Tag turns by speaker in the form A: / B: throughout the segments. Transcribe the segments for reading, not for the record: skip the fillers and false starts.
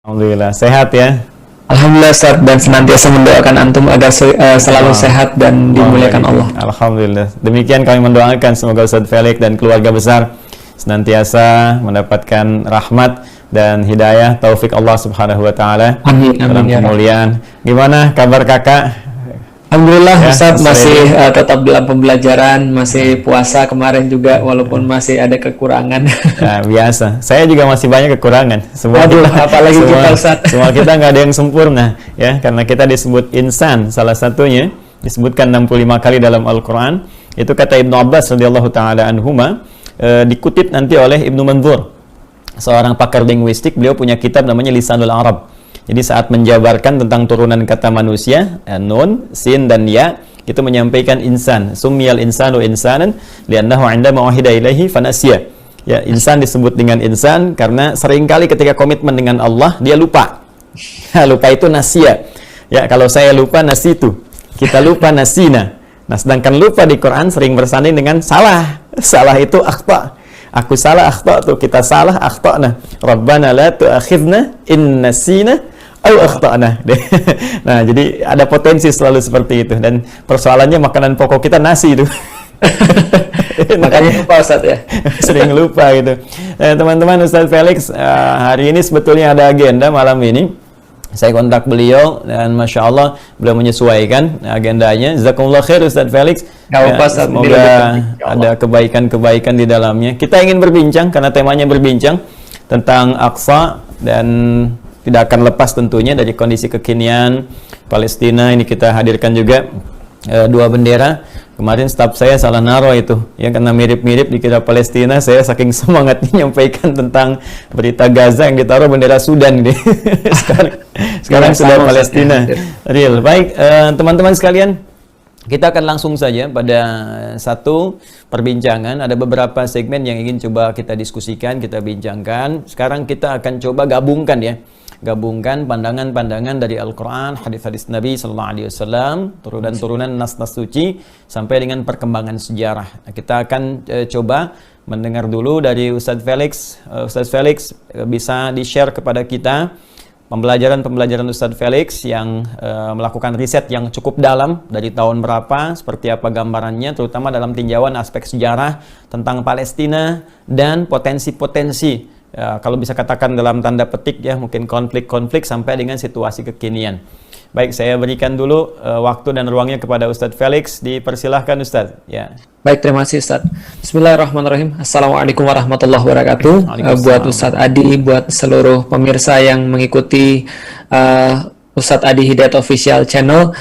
A: Alhamdulillah, sehat ya.
B: Alhamdulillah Ustaz, dan senantiasa mendoakan antum agar selalu sehat dan dimuliakan Allah.
A: Alhamdulillah. Demikian kami mendoakan semoga Ustaz Felix dan keluarga besar senantiasa mendapatkan rahmat dan hidayah taufik Allah Subhanahu wa taala dalam kemuliaan. Gimana kabar Kakak?
B: Alhamdulillah ya, Ustaz masih tetap dalam pembelajaran, masih puasa kemarin juga walaupun masih ada kekurangan.
A: Nah, biasa. Saya juga masih banyak kekurangan.
B: Apalagi kita Ustaz.
A: Semua kita nggak ada yang sempurna ya, karena kita disebut insan, salah satunya disebutkan 65 kali dalam Al-Qur'an. Itu kata Ibnu Abbas radhiyallahu taala anhuma, dikutip nanti oleh Ibnu Mandzur, seorang pakar linguistik. Beliau punya kitab namanya Lisanul Arab. Jadi saat menjabarkan tentang turunan kata manusia, nun, sin dan ya, itu menyampaikan insan. Summiyal insanu insanan li'annahu 'indama wahida ilaihi fanasiya. Ya, insan disebut dengan insan karena seringkali ketika komitmen dengan Allah dia lupa. Lupa itu nasia. Ya, kalau saya lupa nasitu. Kita lupa nasina. Nah, sedangkan lupa di Quran sering bersanding dengan salah. Salah itu akhta. Aku salah, akhta tuh. Kita salah, akhtana. Rabbana la tu'akhidna in nasina akhtana. Nah, jadi ada potensi selalu seperti itu, dan persoalannya makanan pokok kita nasi itu.
B: Makanya lupa Ustaz ya.
A: Sering lupa gitu. Teman-teman, Ustaz Felix hari ini sebetulnya ada agenda malam ini. Saya kontak beliau dan Masya Allah beliau menyesuaikan agendanya. Jazakumullah khair Ustaz Felix. Semoga ada kebaikan-kebaikan di dalamnya. Kita ingin berbincang karena temanya berbincang tentang Aqsa, dan tidak akan lepas tentunya dari kondisi kekinian Palestina. Ini kita hadirkan juga dua bendera. Kemarin staf saya salah naruh itu ya, karena mirip-mirip dikira Palestina. Saya saking semangatnya nyampaikan tentang berita Gaza yang ditaruh bendera Sudan ini. sekarang sudah Palestina real. Baik, teman-teman sekalian, kita akan langsung saja pada satu perbincangan. Ada beberapa segmen yang ingin coba kita diskusikan, kita bincangkan. Sekarang kita akan coba gabungkan ya, gabungkan pandangan-pandangan dari Al-Quran, hadis-hadis Nabi Sallallahu Alaihi Wasallam, turunan-turunan nas-nas suci, sampai dengan perkembangan sejarah. Nah, kita akan coba mendengar dulu dari Ustadz Felix. Ustadz Felix bisa di-share kepada kita pembelajaran Ustadz Felix yang melakukan riset yang cukup dalam dari tahun berapa, seperti apa gambarannya, terutama dalam tinjauan aspek sejarah tentang Palestina dan potensi-potensi, kalau bisa katakan dalam tanda petik ya, mungkin konflik-konflik sampai dengan situasi kekinian. Baik, saya berikan dulu waktu dan ruangnya kepada Ustadz Felix. Dipersilahkan Ustadz ya.
B: Baik, terima kasih Ustadz. Bismillahirrahmanirrahim. Assalamualaikum warahmatullahi wabarakatuh. Buat Ustadz Adi, buat seluruh pemirsa yang mengikuti Ustadz Adi Hidayat Official Channel,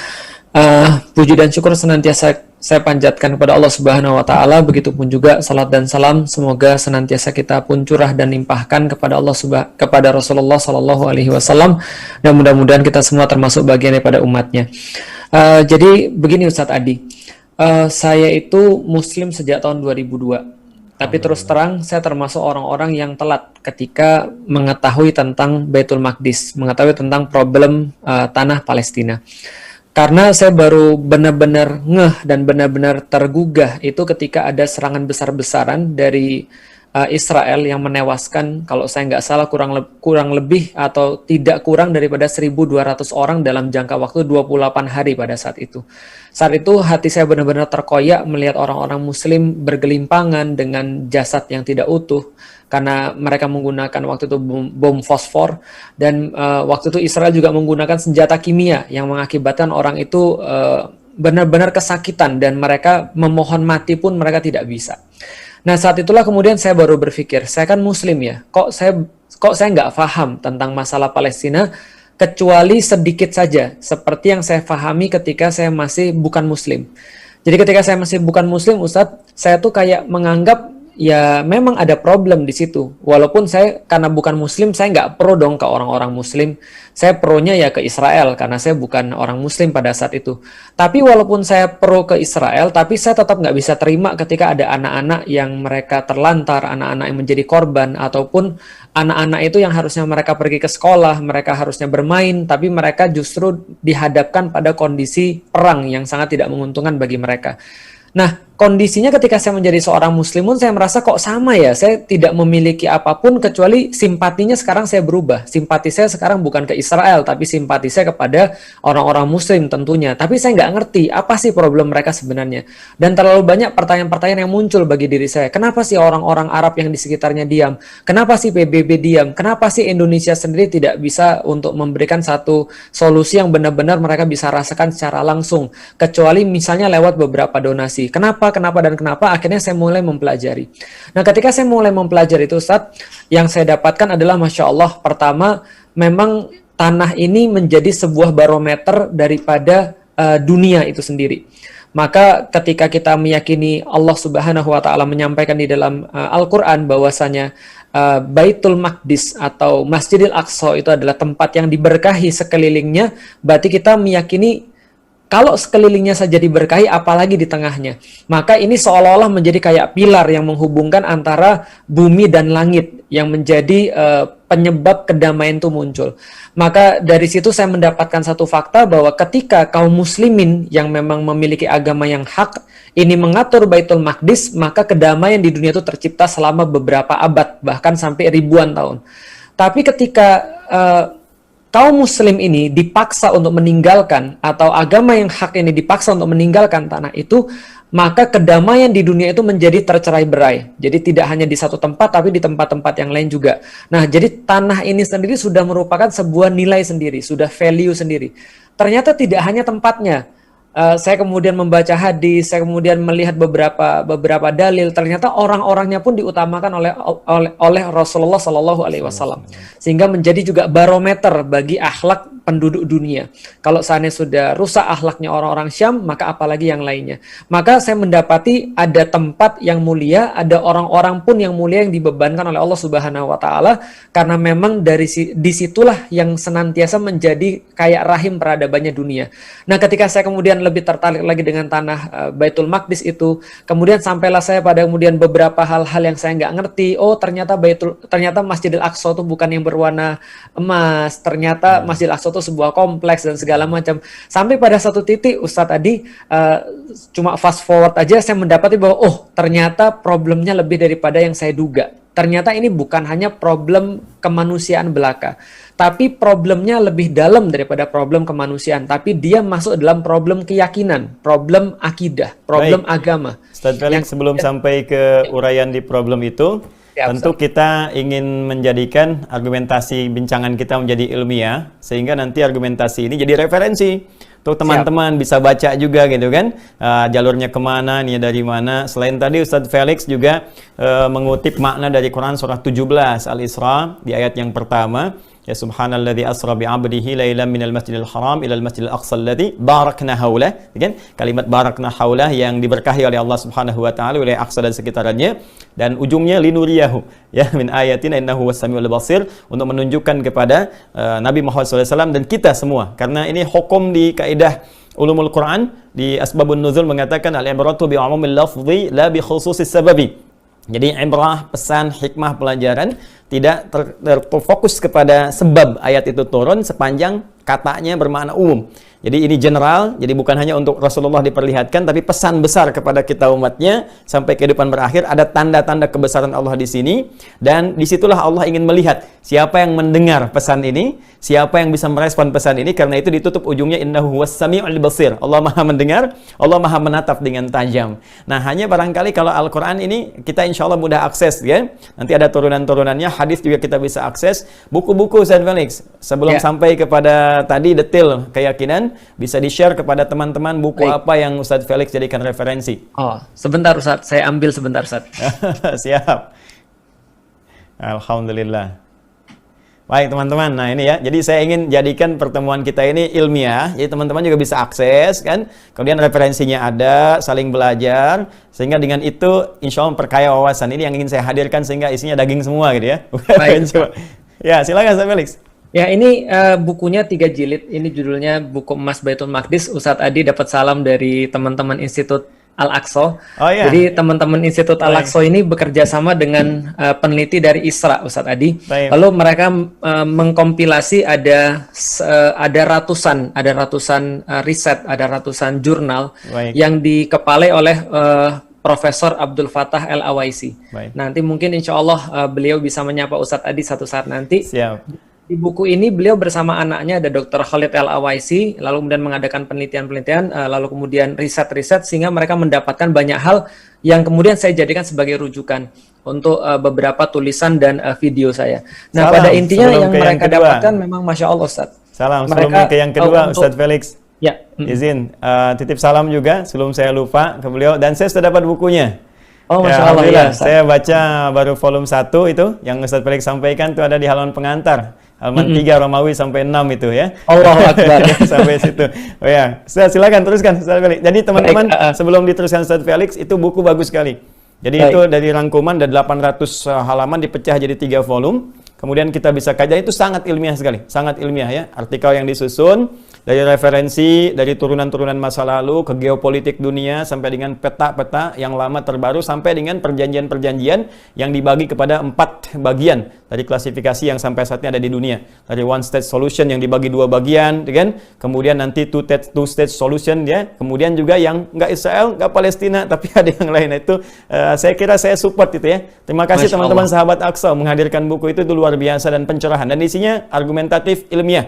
B: puji dan syukur senantiasa saya panjatkan kepada Allah Subhanahu wa taala. Begitupun juga salat dan salam semoga senantiasa kita pun curah dan limpahkan kepada kepada Rasulullah sallallahu alaihi wasallam, dan mudah-mudahan kita semua termasuk bagian daripada umatnya. Jadi begini Ustadz Adi, saya itu muslim sejak tahun 2002. Tapi terus terang saya termasuk orang-orang yang telat ketika mengetahui tentang Baitul Maqdis, mengetahui tentang problem tanah Palestina. Karena saya baru benar-benar ngeh dan benar-benar tergugah itu ketika ada serangan besar-besaran dari Israel yang menewaskan, kalau saya nggak salah, kurang lebih atau tidak kurang daripada 1.200 orang dalam jangka waktu 28 hari pada saat itu. Saat itu hati saya benar-benar terkoyak melihat orang-orang muslim bergelimpangan dengan jasad yang tidak utuh, karena mereka menggunakan waktu itu bom fosfor, dan waktu itu Israel juga menggunakan senjata kimia yang mengakibatkan orang itu benar-benar kesakitan, dan mereka memohon mati pun mereka tidak bisa. Nah, saat itulah kemudian saya baru berpikir, saya kan muslim ya, kok saya nggak paham tentang masalah Palestina, kecuali sedikit saja seperti yang saya pahami ketika saya masih bukan muslim. Jadi ketika saya masih bukan muslim, Ustadz, saya tuh kayak menganggap ya memang ada problem di situ. Walaupun saya karena bukan muslim, saya nggak pro dong ke orang-orang muslim. Saya pronya ya ke Israel karena saya bukan orang muslim pada saat itu. Tapi walaupun saya pro ke Israel, tapi saya tetap nggak bisa terima ketika ada anak-anak yang mereka terlantar, anak-anak yang menjadi korban, ataupun anak-anak itu yang harusnya mereka pergi ke sekolah, mereka harusnya bermain, tapi mereka justru dihadapkan pada kondisi perang yang sangat tidak menguntungkan bagi mereka. Nah, kondisinya ketika saya menjadi seorang muslimun, saya merasa kok sama ya, saya tidak memiliki apapun kecuali simpatinya sekarang saya berubah. Simpati saya sekarang bukan ke Israel, tapi simpati saya kepada orang-orang muslim tentunya. Tapi saya nggak ngerti apa sih problem mereka sebenarnya. Dan terlalu banyak pertanyaan-pertanyaan yang muncul bagi diri saya. Kenapa sih orang-orang Arab yang di sekitarnya diam? Kenapa sih PBB diam? Kenapa sih Indonesia sendiri tidak bisa untuk memberikan satu solusi yang benar-benar mereka bisa rasakan secara langsung, kecuali misalnya lewat beberapa donasi? Kenapa, kenapa, akhirnya saya mulai mempelajari. Nah, ketika saya mulai mempelajari itu, Ustadz, yang saya dapatkan adalah, Masya Allah, pertama, memang tanah ini menjadi sebuah barometer daripada dunia itu sendiri. Maka ketika kita meyakini Allah Subhanahu wa Ta'ala menyampaikan di dalam Al-Quran bahwasanya Baitul Maqdis atau Masjidil Aqsa itu adalah tempat yang diberkahi sekelilingnya, berarti kita meyakini kalau sekelilingnya saja diberkahi, apalagi di tengahnya. Maka ini seolah-olah menjadi kayak pilar yang menghubungkan antara bumi dan langit, yang menjadi penyebab kedamaian itu muncul. Maka dari situ saya mendapatkan satu fakta bahwa ketika kaum muslimin yang memang memiliki agama yang hak ini mengatur Baitul Maqdis, maka kedamaian di dunia itu tercipta selama beberapa abad, bahkan sampai ribuan tahun. Tapi ketika kaum muslim ini dipaksa untuk meninggalkan, atau agama yang hak ini dipaksa untuk meninggalkan tanah itu, maka kedamaian di dunia itu menjadi tercerai-berai. Jadi tidak hanya di satu tempat, tapi di tempat-tempat yang lain juga. Nah, jadi tanah ini sendiri sudah merupakan sebuah nilai sendiri, sudah value sendiri. Ternyata tidak hanya tempatnya. Saya kemudian membaca hadis, saya kemudian melihat beberapa dalil. Ternyata orang-orangnya pun diutamakan oleh Rasulullah Shallallahu Alaihi Wasallam, sehingga menjadi juga barometer bagi akhlak penduduk dunia. Kalau seandainya sudah rusak akhlaknya orang-orang Syam, maka apalagi yang lainnya. Maka saya mendapati ada tempat yang mulia, ada orang-orang pun yang mulia yang dibebankan oleh Allah Subhanahu Wa Taala, karena memang dari disitulah yang senantiasa menjadi kayak rahim peradabannya dunia. Nah, ketika saya kemudian lebih tertarik lagi dengan tanah Baitul Maqdis itu, kemudian sampailah saya pada kemudian beberapa hal-hal yang saya nggak ngerti. Oh, ternyata Masjidil Aqsa itu bukan yang berwarna emas, ternyata Masjidil Aqsa itu sebuah kompleks dan segala macam. Sampai pada satu titik, Ustadz tadi cuma fast forward aja, saya mendapati bahwa oh, ternyata problemnya lebih daripada yang saya duga. Ternyata ini bukan hanya problem kemanusiaan belaka, tapi problemnya lebih dalam daripada problem kemanusiaan. Tapi dia masuk dalam problem keyakinan, problem akidah, problem agama.
A: Ustaz Felix, sebelum sampai ke uraian di problem itu, tentu kita ingin menjadikan argumentasi bincangan kita menjadi ilmiah, sehingga nanti argumentasi ini jadi referensi untuk teman-teman bisa baca juga gitu kan, jalurnya kemana, nih dari mana. Selain tadi Ustaz Felix juga mengutip makna dari Quran surah 17 Al-Isra di ayat yang pertama, ya subhanalladzi asra bi'abdihi lailan minal masjidil haram ilal masjidil aqsa alladzi barakna haulah, kan? Kalimat barakna haulah yang diberkahi oleh Allah Subhanahu wa taala, wilayah Aqsa dan sekitarannya, dan ujungnya linuriyahu, ya min ayatina innahu was-sami'ul basir, untuk menunjukkan kepada Nabi Muhammad SAW dan kita semua. Karena ini hukum di kaidah ulumul Quran di asbabun nuzul mengatakan al-ibratu bi umumil lafzi la bi khususis sababi. Jadi ibrah, pesan, hikmah, pelajaran tidak terfokus kepada sebab ayat itu turun sepanjang katanya bermakna umum. Jadi ini general, jadi bukan hanya untuk Rasulullah diperlihatkan, tapi pesan besar kepada kita umatnya sampai kehidupan berakhir. Ada tanda-tanda kebesaran Allah di sini, dan disitulah Allah ingin melihat siapa yang mendengar pesan ini, siapa yang bisa merespon pesan ini. Karena itu ditutup ujungnya innahu was-sami'ul basir. Allah Maha mendengar, Allah Maha menatap dengan tajam. Nah, hanya barangkali kalau Al-Quran ini kita insya Allah mudah akses, ya. Nanti ada turunan-turunannya, hadis juga kita bisa akses. Buku-buku Ustaz Felix, sebelum sampai kepada tadi detail keyakinan, bisa di-share kepada teman-teman buku apa yang Ustaz Felix jadikan referensi.
B: Oh, sebentar Ustaz, saya ambil sebentar Ustaz.
A: Siap. Alhamdulillah. Baik teman-teman, nah ini ya, jadi saya ingin jadikan pertemuan kita ini ilmiah, jadi teman-teman juga bisa akses kan, kemudian referensinya ada, saling belajar, sehingga dengan itu insya Allah memperkaya wawasan. Ini yang ingin saya hadirkan sehingga isinya daging semua gitu ya. Baik. Ya, silakan Ustaz Felix.
B: Ya, ini bukunya 3 jilid. Ini judulnya Buku Emas Baitul Maqdis. Ustadz Adi dapat salam dari teman-teman Institut Al-Aqsa.
A: Oh ya.
B: Jadi teman-teman Institut
A: Baik.
B: Al-Aqsa ini bekerja sama dengan peneliti dari ISRA, Ustadz Adi.
A: Baik.
B: Lalu mereka mengkompilasi ada ratusan riset, ada ratusan jurnal
A: Baik.
B: yang dikepalai oleh Profesor Abdul Fattah El-Awaisi.
A: Baik.
B: Nanti mungkin insya Allah beliau bisa menyapa Ustadz Adi satu saat nanti.
A: Siap.
B: Di buku ini beliau bersama anaknya ada Dr. Khalid El-Awaisi, lalu kemudian mengadakan penelitian-penelitian, lalu kemudian riset-riset sehingga mereka mendapatkan banyak hal yang kemudian saya jadikan sebagai rujukan untuk beberapa tulisan dan video saya. Nah,
A: Salam,
B: pada intinya
A: sebelum
B: yang
A: ke yang
B: mereka
A: kedua.
B: dapatkan memang Masya Allah, Ustaz.
A: Salam
B: Mereka,
A: sebelumnya ke yang kedua,
B: untuk-
A: Ustadz Felix.
B: Ya.
A: Izin titip salam juga sebelum saya lupa ke beliau, dan saya sudah dapat bukunya.
B: Oh,
A: Ya,
B: Masya Allah, ya,
A: alhamdulillah.
B: Ustaz.
A: Saya baca baru volume 1 itu yang Ustadz Felix sampaikan itu ada di halaman pengantar. Halaman 3 Romawi sampai 6 itu ya.
B: Allahu Akbar.
A: Sampai situ. Oh ya, silakan teruskan Ustadz Felix. Jadi teman-teman
B: Baik,
A: sebelum diteruskan Ustadz Felix, itu buku bagus sekali. Jadi
B: Baik.
A: itu dari rangkuman dari 800 halaman dipecah jadi 3 volume. Kemudian kita bisa kaji, itu sangat ilmiah sekali, sangat ilmiah ya. Artikel yang disusun dari referensi, dari turunan-turunan masa lalu ke geopolitik dunia sampai dengan peta-peta yang lama terbaru sampai dengan perjanjian-perjanjian yang dibagi kepada 4 bagian dari klasifikasi yang sampai saat ini ada di dunia. Dari one state solution yang dibagi 2 bagian, kan? Kemudian nanti two state solution ya. Kemudian juga yang nggak Israel, nggak Palestina, tapi ada yang lain. Itu saya kira saya support itu ya. Terima kasih
B: Masya
A: teman-teman
B: Allah.
A: sahabat Aqsa menghadirkan buku itu luar biasa dan pencerahan, dan isinya argumentatif ilmiah.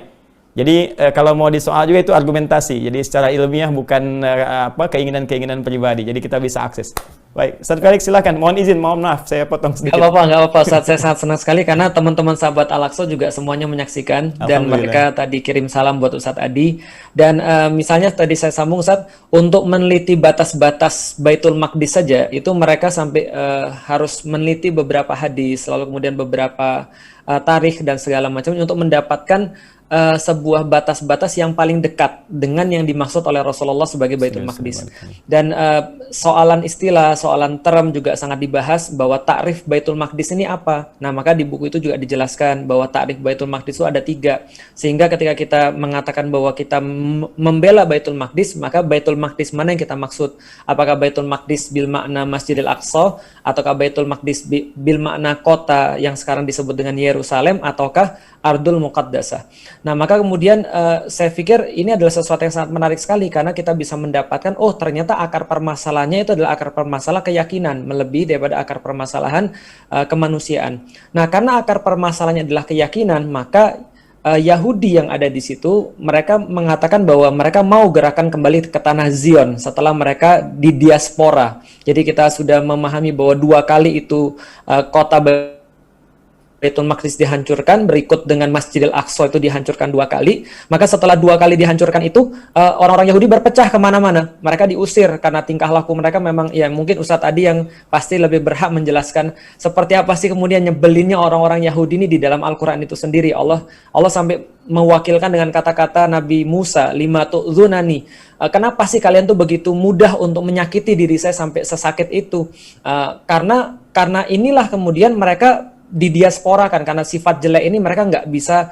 A: Jadi kalau mau disoal juga itu argumentasi. Jadi secara ilmiah bukan keinginan-keinginan pribadi. Jadi kita bisa akses. Baik, Ustaz Felix silakan. Mohon izin, mohon maaf saya potong sedikit.
B: Nggak apa-apa Ustaz. Saya sangat senang sekali karena teman-teman sahabat Al-Aqsa juga semuanya menyaksikan dan mereka tadi kirim salam buat Ustadz Adi. Dan misalnya tadi saya sambung Ustadz, untuk meneliti batas-batas Baitul Maqdis saja itu mereka sampai harus meneliti beberapa hadis, lalu kemudian beberapa tarikh dan segala macam untuk mendapatkan sebuah batas-batas yang paling dekat dengan yang dimaksud oleh Rasulullah sebagai Baitul Maqdis. Dan soalan istilah, soalan term juga sangat dibahas bahwa takrif Baitul Maqdis ini apa. Nah, maka di buku itu juga dijelaskan bahwa takrif Baitul Maqdis itu ada 3. Sehingga ketika kita mengatakan bahwa kita membela Baitul Maqdis, maka Baitul Maqdis mana yang kita maksud? Apakah Baitul Maqdis bil makna Masjidil Aqsa, ataukah Baitul Maqdis bil makna kota yang sekarang disebut dengan Yerusalem, ataukah Ardul Muqaddasah. Nah, maka kemudian saya pikir ini adalah sesuatu yang sangat menarik sekali karena kita bisa mendapatkan, oh ternyata akar permasalahannya itu adalah akar permasalahan keyakinan melebihi daripada akar permasalahan kemanusiaan. Nah, karena akar permasalahannya adalah keyakinan, maka Yahudi yang ada di situ mereka mengatakan bahwa mereka mau gerakan kembali ke tanah Zion setelah mereka di diaspora. Jadi kita sudah memahami bahwa 2 kali itu kota Baitul Maqdis dihancurkan, berikut dengan Masjidil Aqsa itu dihancurkan 2 kali. Maka setelah 2 kali dihancurkan itu, orang-orang Yahudi berpecah kemana-mana. Mereka diusir karena tingkah laku mereka memang, ya mungkin Ustadz Adi yang pasti lebih berhak menjelaskan seperti apa sih kemudian nyebelinnya orang-orang Yahudi ini di dalam Al-Quran itu sendiri. Allah sampai mewakilkan dengan kata-kata Nabi Musa, lima tu'zunani. Kenapa sih kalian tuh begitu mudah untuk menyakiti diri saya sampai sesakit itu? Karena inilah kemudian mereka di diaspora kan, karena sifat jelek ini mereka nggak bisa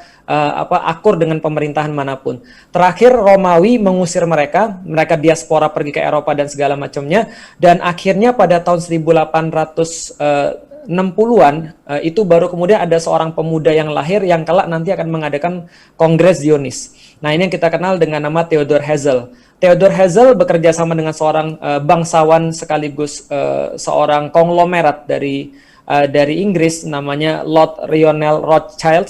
B: akur dengan pemerintahan manapun. Terakhir Romawi mengusir mereka diaspora pergi ke Eropa dan segala macamnya, dan akhirnya pada tahun 1860-an itu baru kemudian ada seorang pemuda yang lahir yang kelak nanti akan mengadakan Kongres Zionis. Nah, ini yang kita kenal dengan nama Theodor Herzl. Theodor Herzl bekerja sama dengan seorang bangsawan sekaligus seorang konglomerat dari Inggris namanya Lord Lionel Rothschild,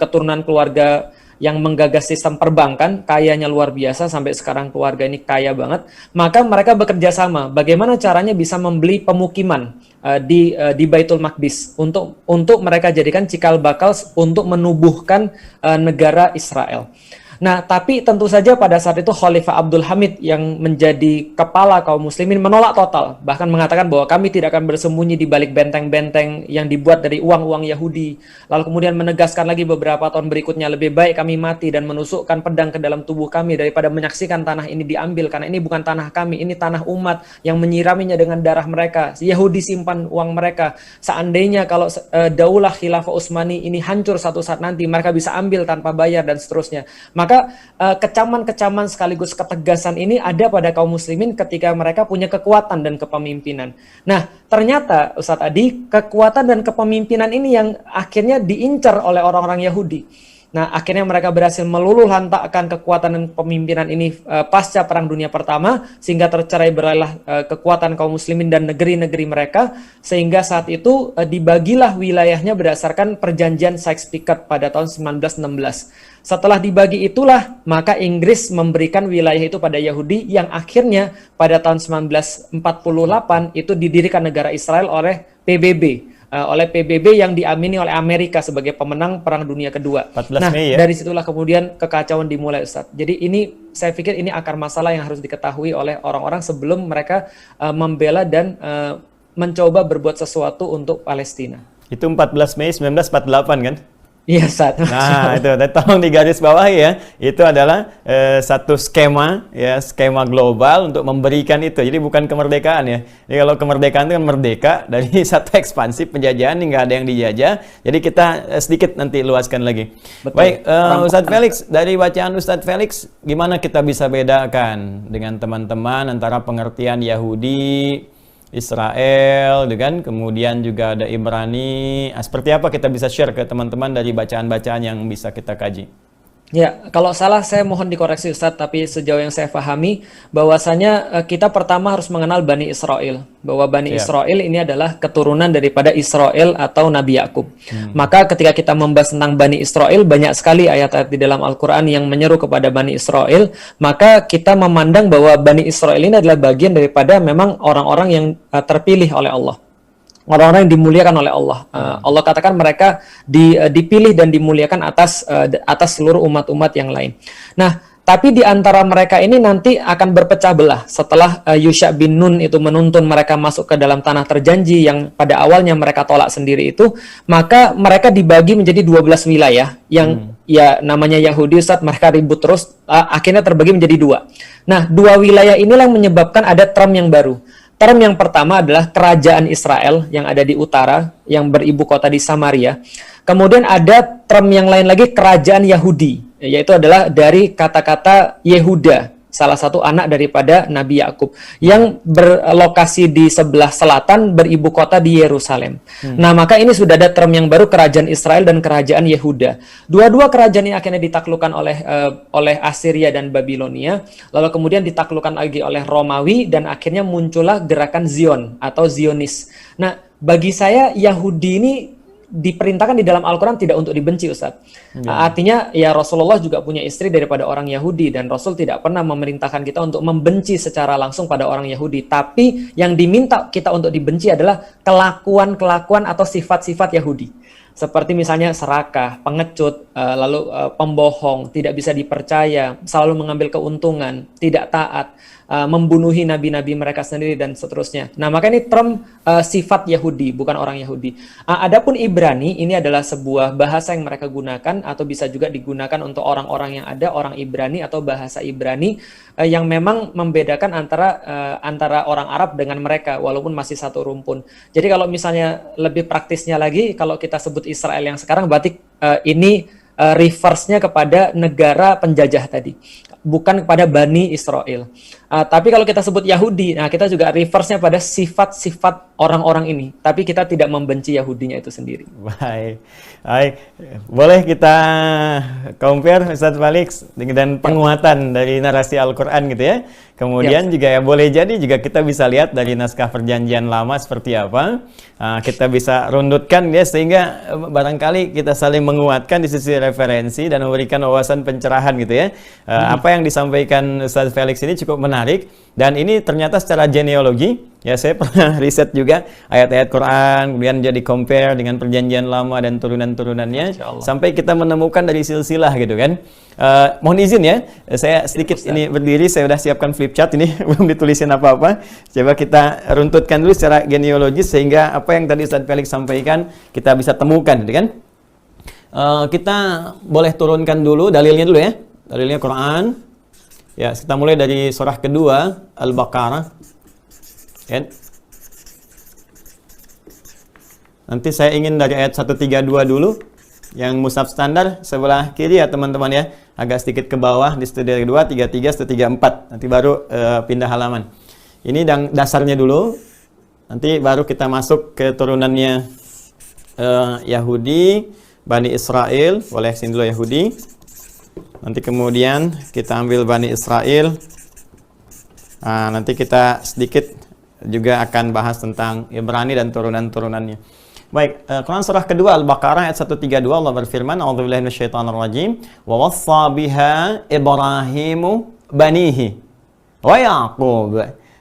B: keturunan keluarga yang menggagas sistem perbankan, kayanya luar biasa, sampai sekarang keluarga ini kaya banget. Maka mereka bekerja sama bagaimana caranya bisa membeli pemukiman di Baitul Maqdis untuk mereka jadikan cikal bakal untuk menubuhkan negara Israel. Nah, tapi tentu saja pada saat itu Khalifah Abdul Hamid yang menjadi kepala kaum muslimin menolak total, bahkan mengatakan bahwa kami tidak akan bersembunyi di balik benteng-benteng yang dibuat dari uang-uang Yahudi. Lalu kemudian menegaskan lagi beberapa tahun berikutnya, lebih baik kami mati dan menusukkan pedang ke dalam tubuh kami daripada menyaksikan tanah ini diambil, karena ini bukan tanah kami, ini tanah umat yang menyiraminya dengan darah mereka. Yahudi simpan uang mereka. Seandainya kalau Daulah Khilafah Utsmani ini hancur satu saat nanti, mereka bisa ambil tanpa bayar dan seterusnya. Maka kecaman-kecaman sekaligus ketegasan ini ada pada kaum muslimin ketika mereka punya kekuatan dan kepemimpinan. Nah, ternyata Ustadz Adi, kekuatan dan kepemimpinan ini yang akhirnya diincar oleh orang-orang Yahudi. Nah, akhirnya mereka berhasil meluluhlantakkan kekuatan dan kepemimpinan ini pasca Perang Dunia Pertama, sehingga tercerai berailah kekuatan kaum muslimin dan negeri-negeri mereka, sehingga saat itu dibagilah wilayahnya berdasarkan perjanjian Sykes-Picot pada tahun 1916. Setelah dibagi itulah, maka Inggris memberikan wilayah itu pada Yahudi, yang akhirnya pada tahun 1948 itu didirikan negara Israel oleh PBB. Oleh PBB yang diamini oleh Amerika sebagai pemenang Perang Dunia Kedua.
A: 14 Mei ya?
B: Dari situlah kemudian kekacauan dimulai, Ustadz. Jadi ini, saya pikir ini akar masalah yang harus diketahui oleh orang-orang sebelum mereka membela dan mencoba berbuat sesuatu untuk Palestina.
A: Itu 14 Mei 1948 kan?
B: Iya, Ustadz.
A: Nah, itu tolong digaris bawahi ya. Itu adalah satu skema ya, skema global untuk memberikan itu. Jadi bukan kemerdekaan ya. Jadi kalau kemerdekaan itu kan merdeka dari satu ekspansi penjajahan, nggak ada yang dijajah. Jadi kita sedikit nanti luaskan lagi.
B: Betul.
A: Baik, Ustadz Felix, dari bacaan Ustadz Felix, gimana kita bisa bedakan dengan teman-teman antara pengertian Yahudi, Israel, kan? Kemudian juga ada Ibrani. Seperti apa kita bisa share ke teman-teman dari bacaan-bacaan yang bisa kita kaji?
B: Ya, kalau salah saya mohon dikoreksi Ustadz, tapi sejauh yang saya pahami bahwasanya kita pertama harus mengenal Bani Israel, bahwa Bani Israel ini adalah keturunan daripada Israel atau Nabi Yakub. Maka ketika kita membahas tentang Bani Israel, banyak sekali ayat-ayat di dalam Al-Quran yang menyeru kepada Bani Israel, maka kita memandang bahwa Bani Israel ini adalah bagian daripada memang orang-orang yang terpilih oleh Allah. Orang-orang yang dimuliakan oleh Allah. Allah katakan mereka dipilih dan dimuliakan atas seluruh umat-umat yang lain. Nah, tapi di antara mereka ini nanti akan berpecah belah setelah Yusha bin Nun itu menuntun mereka masuk ke dalam tanah terjanji yang pada awalnya mereka tolak sendiri itu, maka mereka dibagi menjadi 12 wilayah yang ya namanya Yahudi, Ustaz, mereka ribut terus, akhirnya terbagi menjadi 2. Nah, 2 wilayah inilah yang menyebabkan ada term yang baru. Term yang pertama adalah kerajaan Israel yang ada di utara, yang beribu kota di Samaria. Kemudian ada term yang lain lagi, kerajaan Yahudi, yaitu adalah dari kata-kata Yehuda, salah satu anak daripada Nabi Yakub, yang berlokasi di sebelah selatan, beribu kota di Yerusalem. Nah, maka ini sudah ada term yang baru, kerajaan Israel dan kerajaan Yehuda. Dua-dua kerajaan ini akhirnya ditaklukkan oleh Assyria dan Babilonia, lalu kemudian ditaklukkan lagi oleh Romawi, dan akhirnya muncullah gerakan Zion atau Zionis. Nah, bagi saya Yahudi ini diperintahkan di dalam Al-Quran tidak untuk dibenci, Ustaz. Artinya ya Rasulullah juga punya istri daripada orang Yahudi, dan Rasul tidak pernah memerintahkan kita untuk membenci secara langsung pada orang Yahudi. Tapi yang diminta kita untuk dibenci adalah kelakuan-kelakuan atau sifat-sifat Yahudi. Seperti misalnya serakah, pengecut, lalu pembohong, tidak bisa dipercaya, selalu mengambil keuntungan, tidak taat, membunuhi nabi-nabi mereka sendiri, dan seterusnya. Nah, maka ini term sifat Yahudi, bukan orang Yahudi. Adapun Ibrani, ini adalah sebuah bahasa yang mereka gunakan, atau bisa juga digunakan untuk orang-orang yang ada, orang Ibrani atau bahasa Ibrani, yang memang membedakan antara orang Arab dengan mereka, walaupun masih satu rumpun. Jadi kalau misalnya lebih praktisnya lagi, kalau kita sebut Israel yang sekarang, berarti ini reverse-nya kepada negara penjajah tadi, bukan kepada Bani Israel. Tapi kalau kita sebut Yahudi, nah kita juga reverse-nya pada sifat-sifat orang-orang ini, tapi kita tidak membenci Yahudinya itu sendiri.
A: Baik. Boleh kita compare, Ustaz Felix, dengan penguatan dari narasi Al-Quran gitu ya. Kemudian juga ya boleh jadi juga kita bisa lihat dari naskah perjanjian lama seperti apa. Kita bisa rundutkan ya, sehingga barangkali kita saling menguatkan di sisi referensi dan memberikan wawasan pencerahan gitu ya. Apa yang disampaikan Ustaz Felix ini cukup menarik, dan ini ternyata secara genealogi ya, saya pernah riset juga ayat-ayat Quran, kemudian jadi compare dengan perjanjian lama dan turunan-turunannya, sampai kita menemukan dari silsilah gitu kan. Mohon izin ya, saya sedikit ini berdiri, saya udah siapkan flip chart ini, belum ditulisin apa-apa. Coba kita runtutkan dulu secara genealogis, sehingga apa yang tadi Ustaz Felix sampaikan kita bisa temukan gitu kan. Kita boleh turunkan dulu dalilnya dulu ya, dalilnya Quran. Ya, kita mulai dari surah kedua, Al-Baqarah. Ya. Nanti saya ingin dari ayat 132 dulu. Yang mushaf standar sebelah kiri ya teman-teman ya. Agak sedikit ke bawah di studi 2, 33, studi 34. Nanti baru pindah halaman. Ini dasarnya dulu. Nanti baru kita masuk ke turunannya Yahudi, Bani Israel. Boleh sini dulu Yahudi. Nanti kemudian kita ambil Bani Israel. Nah, nanti kita sedikit juga akan bahas tentang Ibrani dan turunan-turunannya. Baik, Quran surah kedua Al-Baqarah ayat 132 Allah berfirman, "A'udzubillahi minasyaitonirrajim. Wa wassa biha Ibrahimu banihi wa Yaqub.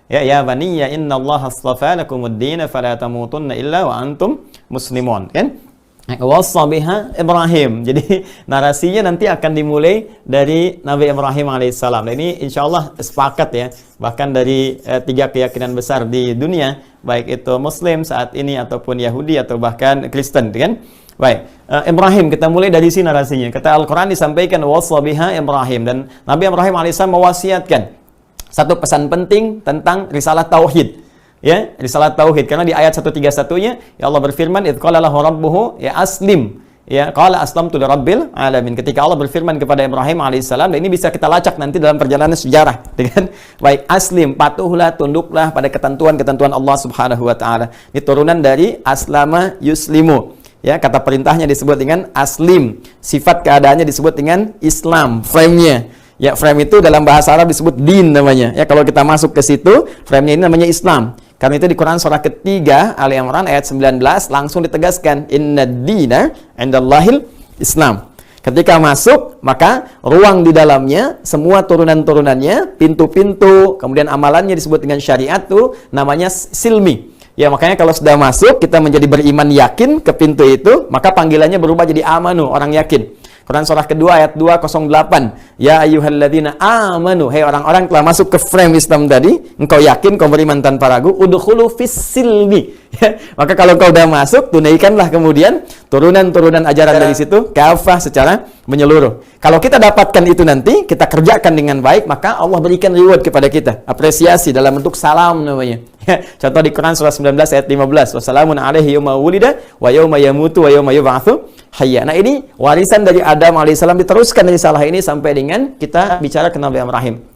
A: Ya baniya innallaha astafa lakumud-din fala tamutunna illa wa antum muslimun." Kan? Wassa biha Ibrahim. Jadi narasinya nanti akan dimulai dari Nabi Ibrahim alaihissalam. Dan ini insya Allah sepakat ya. Bahkan dari 3 keyakinan besar di dunia, baik itu Muslim saat ini ataupun Yahudi atau bahkan Kristen, kan? Baik, Ibrahim, kita mulai dari sini narasinya. Kata Al-Quran disampaikan wassa biha Ibrahim, dan Nabi Ibrahim alaihissalam mewasiatkan satu pesan penting tentang risalah tauhid. Ya, risalah tauhid, karena di ayat 131-nya ya Allah berfirman, "Idz qala lahu rabbuhu ya aslim." Ya, qala aslamtu lirabbil alamin. Ketika Allah berfirman kepada Ibrahim alaihissalam, dan ini bisa kita lacak nanti dalam perjalanan sejarah, dengan baik aslim, patuhlah, tunduklah pada ketentuan-ketentuan Allah Subhanahu wa taala. Ini turunan dari aslama yuslimu. Ya, kata perintahnya disebut dengan aslim, sifat keadaannya disebut dengan Islam, frame-nya. Ya, frame itu dalam bahasa Arab disebut din namanya. Ya, kalau kita masuk ke situ, frame-nya ini namanya Islam. Karena itu di Quran surah ketiga Ali Imran ayat 19 langsung ditegaskan, "Innad dina 'indallahil Islam." Ketika masuk, maka ruang di dalamnya, semua turunan-turunannya, pintu-pintu, kemudian amalannya disebut dengan syariat tuh namanya silmi. Ya, makanya kalau sudah masuk, kita menjadi beriman yakin ke pintu itu, maka panggilannya berubah jadi amanu, orang yakin. Quran surah kedua ayat 208. Ya ayyuhalladzina amanu, hei orang-orang telah masuk ke frame Islam tadi, engkau yakin, kau beriman tanpa ragu, udkhulu fis silmi. Ya, maka kalau kau sudah masuk, tunaikanlah kemudian turunan-turunan ajaran dari situ kafah secara menyeluruh. Kalau kita dapatkan itu nanti, kita kerjakan dengan baik, maka Allah berikan reward kepada kita, apresiasi dalam bentuk salam namanya. Ya, contoh di Quran surah 19 ayat 15, wassalamun alaihi yauma wulida wa yauma yamutu wa yauma yub'atsu hayya. Nah, ini warisan dari Adam alaihissalam, diteruskan risalah ini sampai dengan kita bicara ke Nabi Ibrahim.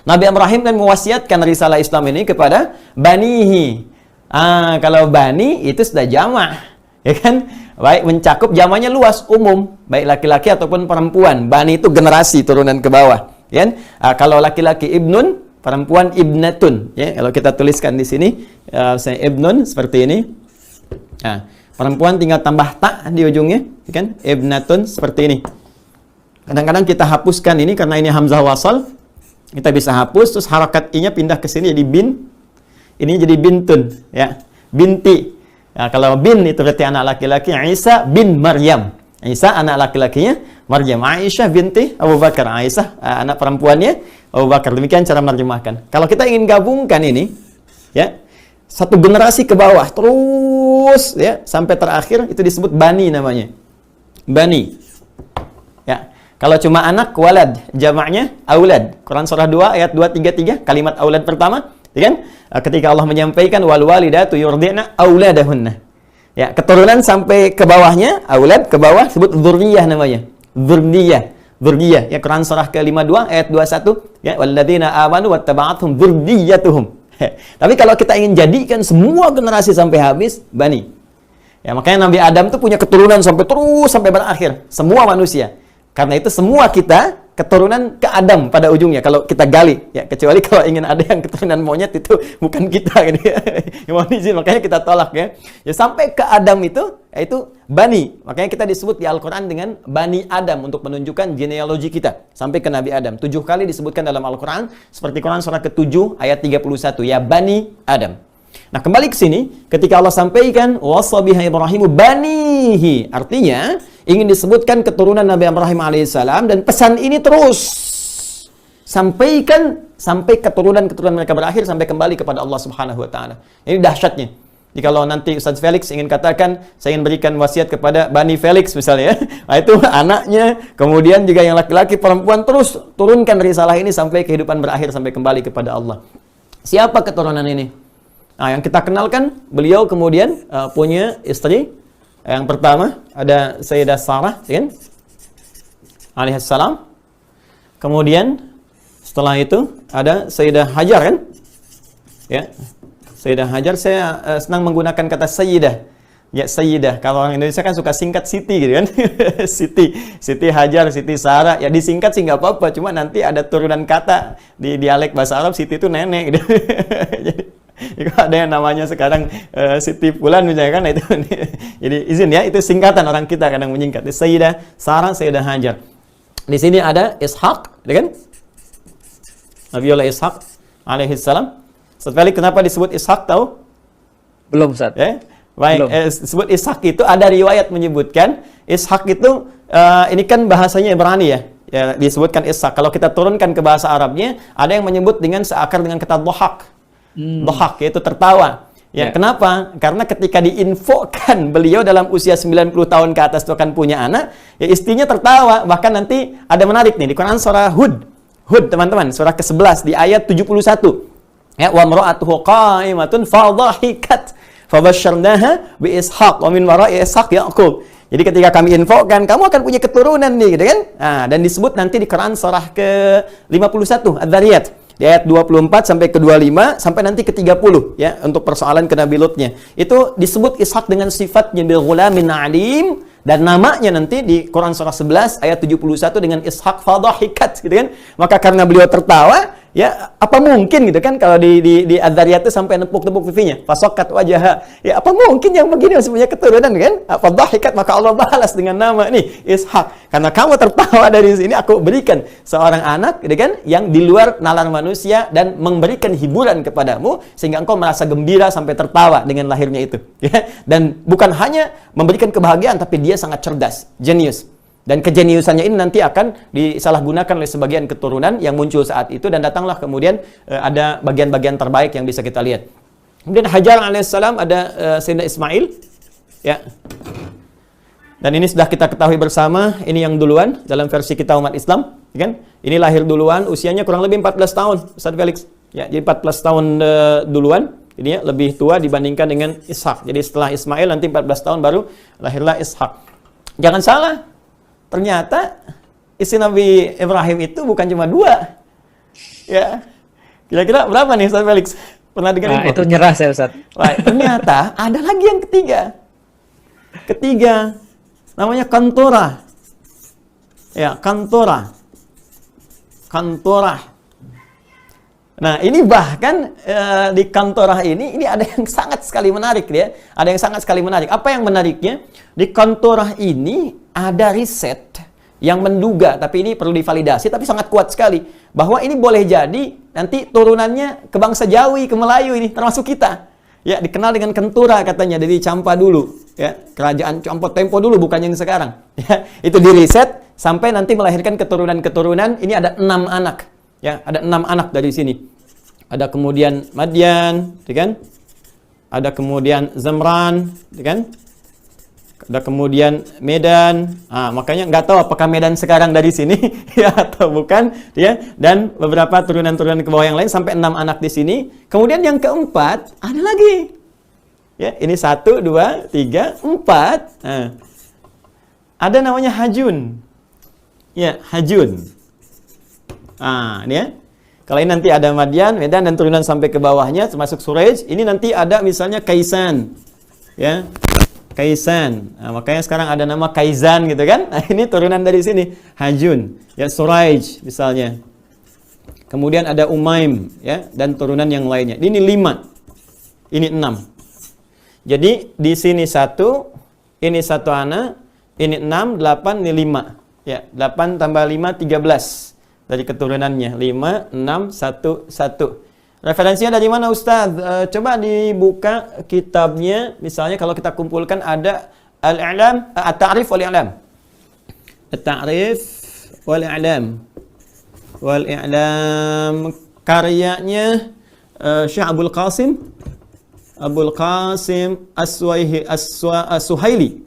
A: Nabi Ibrahim kan mewasiatkan risalah Islam ini kepada banihi. Kalau bani itu sudah jamak, ya kan? Baik, mencakup jamaknya luas, umum, baik laki-laki ataupun perempuan. Bani itu generasi turunan ke bawah, ya kan? Kalau laki-laki ibnun, perempuan ibnatun, ya. Kalau kita tuliskan di sini, saya ibnun seperti ini. Nah, perempuan tinggal tambah tak di ujungnya, ya kan? Ibnatun seperti ini. Kadang-kadang kita hapuskan ini karena ini hamzah wasal. Kita bisa hapus, terus harakat i-nya pindah ke sini jadi bin. Ini jadi bintun, ya. Binti. Nah, kalau bin itu berarti anak laki-laki. Isa bin Maryam. Isa anak laki-lakinya Maryam. Aisyah binti Abu Bakar. Aisyah anak perempuannya Abu Bakar. Demikian cara menerjemahkan. Kalau kita ingin gabungkan ini, ya, satu generasi ke bawah terus, ya, sampai terakhir, itu disebut bani namanya. Bani. Ya. Kalau cuma anak, walad, jamaknya aulad. Quran surah 2 ayat 233, kalimat aulad pertama, ya kan? Ketika Allah menyampaikan wal walidatu yurdi'na auladahunna. Ya, keturunan sampai ke bawahnya, aulad ke bawah disebut dzurriyyah namanya. Dzurriyyah. Ya, Quran surah ke-52 ayat 21, ya, walladzina amanu wattaba'athum dzurriyyatuhum. Tapi kalau kita ingin jadikan semua generasi sampai habis, bani. Ya, makanya Nabi Adam tuh punya keturunan sampai terus sampai berakhir, semua manusia. Karena itu semua kita keturunan ke Adam pada ujungnya kalau kita gali, ya, kecuali kalau ingin ada yang keturunan monyet, itu bukan kita gitu ya. Makanya kita tolak, ya. Ya, sampai ke Adam itu yaitu bani. Makanya kita disebut di Al-Qur'an dengan Bani Adam untuk menunjukkan genealogi kita sampai ke Nabi Adam. 7 kali disebutkan dalam Al-Qur'an, seperti Quran surah ke-7 ayat 31, ya Bani Adam. Nah, kembali ke sini, ketika Allah sampaikan wasabiha Ibrahimu banihi, artinya ingin disebutkan keturunan Nabi Ibrahim alaihissalam, dan pesan ini terus sampaikan sampai keturunan-keturunan mereka berakhir sampai kembali kepada Allah Subhanahu wa taala. Ini dahsyatnya. Jadi kalau nanti Ustaz Felix ingin katakan, saya ingin berikan wasiat kepada Bani Felix misalnya, nah itu anaknya, kemudian juga yang laki-laki, perempuan, terus turunkan risalah ini sampai kehidupan berakhir sampai kembali kepada Allah. Siapa keturunan ini? Nah, yang kita kenalkan, beliau kemudian punya istri Yang pertama ada Sayyidah Sarah, kan? Alaihissalam. Kemudian setelah itu ada Sayyidah Hajar, kan? Ya. Sayyidah Hajar, saya senang menggunakan kata Sayyidah. Ya, Sayyidah. Kalau orang Indonesia kan suka singkat Siti gitu kan. Siti Hajar, Siti Sarah. Ya disingkat sih nggak apa-apa, cuma nanti ada turunan kata di dialek bahasa Arab, Siti itu nenek gitu. Jadi ada yang namanya sekarang Siti Fulan misalnya kan itu. Jadi izin ya, itu singkatan orang kita kadang menyingkat. Sayyidah Sarah, Sayyidah Hajar. Di sini ada Ishaq, gitu kan? Nabiullah Ishaq alaihissalam. Ustaz Felix, kenapa disebut Ishaq tahu?
B: Belum, Ustaz.
A: Ya? Baik, disebut Ishaq itu ada riwayat menyebutkan Ishaq itu ini kan bahasanya Ibrani ya. Ya, disebutkan Ishaq. Kalau kita turunkan ke bahasa Arabnya, ada yang menyebut dengan seakar dengan kata dhahak. Dhahak yaitu tertawa. Ya, kenapa? Karena ketika diinfokan beliau dalam usia 90 tahun ke atas itu akan punya anak, ya istrinya tertawa. Bahkan nanti ada menarik nih di Quran surah Hud. Hud, teman-teman, surah ke-11 di ayat 71. Ya, wa imra'atuhu qa'imatun fadhahikat fabasyarnaha bi Ishaq wa min wara'i Ishaq Yaqub. Jadi ketika kami infokan kamu akan punya keturunan nih, gitu kan? Nah, dan disebut nanti di Quran surah ke-51 Adz-Dzariyat di ayat 24 sampai ke 25 sampai nanti ke 30 ya, untuk persoalan ke Nabi Lutnya. Itu disebut Ishaq dengan sifatnya bil ghulamin alim, dan namanya nanti di Quran surah 11 ayat 71 dengan Ishaq fadhahikat, gitu kan? Maka karena beliau tertawa, ya apa mungkin gitu kan kalau di Adz-Dzariyat itu sampai nepuk-nepuk pipinya, fasaqat wajhaha. Ya apa mungkin yang begini masih punya keturunan kan? Fadhahikat, maka Allah balas dengan nama nih Ishaq. Karena kamu tertawa dari sini, aku berikan seorang anak gitu kan yang di luar nalar manusia dan memberikan hiburan kepadamu sehingga engkau merasa gembira sampai tertawa dengan lahirnya itu. Ya. Dan bukan hanya memberikan kebahagiaan, tapi dia sangat cerdas, jenius. Dan kejeniusannya ini nanti akan disalahgunakan oleh sebagian keturunan yang muncul saat itu, dan datanglah kemudian ada bagian-bagian terbaik yang bisa kita lihat. Kemudian Hajar alaihissalam, ada Sayyidina Ismail. Ya. Dan ini sudah kita ketahui bersama, ini yang duluan dalam versi kita umat Islam, kan? Ini lahir duluan, usianya kurang lebih 14 tahun, Ustaz Felix. Ya, jadi 14 tahun duluan. Ini ya, lebih tua dibandingkan dengan Ishak. Jadi setelah Ismail nanti 14 tahun baru lahirlah Ishak. Jangan salah, ternyata istri Nabi Ibrahim itu bukan cuma 2. Ya. Kira-kira berapa nih Ustaz Felix? Pernah dengar info?
B: Itu nyerah saya, Ustaz.
A: Right. Ternyata ada lagi yang ketiga. Namanya Kantorah. Ya, Kantorah. Nah, ini bahkan di Kantorah ini ada yang sangat sekali menarik ya. Ada yang sangat sekali menarik. Apa yang menariknya? Di Kantorah ini ada riset yang menduga, tapi ini perlu divalidasi, tapi sangat kuat sekali, bahwa ini boleh jadi nanti turunannya ke bangsa Jawi, ke Melayu ini, termasuk kita. Ya, dikenal dengan Kentura katanya, dari Campa dulu. Ya, kerajaan Campa Tempo dulu, bukan yang sekarang. Ya, itu diriset sampai nanti melahirkan keturunan-keturunan. Ini ada 6 anak. Ya, ada 6 anak dari sini. Ada kemudian Madian, ya kan? Ada kemudian Zamran, ya kan? Ada kemudian Medan. Makanya nggak tahu apakah Medan sekarang dari sini ya atau bukan, ya. Dan beberapa turunan-turunan ke bawah yang lain sampai 6 anak di sini. Kemudian yang keempat ada lagi. Ya, ini 1 2 3 4. Ada namanya Hajun. Ya, Hajun. Ini ya. Kalau ini nanti ada Madian, Medan, dan turunan sampai ke bawahnya termasuk Surej. Ini nanti ada misalnya Kaisan. Ya. Kaisan. Makanya sekarang ada nama Kaizan gitu kan. Nah, ini turunan dari sini. Hajun. Ya, Suraij misalnya. Kemudian ada Umaim ya, dan turunan yang lainnya. Ini 5. Ini 6. Jadi di sini 1, ini 1 anak, ini 6, 8, ini 5. Ya, 8 tambah 5 13 dari keturunannya. 5 6 1 1. Referensinya dari mana Ustaz? Coba dibuka kitabnya. Misalnya kalau kita kumpulkan ada Al-I'lam, At-Ta'rif wal-I'lam. At-Ta'rif wal-I'lam. Wal-I'lam karyanya Syekh Abdul Qasim As-Suhaili.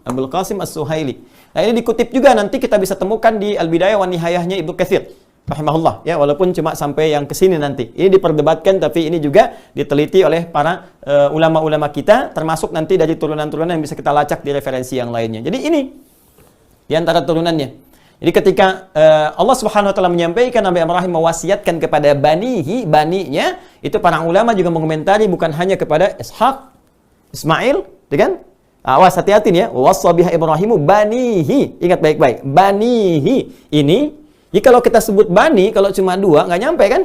A: Abdul Qasim As-Suhaili. Nah, ini dikutip juga, nanti kita bisa temukan di Al-Bidayah wa Nihayahnya Ibnu Katsir. rahimahullah, ya, walaupun cuma sampai yang ke sini nanti. Ini diperdebatkan, tapi ini juga diteliti oleh para ulama-ulama kita, termasuk nanti dari turunan-turunan yang bisa kita lacak di referensi yang lainnya. Jadi ini di antara turunannya. Jadi ketika Allah Subhanahu wa taala menyampaikan Nabi Ibrahim mewasiatkan kepada baninya, itu para ulama juga mengomentari bukan hanya kepada Ishak, Ismail, kan? Awas, hati-hati nih ya. Wassa biha Ibrahimu banihi. Ingat baik-baik. Banihi ini, kalau kita sebut bani, kalau cuma 2 nggak nyampe kan?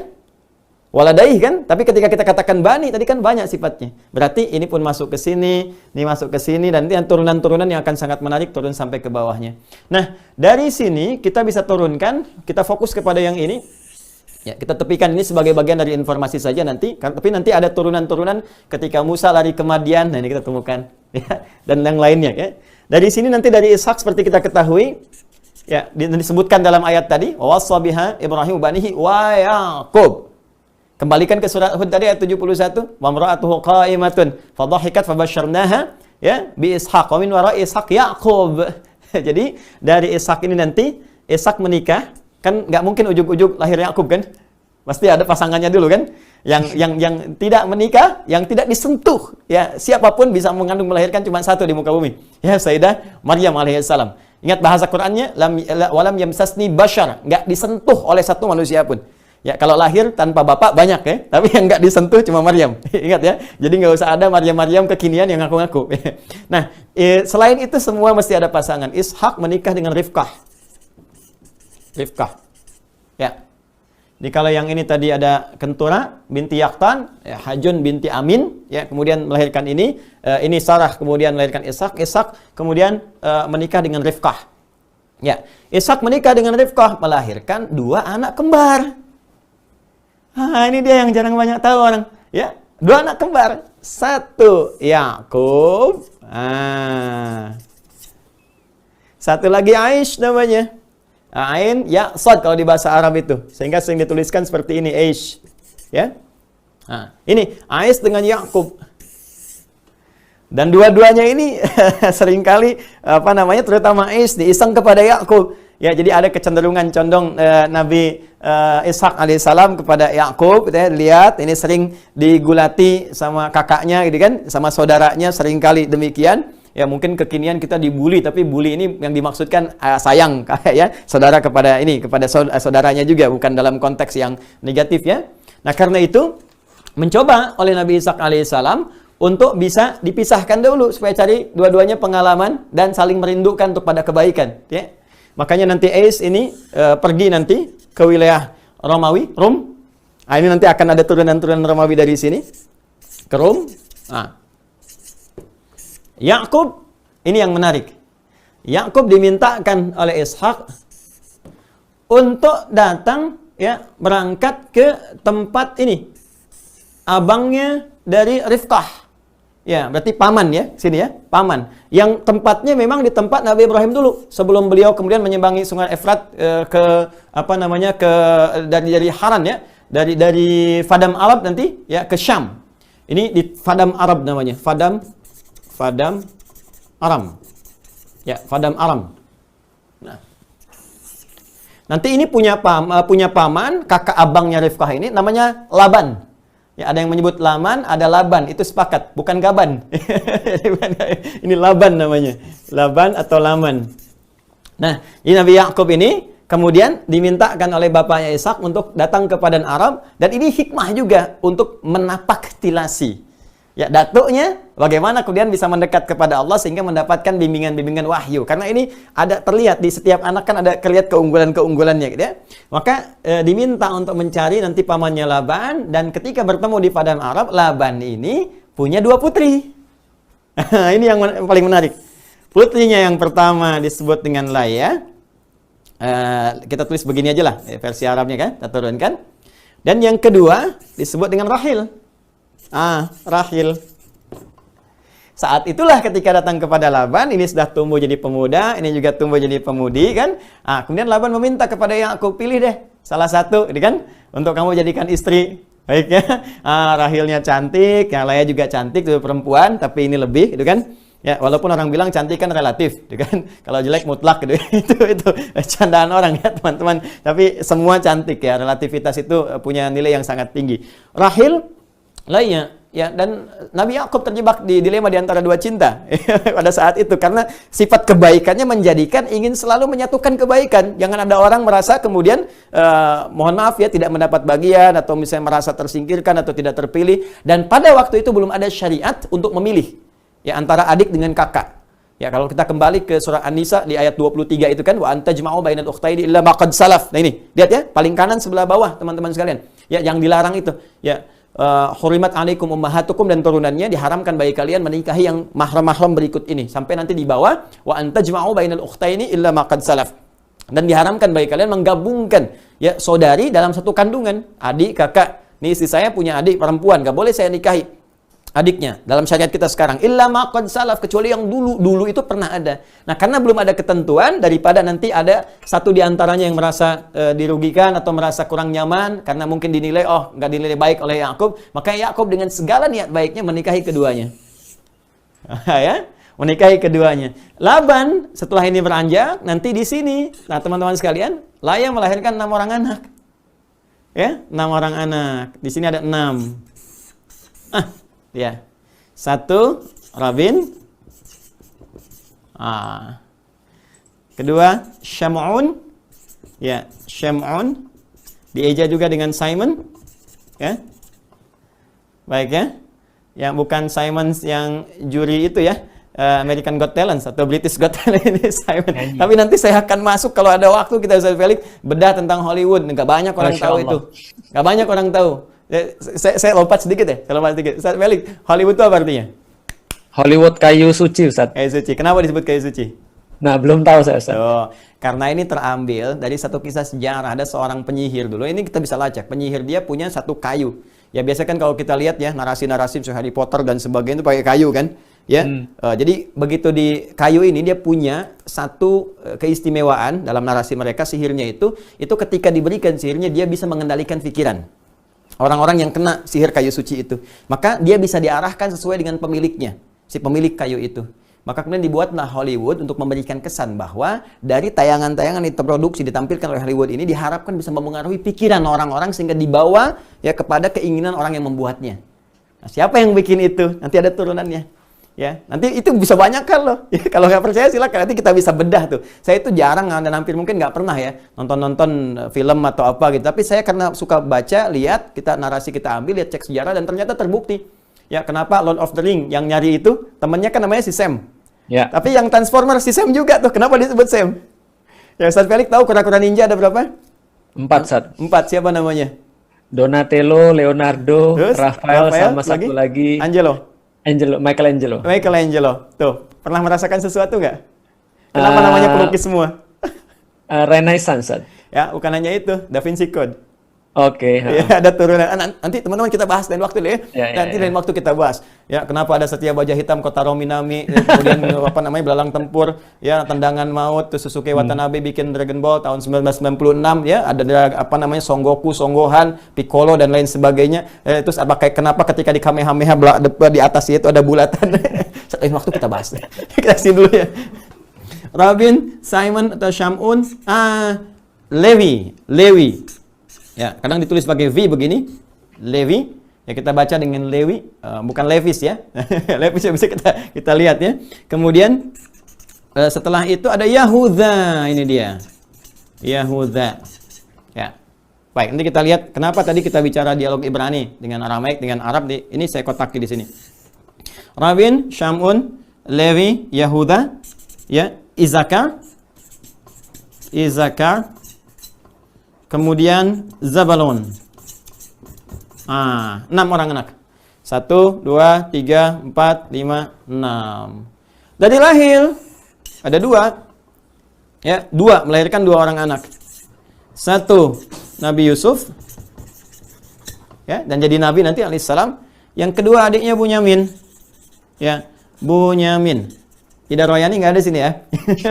A: Waladaih kan? Tapi ketika kita katakan bani, tadi kan banyak sifatnya. Berarti ini pun masuk ke sini, ini masuk ke sini, dan nanti turunan-turunan yang akan sangat menarik turun sampai ke bawahnya. Nah, dari sini kita bisa turunkan, kita fokus kepada yang ini. Ya, kita tepikan ini sebagai bagian dari informasi saja nanti. Tapi nanti ada turunan-turunan ketika Musa lari ke Madian, nah ini kita temukan. Ya, dan yang lainnya. Ya. Dari sini nanti dari Ishak seperti kita ketahui, ya, disebutkan dalam ayat tadi, wassa biha Ibrahim banihi wa Yaqub. Kembalikan ke surat Hud tadi ayat 71, wa imra'atuhu qa'imatun fadhahikat fabasyarnaha ya bi Ishaq wa min wara'i Ishaq Yaqub. Jadi dari Ishak ini nanti Ishak menikah, kan nggak mungkin ujug-ujug lahir Yaqub kan? Pasti ada pasangannya dulu kan? Yang tidak menikah, yang tidak disentuh, ya, siapapun bisa mengandung melahirkan cuma satu di muka bumi. Ya, Sayyidah Maryam alaihissalam. Ingat bahasa Qur'annya, walam yamsasni bashar, nggak disentuh oleh satu manusia pun. Ya, kalau lahir tanpa bapak banyak ya, tapi yang nggak disentuh cuma Maryam. Ingat ya, jadi nggak usah ada Maryam-Maryam kekinian yang ngaku-ngaku. Nah, selain itu semua mesti ada pasangan. Ishak menikah dengan Rifkah. Ya. Jadi kalau yang ini tadi ada Kentura binti Yaktan, ya, Hajun binti Amin, ya, kemudian melahirkan ini Sarah kemudian melahirkan Ishak kemudian menikah dengan Rifkah. Ya, Ishak menikah dengan Rifkah melahirkan 2 anak kembar. Ini dia yang jarang banyak tahu orang, ya. 2 anak kembar, 1 Yakub, satu lagi Aish namanya. Ain, ya, Sad kalau di bahasa Arab itu. Sehingga sering dituliskan seperti ini, Aish. Ya. Nah, ini Aish dengan Yakub. Dan dua-duanya ini seringkali terutama Aish diiseng kepada Yakub. Ya, jadi ada kecenderungan condong Nabi Ishak alaihissalam kepada Yakub. Ya, lihat ini sering digulati sama kakaknya gitu kan, sama saudaranya seringkali demikian. Ya, mungkin kekinian kita dibully, tapi bully ini yang dimaksudkan sayang ya, saudara kepada saudaranya juga, bukan dalam konteks yang negatif ya. Nah, karena itu mencoba oleh Nabi Ishak alaihissalam untuk bisa dipisahkan dulu supaya cari dua-duanya pengalaman dan saling merindukan untuk pada kebaikan ya. Makanya nanti Ais ini pergi nanti ke wilayah Romawi, Rum. Nah, ini nanti akan ada turunan-turunan Romawi dari sini ke Rum. Nah, Yakub ini yang menarik. Yakub dimintakan oleh Ishak untuk datang ya, berangkat ke tempat ini abangnya dari Rifkah. Ya, berarti paman ya, sini ya, paman. Yang tempatnya memang di tempat Nabi Ibrahim dulu sebelum beliau kemudian menyembangi Sungai Efrat dari Haran ya, dari Fadam Arab nanti ya ke Syam. Ini di Fadam Arab namanya, Fadam Aram. Ya, Fadam Aram. Nah, nanti ini punya paman, kakak abangnya Rifkah ini namanya Laban. Ya, ada yang menyebut Laman, ada Laban, itu sepakat, bukan Gaban. Ini Laban namanya. Laban atau Laman. Nah, ini Nabi Yakub ini kemudian dimintakan oleh bapaknya Ishak untuk datang ke Padang Arab, dan ini hikmah juga untuk menapak tilasi. Ya, datuknya bagaimana kemudian bisa mendekat kepada Allah sehingga mendapatkan bimbingan-bimbingan wahyu. Karena ini ada terlihat di setiap anak kan ada terlihat keunggulan-keunggulannya gitu ya. Maka diminta untuk mencari nanti pamannya Laban, dan ketika bertemu di Padang Arab, Laban ini punya 2 putri. Ini yang paling menarik. Putrinya yang pertama disebut dengan Laya. Kita tulis begini aja lah versi Arabnya kan, kita turunkan. Dan yang kedua disebut dengan Rahil. Rahil. Saat itulah ketika datang kepada Laban, ini sudah tumbuh jadi pemuda, ini juga tumbuh jadi pemudi kan. Kemudian Laban meminta kepada Yakub, pilih deh salah satu, gitu kan, untuk kamu jadikan istri. Baik ya. Rahilnya cantik, yang lainnya juga cantik, itu perempuan, tapi ini lebih, gitu kan. Ya, walaupun orang bilang cantik kan relatif, gitu kan. Kalau jelek mutlak gitu. Itu candaan orang ya, teman-teman. Tapi semua cantik ya, relativitas itu punya nilai yang sangat tinggi. Rahil lainnya ya, dan Nabi Yakub terjebak di dilema di antara dua cinta pada saat itu karena sifat kebaikannya menjadikan ingin selalu menyatukan kebaikan. Jangan ada orang merasa kemudian mohon maaf ya tidak mendapat bagian atau misalnya merasa tersingkirkan atau tidak terpilih, dan pada waktu itu belum ada syariat untuk memilih ya antara adik dengan kakak. Ya, kalau kita kembali ke surah An-Nisa di ayat 23 itu kan wa antajma'u bainal ukhtaini illa ma qad salaf. Nah ini, lihat ya, paling kanan sebelah bawah teman-teman sekalian. Ya, yang dilarang itu ya hurimat alaikum ummahatukum, dan turunannya diharamkan bagi kalian menikahi yang mahram-mahram berikut ini, sampai nanti di bawah wa antajma'u bainal ukhtaini illa ma qad salaf. Dan diharamkan bagi kalian menggabungkan ya saudari dalam satu kandungan, adik, kakak. Nih istri saya punya adik perempuan, enggak boleh saya nikahi adiknya dalam syariat kita sekarang, illa ma qad salaf, kecuali yang dulu itu pernah ada. Nah, karena belum ada ketentuan, daripada nanti ada satu di antaranya yang merasa dirugikan atau merasa kurang nyaman karena mungkin dinilai nggak dinilai baik oleh Yakub, maka Yakub dengan segala niat baiknya menikahi keduanya. Ya, menikahi keduanya. Laban setelah ini beranjak, nanti di sini, nah teman-teman sekalian, Laya melahirkan 6 orang anak. Ya, 6 orang anak. Di sini ada 6. Ya, 1 Rabin, kedua Syamun, ya Syamun, dieja juga dengan Simon, ya, baik ya, yang bukan Simon yang juri itu ya, American Got Talent atau British Got Talent ini Simon. Tapi nanti saya akan masuk kalau ada waktu kita Ustaz Felix bedah tentang Hollywood, nggak banyak orang tahu itu, nggak banyak orang tahu. Saya lompat sedikit ya, Ustaz Felix, Hollywood itu apa artinya?
B: Hollywood kayu suci, Ustaz.
A: Kayu suci. Kenapa disebut kayu suci?
B: Nah, belum tahu saya, Ustaz.
A: Karena ini terambil dari satu kisah sejarah. Ada seorang penyihir dulu. Ini kita bisa lacak. Penyihir dia punya satu kayu. Ya biasa kan kalau kita lihat ya narasi-narasi Harry Potter dan sebagainya itu pakai kayu kan? Ya. Jadi begitu di kayu ini dia punya satu keistimewaan dalam narasi mereka, sihirnya itu ketika diberikan sihirnya dia bisa mengendalikan pikiran orang-orang yang kena sihir kayu suci itu. Maka dia bisa diarahkan sesuai dengan pemiliknya, si pemilik kayu itu. Maka kemudian dibuatlah Hollywood untuk memberikan kesan bahwa dari tayangan-tayangan yang diproduksi, ditampilkan oleh Hollywood ini diharapkan bisa mempengaruhi pikiran orang-orang sehingga dibawa ya kepada keinginan orang yang membuatnya. Nah, siapa yang bikin itu? Nanti ada turunannya. Ya, nanti itu bisa banyak kan loh. Ya, kalau nggak percaya silakan, nanti kita bisa bedah tuh. Saya itu jarang dan hampir mungkin nggak pernah ya nonton film atau apa gitu. Tapi saya karena suka baca, lihat, narasi kita ambil, lihat cek sejarah dan ternyata terbukti. Ya, kenapa Lord of the Ring yang nyari itu temannya kan namanya si Sam. Ya. Tapi yang Transformer si Sam juga tuh. Kenapa disebut Sam? Ya, Ustaz Felix tahu kura-kura ninja ada berapa?
B: 4, Ustaz.
A: 4, siapa namanya?
B: Donatello, Leonardo,
A: terus,
B: Rafael sama satu lagi Michelangelo.
A: Tuh, pernah merasakan sesuatu nggak? Kenapa namanya pelukis semua?
B: Renaissance.
A: Ya, bukan hanya itu, Da Vinci Code.
B: Oke.
A: Ya, ada turunan. Nanti teman-teman kita bahas lain waktu deh. Nanti lain waktu kita bahas. Ya, kenapa ada Satya Baja Hitam, Kotaro Minami, kemudian belalang tempur, ya tendangan maut, terus Susuke Watanabe bikin Dragon Ball tahun 1996, ya ada Son Goku, Son Gohan, Piccolo dan lain sebagainya. Terus kenapa ketika di Kamehameha di atas itu ada bulatan? Lain waktu kita bahas. Kita sini dulu ya. Rabin, Simon atau Syamun, Lewi. Ya, kadang ditulis pakai V begini, Levi. Ya kita baca dengan Lewi, bukan Levis ya. Levis ya bisa kita lihat ya. Kemudian setelah itu ada Yahuda, ini dia. Yahuda. Ya. Baik, nanti kita lihat kenapa tadi kita bicara dialog Ibrani dengan Aramaik dengan Arab ini saya kotaki di sini. Rabin, Syamun, Levi, Yahuda, ya, Izakar. Kemudian Zabalon. 6 orang anak. 1, 2, 3, 4, 5, 6. Dari lahir ada 2. Ya, 2 melahirkan 2 orang anak. 1 Nabi Yusuf. Ya, dan jadi nabi nanti alaihissalam. Yang kedua adiknya Bunyamin. Ya, Bunyamin. Ida Royani nggak ada sini ya.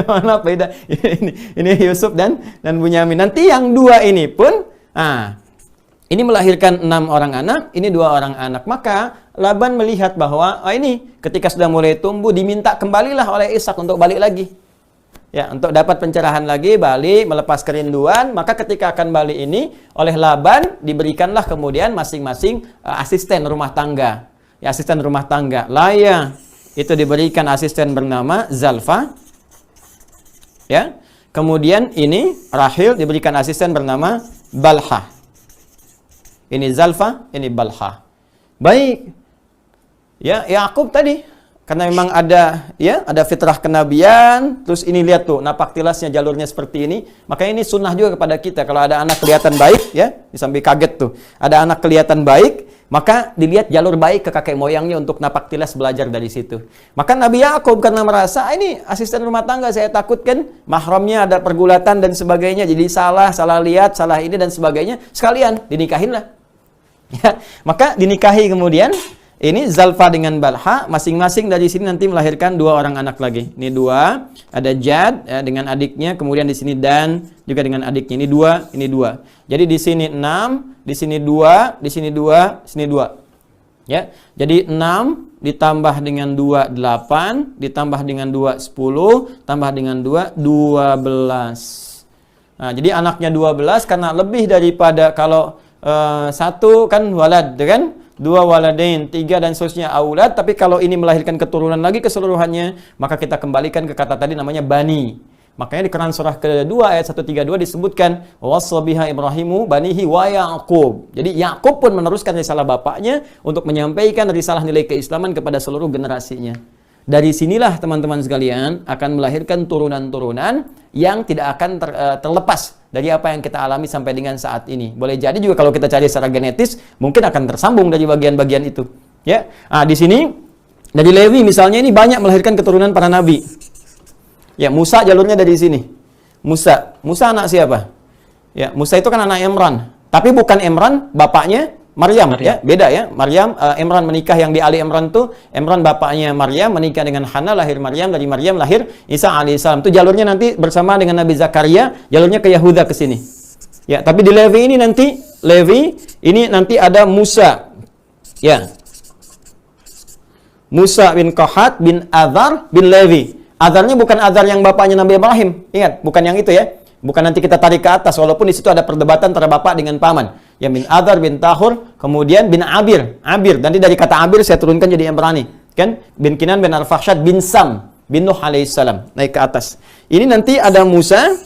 A: Maaf beda. Ini Yusuf dan Bunyamin. Nanti yang 2 ini pun Ini melahirkan 6 orang anak, ini 2 orang anak. Maka Laban melihat bahwa ini ketika sudah mulai tumbuh, diminta kembalilah oleh Ishak untuk balik lagi. Ya, untuk dapat pencerahan lagi, balik, melepas kerinduan. Maka ketika akan balik ini, oleh Laban diberikanlah kemudian masing-masing asisten rumah tangga. Ya, asisten rumah tangga. Laya itu diberikan asisten bernama Zalfa. Ya. Kemudian ini Rahil diberikan asisten bernama Balha. Ini Zalfa, ini Balha. Baik. Ya, Yakub tadi karena memang ada fitrah kenabian, terus ini lihat tuh napak tilasnya jalurnya seperti ini, maka ini sunnah juga kepada kita. Kalau ada anak kelihatan baik, ya, sampai kaget tuh. Ada anak kelihatan baik, maka dilihat jalur baik ke kakek moyangnya untuk napak tilas belajar dari situ. Maka Nabi Yakub karena merasa ini asisten rumah tangga, saya takutkan mahramnya ada pergulatan dan sebagainya, jadi salah lihat, salah ini dan sebagainya, sekalian dinikahinlah. Ya, maka dinikahi kemudian ini Zalfa dengan Balha, masing-masing dari sini nanti melahirkan 2 orang anak lagi. Ini 2, ada Jad ya, dengan adiknya, kemudian di sini Dan juga dengan adiknya. Ini 2, ini 2. Jadi di sini 6, di sini 2, di sini 2, sini 2. Ya. Jadi 6 ditambah dengan 2 8, ditambah dengan 2 10, tambah dengan 2 12. Nah, jadi anaknya 12 karena lebih daripada kalau 1 kan walad kan? 2 waladain, 3 dan seterusnya aulad, tapi kalau ini melahirkan keturunan lagi keseluruhannya, maka kita kembalikan ke kata tadi namanya bani. Makanya di Quran surah kedua ayat 132 disebutkan wassabiha Ibrahimu banihi wa Yaqub. Jadi Yakub pun meneruskan risalah bapaknya untuk menyampaikan risalah nilai keislaman kepada seluruh generasinya. Dari sinilah teman-teman sekalian akan melahirkan turunan-turunan yang tidak akan terlepas dari apa yang kita alami sampai dengan saat ini. Boleh jadi juga kalau kita cari secara genetis mungkin akan tersambung dari bagian-bagian itu. Ya, di sini dari Lewi misalnya ini banyak melahirkan keturunan para nabi. Ya, Musa jalurnya dari sini. Musa anak siapa? Ya, Musa itu kan anak Imran. Tapi bukan Imran, bapaknya Maryam. Ya, beda ya. Maryam, Imran menikah yang di Ali Imran tuh, Imran bapaknya Maryam menikah dengan Hana, lahir Maryam, dari Maryam lahir Isa alaihissalam. Itu jalurnya nanti bersama dengan Nabi Zakaria, jalurnya ke Yahuda ke sini. Ya, tapi di Levi ini nanti ada Musa. Ya. Musa bin Qahat bin Azar bin Levi. Azarnya bukan Azar yang bapaknya Nabi Ibrahim. Ingat, bukan yang itu ya. Bukan nanti kita tarik ke atas, walaupun di situ ada perdebatan antara bapak dengan paman. Ya, bin Azar bin Tahur, kemudian bin Abir. Nanti dari kata Abir saya turunkan jadi Ibrani. Kan? Bin Kinan bin Arfakhshad bin Sam bin Nuh alaihissalam. Naik ke atas. Ini nanti ada Musa.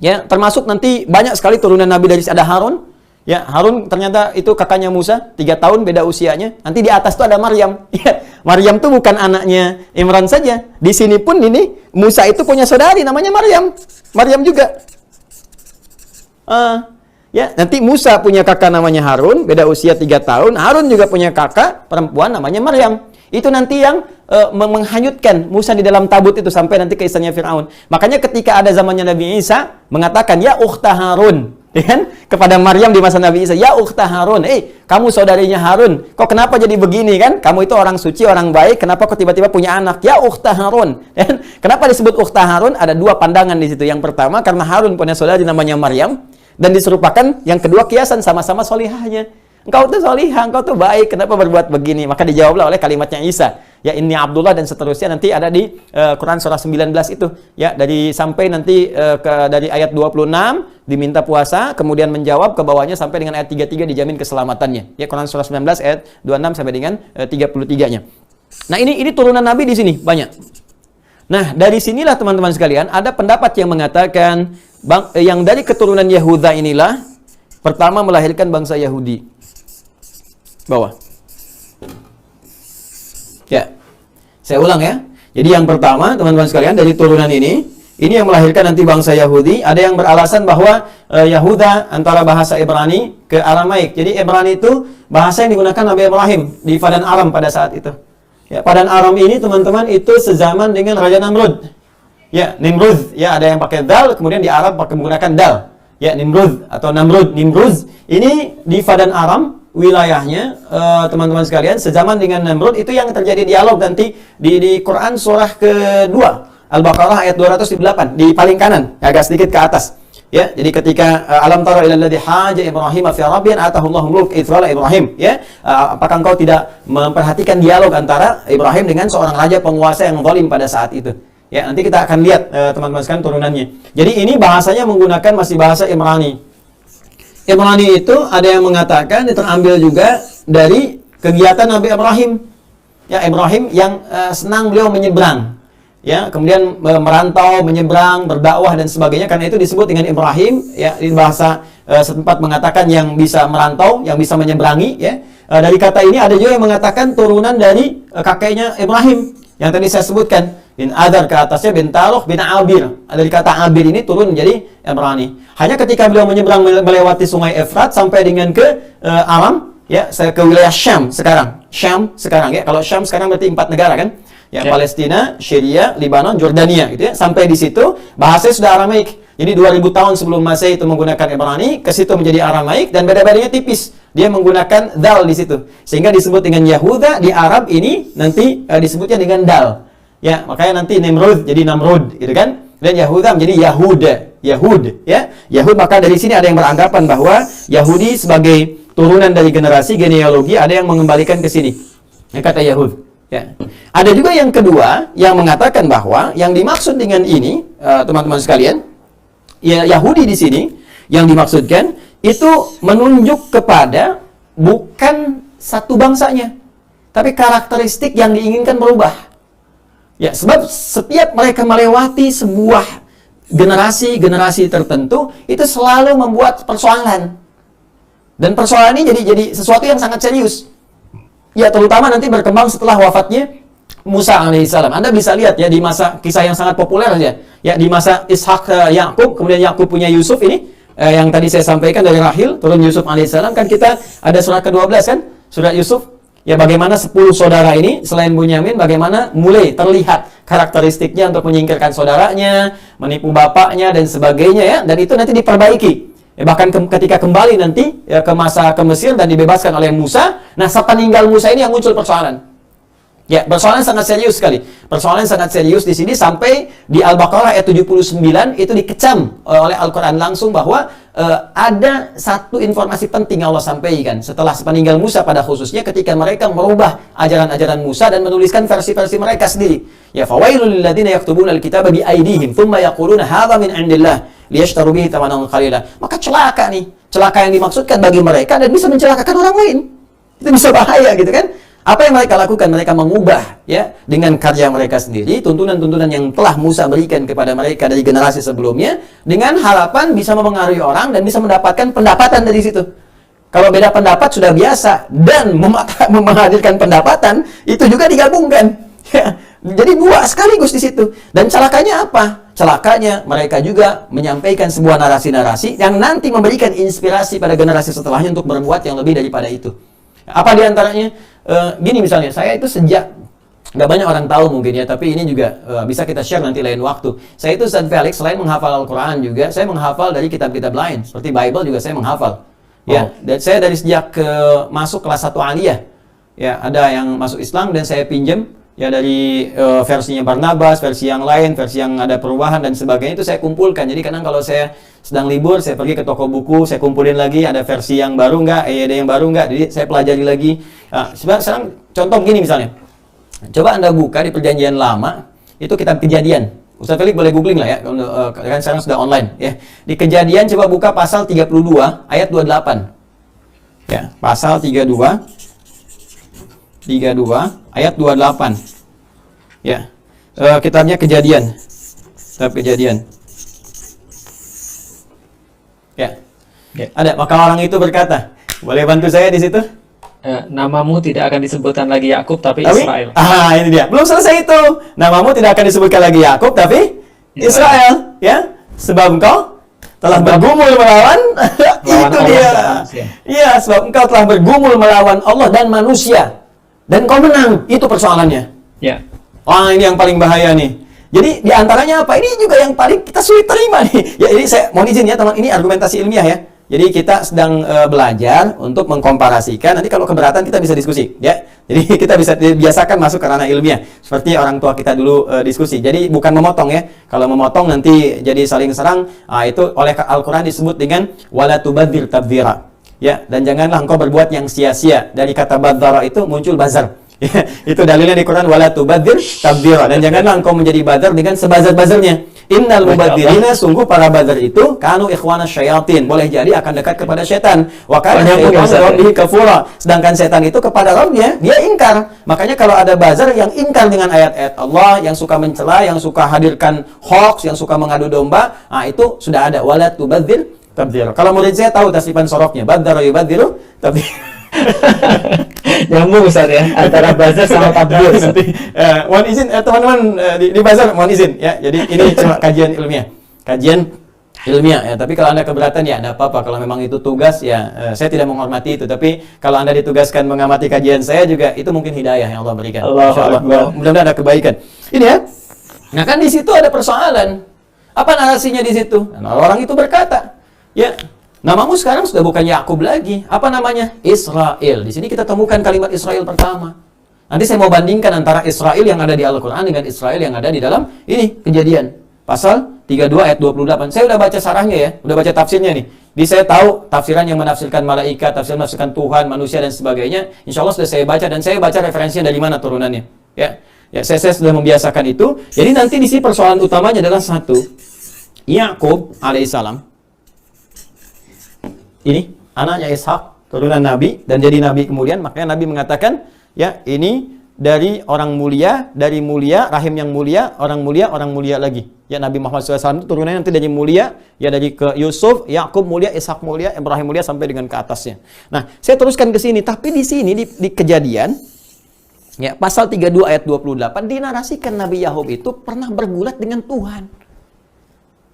A: Ya, termasuk nanti banyak sekali turunan Nabi dari ada Harun. Ya, Harun ternyata itu kakaknya Musa, 3 tahun beda usianya. Nanti di atas itu ada Maryam. Ya, Maryam itu bukan anaknya Imran saja. Di sini pun ini Musa itu punya saudari namanya Maryam. Maryam juga. Ya, nanti Musa punya kakak namanya Harun, beda usia 3 tahun. Harun juga punya kakak perempuan namanya Maryam. Itu nanti yang menghanyutkan Musa di dalam tabut itu sampai nanti ke istananya Fir'aun. Makanya ketika ada zamannya Nabi Isa mengatakan ya ukhta Harun, ya kan? Kepada Maryam di masa Nabi Isa, ya ukhta Harun, kamu saudarinya Harun, kok kenapa jadi begini kan? Kamu itu orang suci, orang baik, kenapa kok tiba-tiba punya anak? Ya ukhta Harun. Ya kan? Kenapa disebut ukhta Harun? Ada 2 pandangan di situ. Yang pertama karena Harun punya saudari namanya Maryam, dan diserupakan. Yang kedua kiasan sama-sama solihahnya. Engkau tuh solihah, engkau tuh baik, kenapa berbuat begini? Maka dijawablah oleh kalimatnya Isa. Ya, inni Abdullah dan seterusnya nanti ada di Quran surah 19 itu. Ya, dari sampai nanti dari ayat 26 diminta puasa, kemudian menjawab ke bawahnya sampai dengan ayat 33 dijamin keselamatannya. Ya, Quran surah 19 ayat 26 sampai dengan 33-nya. Nah, ini turunan Nabi di sini banyak. Nah, dari sinilah teman-teman sekalian ada pendapat yang mengatakan yang dari keturunan Yahuda inilah pertama melahirkan bangsa Yahudi. Bawah. Ya. Saya ulang ya. Jadi yang pertama, teman-teman sekalian, dari turunan ini yang melahirkan nanti bangsa Yahudi. Ada yang beralasan bahwa Yahuda antara bahasa Ibrani ke Aramaik. Jadi Ibrani itu bahasa yang digunakan Nabi Ibrahim di Padan Aram pada saat itu. Ya, Padan Aram ini teman-teman itu sezaman dengan Raja Namrud. Ya, Nimrud. Ya, ada yang pakai dal, kemudian di Arab pakai menggunakan dal. Ya, Nimrud atau Namrud. Nimrud ini di Padan Aram wilayahnya, teman-teman sekalian, sezaman dengan Namrud. Itu yang terjadi dialog nanti di Quran surah kedua Al-Baqarah ayat 208 di paling kanan, agak sedikit ke atas. Ya, jadi ketika alam tara ilal ladzi haja Ibrahim fi rabbih atahu Allahu mulk itsala Ibrahim, ya. Apakah engkau tidak memperhatikan dialog antara Ibrahim dengan seorang raja penguasa yang zalim pada saat itu? Ya, nanti kita akan lihat teman-teman sekalian turunannya. Jadi ini bahasanya menggunakan masih bahasa Ibrani. Ibrani itu ada yang mengatakan terambil juga dari kegiatan Nabi Ibrahim. Ya, Ibrahim yang senang beliau menyeberang. Ya, kemudian merantau, menyeberang, berdakwah dan sebagainya, karena itu disebut dengan Ibrahim. Ya, di bahasa setempat mengatakan yang bisa merantau, yang bisa menyeberangi. Ya, dari kata ini ada juga yang mengatakan turunan dari kakeknya Ibrahim yang tadi saya sebutkan, bin Adar ke atasnya bin Taluh bin Abir. Dari kata Abir ini turun menjadi Ibrani. Hanya ketika beliau menyeberang melewati sungai Efrat sampai dengan ke Aram, ya, saya ke wilayah Syam sekarang. Syam sekarang, ya. Kalau Syam sekarang berarti 4 negara kan? Ya, Palestina, Syria, Lebanon, Jordania gitu ya. Sampai di situ bahasanya sudah Aramaik. Jadi 2000 tahun sebelum Masehi itu menggunakan Ibrani, ke situ menjadi Aramaik dan beda-bedanya tipis. Dia menggunakan dal di situ. Sehingga disebut dengan Yahuda, di Arab ini nanti disebutnya dengan dal. Ya, makanya nanti Nimrud jadi Namrud gitu kan. Dan Yahuda menjadi Yahuda, Yahud ya. Yahud, maka dari sini ada yang beranggapan bahwa Yahudi sebagai turunan dari generasi genealogi ada yang mengembalikan ke sini. Kata Yahud. Ya. Ada juga yang kedua yang mengatakan bahwa yang dimaksud dengan ini, teman-teman sekalian, ya, Yahudi di sini yang dimaksudkan itu menunjuk kepada bukan satu bangsanya, tapi karakteristik yang diinginkan berubah. Ya, sebab setiap mereka melewati sebuah generasi tertentu itu selalu membuat persoalan. Dan persoalan ini jadi sesuatu yang sangat serius. Ya, terutama nanti berkembang setelah wafatnya Musa alaihissalam. Anda bisa lihat ya di masa kisah yang sangat populer ya. Ya, di masa Ishak Yakub, kemudian Yakub punya Yusuf ini yang tadi saya sampaikan dari Rahil turun Yusuf alaihissalam, kan kita ada surat ke-12 kan? Surat Yusuf. Ya, bagaimana 10 saudara ini selain Bunyamin bagaimana mulai terlihat karakteristiknya untuk menyingkirkan saudaranya, menipu bapaknya dan sebagainya ya. Dan itu nanti diperbaiki. Ya, bahkan ketika kembali nanti ya, ke Mesir dan dibebaskan oleh Musa, nah sepeninggal Musa ini yang muncul persoalan. Ya, persoalan sangat serius sekali. Persoalan sangat serius di sini sampai di Al-Baqarah ayat 79 itu dikecam oleh Al-Qur'an langsung bahwa ada satu informasi penting Allah sampaikan setelah sepeninggal Musa pada khususnya ketika mereka merubah ajaran-ajaran Musa dan menuliskan versi-versi mereka sendiri. Ya, fawailul lil ladzina yaktubuna al-kitaba bi aydihim thumma yaquluna hadza min indillah liyashtaru bihi thamanan qalila. Maka celaka nih. Celaka yang dimaksudkan bagi mereka dan bisa mencelakakan orang lain. Itu bisa bahaya gitu kan? Apa yang mereka lakukan? Mereka mengubah ya dengan karya mereka sendiri tuntunan-tuntunan yang telah Musa berikan kepada mereka dari generasi sebelumnya dengan harapan bisa mempengaruhi orang dan bisa mendapatkan pendapatan dari situ. Kalau beda pendapat sudah biasa dan menghadirkan pendapatan itu juga digabungkan. Ya. Jadi dua sekaligus di situ. Dan celakanya apa? Celakanya mereka juga menyampaikan sebuah narasi-narasi yang nanti memberikan inspirasi pada generasi setelahnya untuk berbuat yang lebih daripada itu. Apa diantaranya? Gini misalnya, saya itu sejak, nggak banyak orang tahu mungkin ya, tapi ini juga bisa kita share nanti lain waktu. Saya itu Ustaz Felix, selain menghafal Al-Quran juga, saya menghafal dari kitab-kitab lain. Seperti Bible juga saya menghafal. Ya, dan saya dari sejak masuk kelas 1 aliyah, ya ada yang masuk Islam dan saya pinjam ya dari versinya Barnabas, versi yang lain, versi yang ada perubahan dan sebagainya itu saya kumpulkan. Jadi kadang kalau saya sedang libur, saya pergi ke toko buku, saya kumpulin lagi ada versi yang baru nggak, ada yang baru nggak, jadi saya pelajari lagi. Nah, sekarang contoh gini misalnya, coba Anda buka di Perjanjian Lama, itu kitab Kejadian. Ustaz Felix boleh googling lah ya, kan sekarang sudah online ya. Di Kejadian coba buka pasal 32 ayat 28. Ya, pasal 32 ayat 28. Ya. Kitabnya Kejadian. Kitab Kejadian. Ya. Ada, maka orang itu berkata, boleh bantu saya di situ?
B: Namamu tidak akan disebutkan lagi Yakub tapi Israel.
A: Ini dia. Belum selesai itu. Namamu tidak akan disebutkan lagi Yakub tapi Israel, ya. Sebab engkau telah bergumul melawan itu dia. Iya, sebab engkau telah bergumul melawan Allah dan manusia. Dan kau menang, itu persoalannya.
B: Ya.
A: Wah, ini yang paling bahaya nih. Jadi diantaranya apa? Ini juga yang paling kita sulit terima nih. Ya, ini saya mohon izin ya teman, ini argumentasi ilmiah ya. Jadi kita sedang belajar untuk mengkomparasikan. Nanti kalau keberatan kita bisa diskusi, ya. Jadi kita bisa biasakan masuk ke ranah ilmiah. Seperti orang tua kita dulu diskusi. Jadi bukan memotong ya. Kalau memotong nanti jadi saling serang. Itu oleh Al-Quran disebut dengan wala tubadzir tabdzira. Ya, dan janganlah engkau berbuat yang sia-sia. Dari kata badzara itu muncul bazar. Ya, itu dalilnya di Quran wala tubadzir tabdzira. Dan janganlah engkau menjadi bazar dengan sebazar-bazarnya. Innal mubadzirina, sungguh para bazar itu kanu ikhwana syayatin, boleh jadi akan dekat kepada setan. Wa kana syaitan rabbihi kafura, sedangkan setan itu kepada Rabbnya dia ingkar. Makanya kalau ada bazar yang ingkar dengan ayat-ayat Allah, yang suka mencela, yang suka hadirkan hoax, yang suka mengadu domba, itu sudah ada wala tubadzir tabdzira. Kalau murid saya tahu tasrifan sorofnya, badzara yubadziru tabdzira.
B: Nyambung Ustaz ya, antara bazar sama tabdzir.
A: Nanti mohon izin teman-teman di bazar mohon izin ya. Jadi ini cuma kajian ilmiah. Kajian ilmiah ya. Tapi kalau Anda keberatan ya enggak apa-apa. Kalau memang itu tugas ya saya tidak menghormati itu. Tapi kalau Anda ditugaskan mengamati kajian saya juga itu mungkin hidayah yang Allah berikan. Insyaallah. Mudah-mudahan ada kebaikan. Ini ya. Nah kan di situ ada persoalan. Apa narasinya di situ? Nah, orang itu berkata, ya, namamu sekarang sudah bukan Yakub lagi. Apa namanya? Israel. Di sini kita temukan kalimat Israel pertama. Nanti saya mau bandingkan antara Israel yang ada di Al-Quran dengan Israel yang ada di dalam ini Kejadian. Pasal 32 ayat 28. Saya udah baca sarahnya ya. Udah baca tafsirnya nih. Jadi saya tahu tafsiran yang menafsirkan malaikat, tafsir menafsirkan Tuhan, manusia dan sebagainya. Insya Allah sudah saya baca dan saya baca referensinya dari mana turunannya. Ya, saya sudah membiasakan itu. Jadi nanti di sini persoalan utamanya adalah satu. Yakub alaihissalam. Ini anaknya Ishak, turunan Nabi dan jadi Nabi kemudian, makanya Nabi mengatakan ya ini dari orang mulia, dari mulia, rahim yang mulia, orang mulia lagi. Ya Nabi Muhammad SAW itu turunannya nanti dari mulia, ya dari ke Yusuf, Yakub mulia, Ishak mulia, Ibrahim mulia sampai dengan ke atasnya. Nah, saya teruskan ke sini, tapi di sini di Kejadian ya pasal 32 ayat 28 dinarasikan Nabi Yakub itu pernah bergulat dengan Tuhan.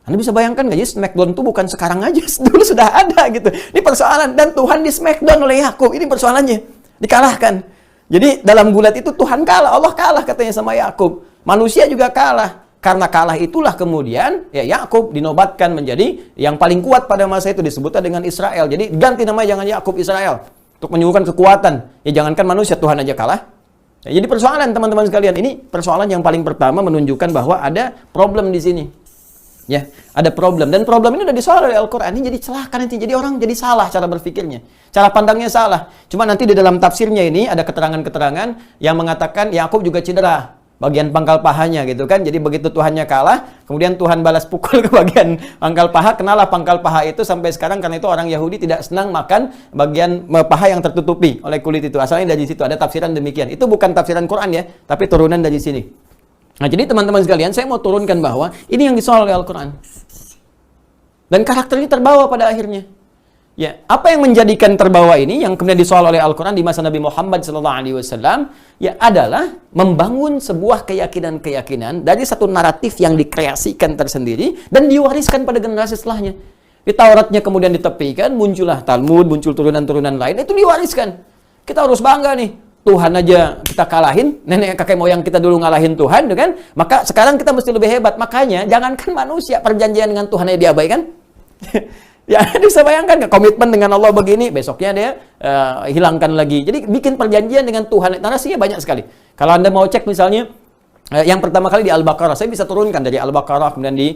A: Anda bisa bayangkan nggak? Jadi Smackdown itu bukan sekarang aja, dulu sudah ada gitu. Ini persoalan, dan Tuhan di Smackdown oleh Yakub. Ini persoalannya, dikalahkan. Jadi dalam gulat itu Tuhan kalah, Allah kalah katanya sama Yakub. Manusia juga kalah. Karena kalah itulah kemudian ya Yakub dinobatkan menjadi yang paling kuat pada masa itu, disebutnya dengan Israel. Jadi ganti namanya jangan Yakub, Israel, untuk menyuguhkan kekuatan. Ya jangankan manusia, Tuhan aja kalah. Ya, jadi persoalan teman-teman sekalian, ini persoalan yang paling pertama menunjukkan bahwa ada problem di sini. Ya, ada problem, dan problem ini udah disoal oleh Al-Quran. Ini jadi celaka nanti, jadi orang jadi salah cara berpikirnya, cara pandangnya salah. Cuma nanti di dalam tafsirnya ini ada keterangan-keterangan yang mengatakan Yakub juga cedera bagian pangkal pahanya gitu kan. Jadi begitu Tuhannya kalah, kemudian Tuhan balas pukul ke bagian pangkal paha, kenalah pangkal paha itu sampai sekarang. Karena itu orang Yahudi tidak senang makan bagian paha yang tertutupi oleh kulit itu. Asalnya dari situ, ada tafsiran demikian. Itu bukan tafsiran Quran ya, tapi turunan dari sini. Nah, jadi teman-teman sekalian, saya mau turunkan bahwa ini yang disoal oleh Al-Quran. Dan karakter ini terbawa pada akhirnya. Ya, apa yang menjadikan terbawa ini, yang kemudian disoal oleh Al-Quran di masa Nabi Muhammad SAW, ya adalah membangun sebuah keyakinan-keyakinan dari satu naratif yang dikreasikan tersendiri dan diwariskan pada generasi setelahnya. Di Tauratnya kemudian ditepikan, muncullah Talmud, muncul turunan-turunan lain, itu diwariskan. Kita harus bangga nih. Tuhan aja kita kalahin, nenek kakek moyang kita dulu ngalahin Tuhan, kan? Maka sekarang kita mesti lebih hebat. Makanya jangankan manusia, perjanjian dengan Tuhan aja diabaikan. Ya, bisa bayangkan nggak, komitmen dengan Allah begini, besoknya dia hilangkan lagi. Jadi bikin perjanjian dengan Tuhan, narasinya banyak sekali. Kalau Anda mau cek misalnya yang pertama kali di Al-Baqarah, saya bisa turunkan dari Al-Baqarah, kemudian di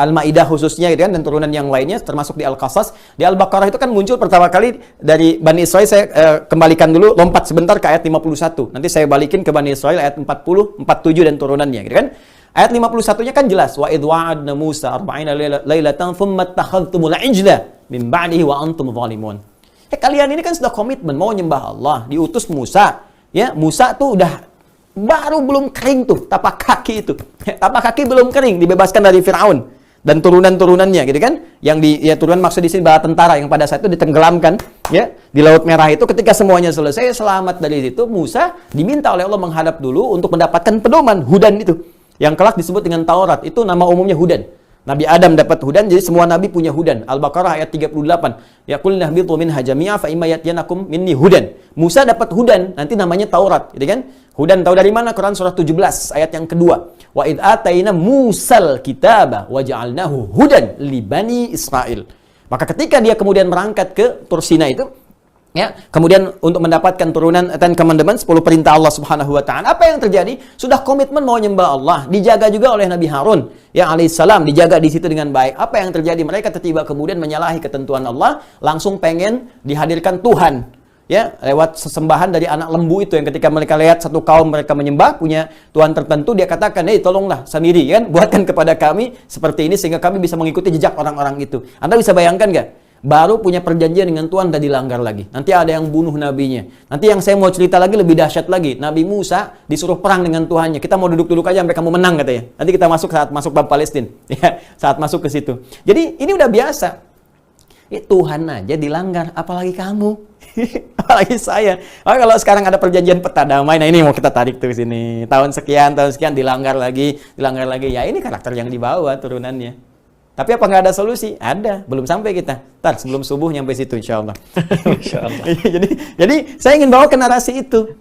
A: Al-Maidah khususnya gitu kan, dan turunan yang lainnya termasuk di Al-Qasas. Di Al-Baqarah itu kan muncul pertama kali dari Bani Israel. Saya kembalikan dulu, lompat sebentar ke ayat 51. Nanti saya balikin ke Bani Israel ayat 40, 47 dan turunannya gitu kan. Ayat 51-nya kan jelas, wa idh wa'adna Musa 40 lailatan thumma takhadhtumul ijla min ba'dihi wa antum zalimun. Kalian ini kan sudah komitmen mau nyembah Allah, diutus Musa. Ya, Musa tuh udah baru belum kering tuh tapak kaki itu. Tapak kaki belum kering, dibebaskan dari Firaun dan turunan-turunannya gitu kan. Yang turunan maksud di sini bala tentara yang pada saat itu ditenggelamkan ya di Laut Merah itu. Ketika semuanya selesai, selamat dari situ, Musa diminta oleh Allah menghadap dulu untuk mendapatkan pedoman Hudan itu. Yang kelak disebut dengan Taurat, itu nama umumnya Hudan. Nabi Adam dapat Hudan, jadi semua nabi punya Hudan. Al-Baqarah ayat 38. Yaqul nahbitu minha jami'a fa imma yatyanakum minni Hudan. Musa dapat Hudan, nanti namanya Taurat, gitu kan? Hudan tahu dari mana? Quran surah 17 ayat yang kedua. Wa id ataina Musal kitaba wa ja'alnahu hudan li bani Israil. Maka ketika dia kemudian berangkat ke Tur Sina itu, Ya, kemudian untuk mendapatkan turunan Ten Commandments, 10 perintah Allah Subhanahu wa taala, apa yang terjadi? Sudah komitmen mau nyembah Allah, dijaga juga oleh Nabi Harun, ya alaihissalam, dijaga di situ dengan baik. Apa yang terjadi? Mereka tiba kemudian menyalahi ketentuan Allah, langsung pengen dihadirkan Tuhan. Ya, lewat sesembahan dari anak lembu itu, yang ketika mereka lihat satu kaum mereka menyembah punya Tuhan tertentu, dia katakan, tolonglah sendiri kan, buatkan kepada kami seperti ini sehingga kami bisa mengikuti jejak orang-orang itu. Anda bisa bayangkan nggak? Baru punya perjanjian dengan Tuhan dan dilanggar lagi. Nanti ada yang bunuh nabinya. Nanti yang saya mau cerita lagi lebih dahsyat lagi. Nabi Musa disuruh perang dengan Tuhannya. Kita mau duduk-duduk aja sampai kamu menang katanya. Nanti kita masuk saat masuk bab Palestina. Ya, saat masuk ke situ. Jadi ini udah biasa. Tuhan aja dilanggar, apalagi kamu. Apalagi saya. Kalau sekarang ada perjanjian peta damai, nah ini mau kita tarik tuh ke sini. Tahun sekian dilanggar lagi. Ya ini karakter yang dibawa turunannya. Tapi apa nggak ada solusi? Ada, belum sampai kita. Ntar sebelum subuh nyampe situ insya Allah.
B: Insya Allah.
A: jadi saya ingin bawa ke narasi itu.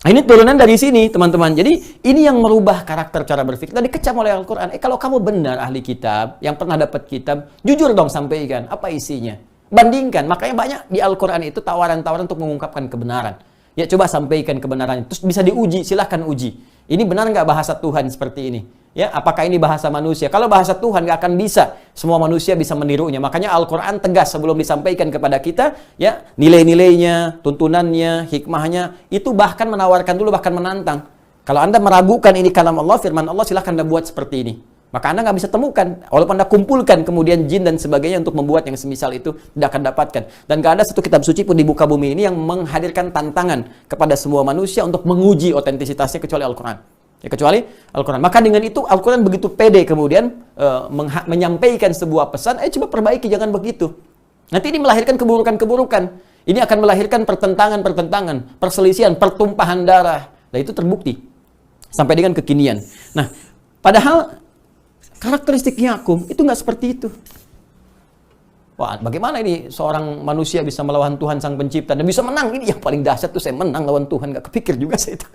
A: Ini turunan dari sini teman-teman. Jadi ini yang merubah karakter cara berpikir. Tadi dikecam oleh Al-Quran. Kalau kamu benar ahli kitab, yang pernah dapat kitab, jujur dong sampaikan. Apa isinya? Bandingkan. Makanya banyak di Al-Quran itu tawaran-tawaran untuk mengungkapkan kebenaran. Ya coba sampaikan kebenarannya. Terus bisa diuji, silahkan uji. Ini benar nggak bahasa Tuhan seperti ini? Ya, apakah ini bahasa manusia? Kalau bahasa Tuhan nggak akan bisa. Semua manusia bisa menirunya. Makanya Al-Quran tegas sebelum disampaikan kepada kita, ya nilai-nilainya, tuntunannya, hikmahnya, itu bahkan menawarkan dulu, bahkan menantang. Kalau Anda meragukan ini kalam Allah, firman Allah, silahkan Anda buat seperti ini. Maka Anda nggak bisa temukan. Walaupun Anda kumpulkan kemudian jin dan sebagainya untuk membuat yang semisal itu, tidak akan dapatkan. Dan nggak ada satu kitab suci pun di muka bumi ini yang menghadirkan tantangan kepada semua manusia untuk menguji otentisitasnya kecuali Al-Quran. Ya, kecuali Al-Quran. Maka dengan itu Al-Quran begitu pede kemudian menyampaikan sebuah pesan, coba perbaiki, jangan begitu. Nanti ini melahirkan keburukan-keburukan. Ini akan melahirkan pertentangan-pertentangan, perselisihan, pertumpahan darah. Dan itu terbukti sampai dengan kekinian. Nah, padahal karakteristik Yakub itu nggak seperti itu. Wah, bagaimana ini seorang manusia bisa melawan Tuhan Sang Pencipta dan bisa menang? Ini yang paling dahsyat tuh, saya menang lawan Tuhan. Nggak kepikir juga saya itu.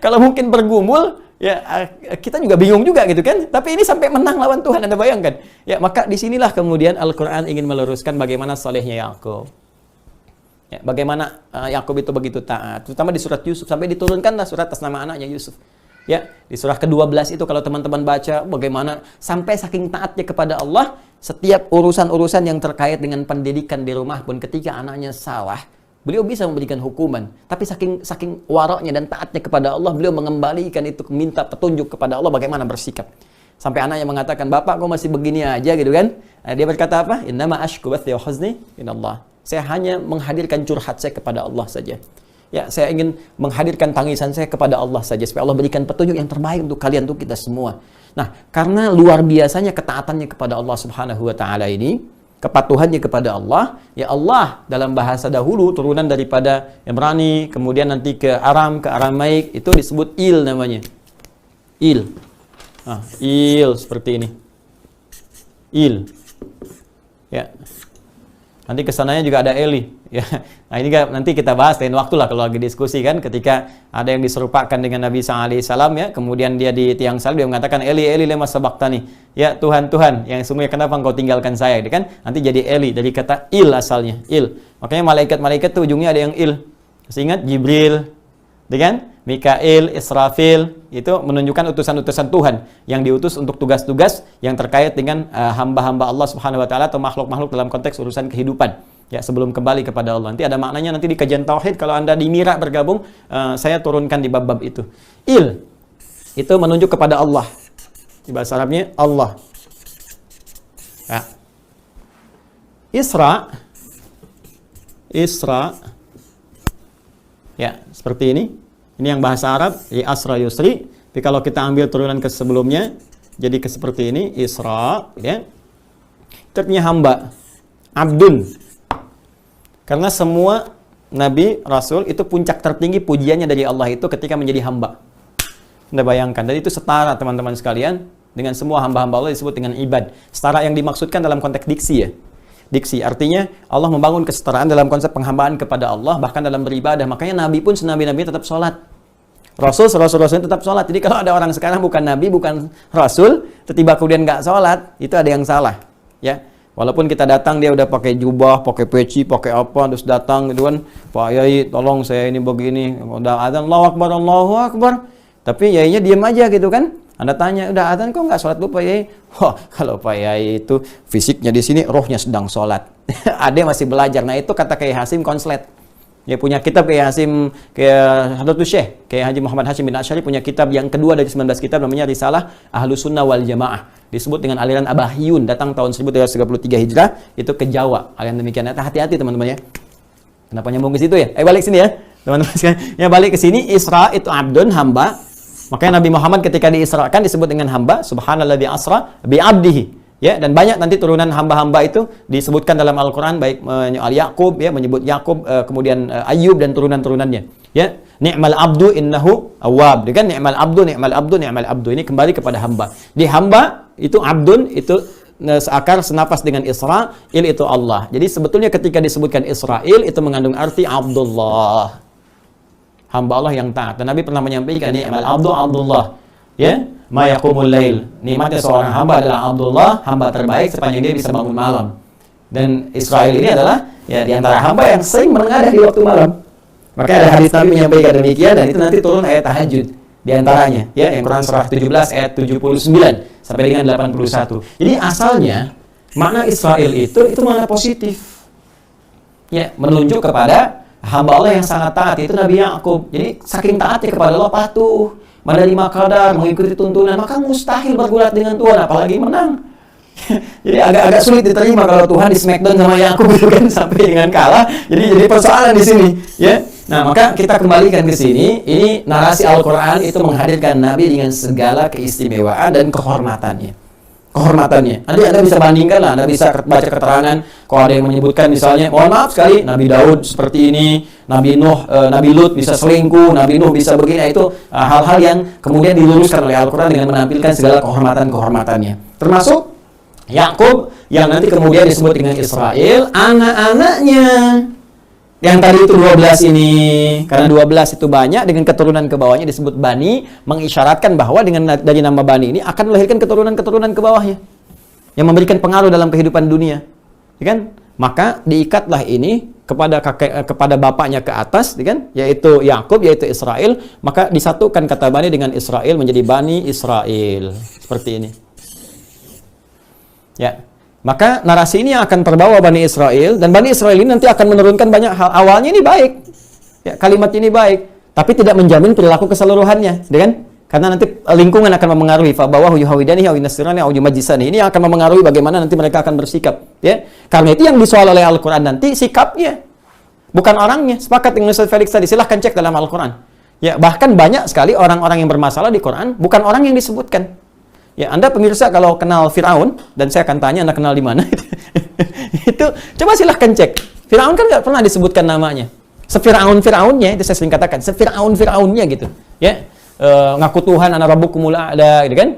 A: Kalau mungkin bergumul, ya kita juga bingung juga gitu kan. Tapi ini sampai menang lawan Tuhan, Anda bayangkan. Ya, maka disinilah kemudian Al-Quran ingin meluruskan bagaimana salehnya Yakub. Ya, bagaimana Yakub itu begitu taat. Terutama di surat Yusuf, sampai diturunkanlah surat atas nama anaknya Yusuf. Ya, di surah ke-12 itu kalau teman-teman baca bagaimana sampai saking taatnya kepada Allah, setiap urusan-urusan yang terkait dengan pendidikan di rumah pun ketika anaknya salah, beliau bisa memberikan hukuman. Tapi saking waroknya dan taatnya kepada Allah, beliau mengembalikan itu, minta petunjuk kepada Allah bagaimana bersikap. Sampai anaknya mengatakan, "Bapak kok masih begini aja?" gitu kan. Dia berkata apa? "Innama ashku bathi wa huzni minallah." Saya hanya menghadirkan curhat saya kepada Allah saja. Ya, saya ingin menghadirkan tangisan saya kepada Allah saja supaya Allah berikan petunjuk yang terbaik untuk kalian, untuk kita semua. Nah, karena luar biasanya ketaatannya kepada Allah Subhanahu wa taala ini, kepatuhannya kepada Allah, ya Allah dalam bahasa dahulu turunan daripada Ibrani, kemudian nanti ke Aramaik itu disebut Il namanya. Il. Il seperti ini. Il. Ya. Nanti kesananya juga ada Eli. Ya, nah ini nanti kita bahas lain waktu lah kalau lagi diskusi kan, ketika ada yang diserupakan dengan Nabi SAW ya, kemudian dia di tiang salib dia mengatakan Eli lema sabaqtani, ya Tuhan yang sungguhnya kenapa engkau tinggalkan saya, gitu kan? Nanti jadi Eli dari kata Il asalnya, Il. Makanya malaikat-malaikat tuh ujungnya ada yang Il. Masih ingat Jibril, dengan Mikail, Israfil, itu menunjukkan utusan-utusan Tuhan yang diutus untuk tugas-tugas yang terkait dengan hamba-hamba Allah Subhanahu wa taala atau makhluk-makhluk dalam konteks urusan kehidupan. Ya, sebelum kembali kepada Allah. Nanti ada maknanya nanti di kajian tauhid kalau Anda di Mira bergabung, saya turunkan di bab-bab itu. Il itu menunjuk kepada Allah. Di bahasa Arabnya Allah. Ya. Isra. Ya, seperti ini. Ini yang bahasa Arab, Asra Yusri. Tapi kalau kita ambil turunan ke sebelumnya, jadi ke seperti ini, Isra, ya. Itu artinya hamba. Abdun. Karena semua Nabi, Rasul, itu puncak tertinggi pujiannya dari Allah itu ketika menjadi hamba. Anda bayangkan, dan itu setara teman-teman sekalian, dengan semua hamba-hamba Allah disebut dengan ibad. Setara yang dimaksudkan dalam konteks diksi ya. Diksi, artinya Allah membangun kesetaraan dalam konsep penghambaan kepada Allah, bahkan dalam beribadah. Makanya Nabi pun, senabi-nabi tetap sholat. Rasul tetap sholat. Jadi kalau ada orang sekarang bukan Nabi, bukan Rasul, tiba-tiba kemudian nggak sholat, itu ada yang salah. Ya. Walaupun kita datang dia udah pakai jubah, pakai peci, pakai apa, terus datang gitu kan, Pak Yai tolong saya ini begini, udah azan Allahu Akbar. Tapi yainya diam aja gitu kan. Anda tanya, udah azan kok nggak sholat dulu Pak Yai? Wah, kalau Pak Yai itu fisiknya di sini, rohnya sedang sholat. Ada yang masih belajar. Nah itu kata Kiai Hasim konslet. Dia punya kitab Kiai Hasim, Hadratus Syekh, Kiai Haji Muhammad Hashim bin Asy'ari punya kitab yang kedua dari 19 kitab namanya Risalah Ahlus Sunnah wal Jamaah. Disebut dengan aliran Abahyun, datang tahun 1333 Hijrah, itu ke Jawa. Aliran demikian. Hati-hati teman-teman ya. Kenapa nyambung ke situ ya? Balik sini ya. Teman-teman sekalian. Ya balik ke sini, Isra itu abdun, hamba. Makanya Nabi Muhammad ketika diisrakan disebut dengan hamba, subhanalladzi asra bi abdihi. Ya, dan banyak nanti turunan hamba-hamba itu disebutkan dalam Al-Qur'an, baik menyoal Yakub ya, menyebut Yakub, kemudian Ayub dan turunan-turunannya. Ya, ni'mal abdu innahu awwab. Kan ni'mal abdu, ni'mal abdu, ni'mal abdu. Ini kembali kepada hamba. Di hamba itu abdun itu seakar senapas dengan Isra'il itu Allah. Jadi sebetulnya ketika disebutkan Isra'il itu mengandung arti Abdullah. Hamba Allah yang taat. Dan Nabi pernah menyampaikan ni'mal abdu Abdullah. Ya, ma yaqumul lail. Nikmatnya seorang hamba adalah Abdullah, hamba terbaik sepanjang dia bisa bangun malam. Dan Israel ini adalah ya di antara hamba yang sering menengadah di waktu malam. Maka ada hadis Nabi menyampaikan demikian dan itu nanti turun ayat tahajud di antaranya, ya, yang Quran surah 17 ayat 79 sampai dengan 81. Jadi asalnya makna Israel itu makna positif. Ya, menunjuk kepada hamba Allah yang sangat taat, itu Nabi Yakub. Jadi saking taatnya kepada Allah, patuh, menerima qadar, mengikuti tuntunan, maka mustahil bergulat dengan Tuhan, apalagi menang. Jadi agak sulit diterima kalau Tuhan di smackdown sama Yakub itu kan sampai dengan kalah. Jadi persoalan di sini, ya. Nah, maka kita kembalikan ke sini. Ini narasi Al-Qur'an itu menghadirkan Nabi dengan segala keistimewaan dan kehormatannya. Nanti Anda bisa bandingkan lah, Anda bisa baca keterangan kalau ada yang menyebutkan misalnya, mohon maaf sekali, Nabi Daud seperti ini, Nabi Nuh, Nabi Lut bisa selingkuh, Nabi Nuh bisa begini, itu hal-hal yang kemudian diluruskan oleh Al-Qur'an dengan menampilkan segala kehormatannya. Termasuk Yakub yang nanti kemudian disebut dengan Israel, anak-anaknya yang tadi itu 12 ini, karena 12 itu banyak, dengan keturunan ke bawahnya disebut Bani, mengisyaratkan bahwa dengan dari nama Bani ini akan melahirkan keturunan-keturunan ke bawahnya yang memberikan pengaruh dalam kehidupan dunia, ya kan? Maka diikatlah ini kepada bapaknya ke atas, ya kan? Yaitu Yakub, yaitu Israel, maka disatukan kata Bani dengan Israel menjadi Bani Israel, seperti ini. Ya. Maka narasi ini akan terbawa Bani Israel, dan Bani Israel ini nanti akan menurunkan banyak hal. Awalnya ini baik, ya, kalimat ini baik, tapi tidak menjamin perilaku keseluruhannya, kan? Karena nanti lingkungan akan mempengaruhi. Fabawahu yuhawidani aw yunasirani aw yumajjisani. Ini akan mempengaruhi bagaimana nanti mereka akan bersikap, ya. Karena itu yang disoal oleh Al-Qur'an nanti sikapnya, bukan orangnya. Sepakat dengan Ustaz Felix tadi, silahkan cek dalam Al-Qur'an. Ya, bahkan banyak sekali orang-orang yang bermasalah di Quran bukan orang yang disebutkan. Ya, Anda pemirsa kalau kenal Firaun, dan saya akan tanya Anda kenal di mana, itu coba silahkan cek. Firaun kan nggak pernah disebutkan namanya. Sefiraunnya, itu saya sering katakan, sefiraunnya gitu. Ya, ngaku Tuhan, ana rabbukumul a'la, gitu kan?